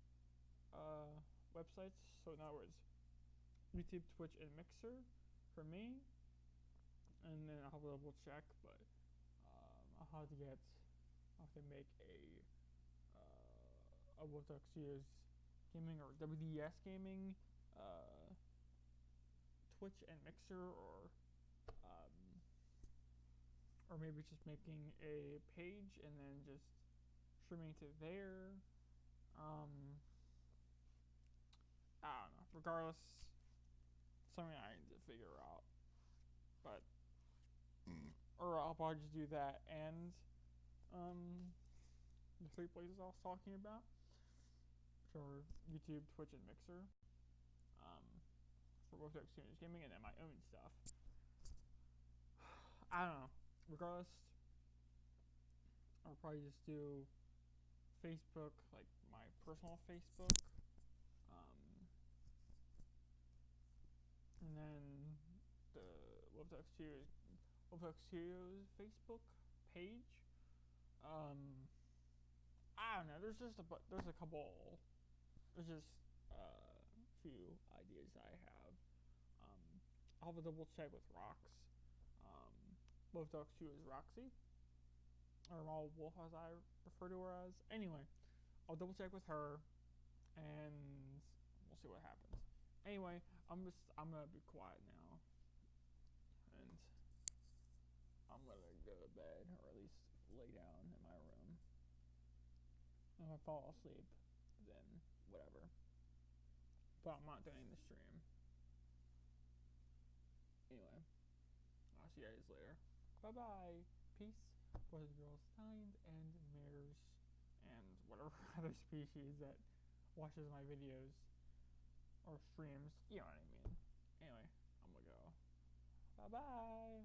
websites. So in other words, YouTube, Twitch, and Mixer for me, and then I'll have to double check, but I'll have to make a Wolf Talk Studios Gaming or WDS Gaming Twitch and Mixer, or maybe just making a page and then just streaming to there. I don't know. Regardless, something I need to figure out. But, or I'll probably just do that and, the 3 places I was talking about, which are YouTube, Twitch, and Mixer, for both Experience Gaming and then my own stuff. I don't know. Regardless, I'll probably just do Facebook, like my personal Facebook, and then the Wolfduck Studios Facebook page. I don't know. There's just there's a couple. There's just a few ideas I have. I'll have a double check with Rox. Wolfduck Studios Roxy, or Mall Wolf as I refer to her as. Anyway, I'll double check with her, and we'll see what happens. Anyway, I'm gonna be quiet now, and I'm gonna go to bed, or at least lay down in my room. If I fall asleep, then whatever. But I'm not doing the stream. Anyway, I'll see you guys later. Bye bye. Peace, boys and girls, tines and mares, and whatever other species that watches my videos or streams. You know what I mean. Anyway, I'm gonna go. Bye bye.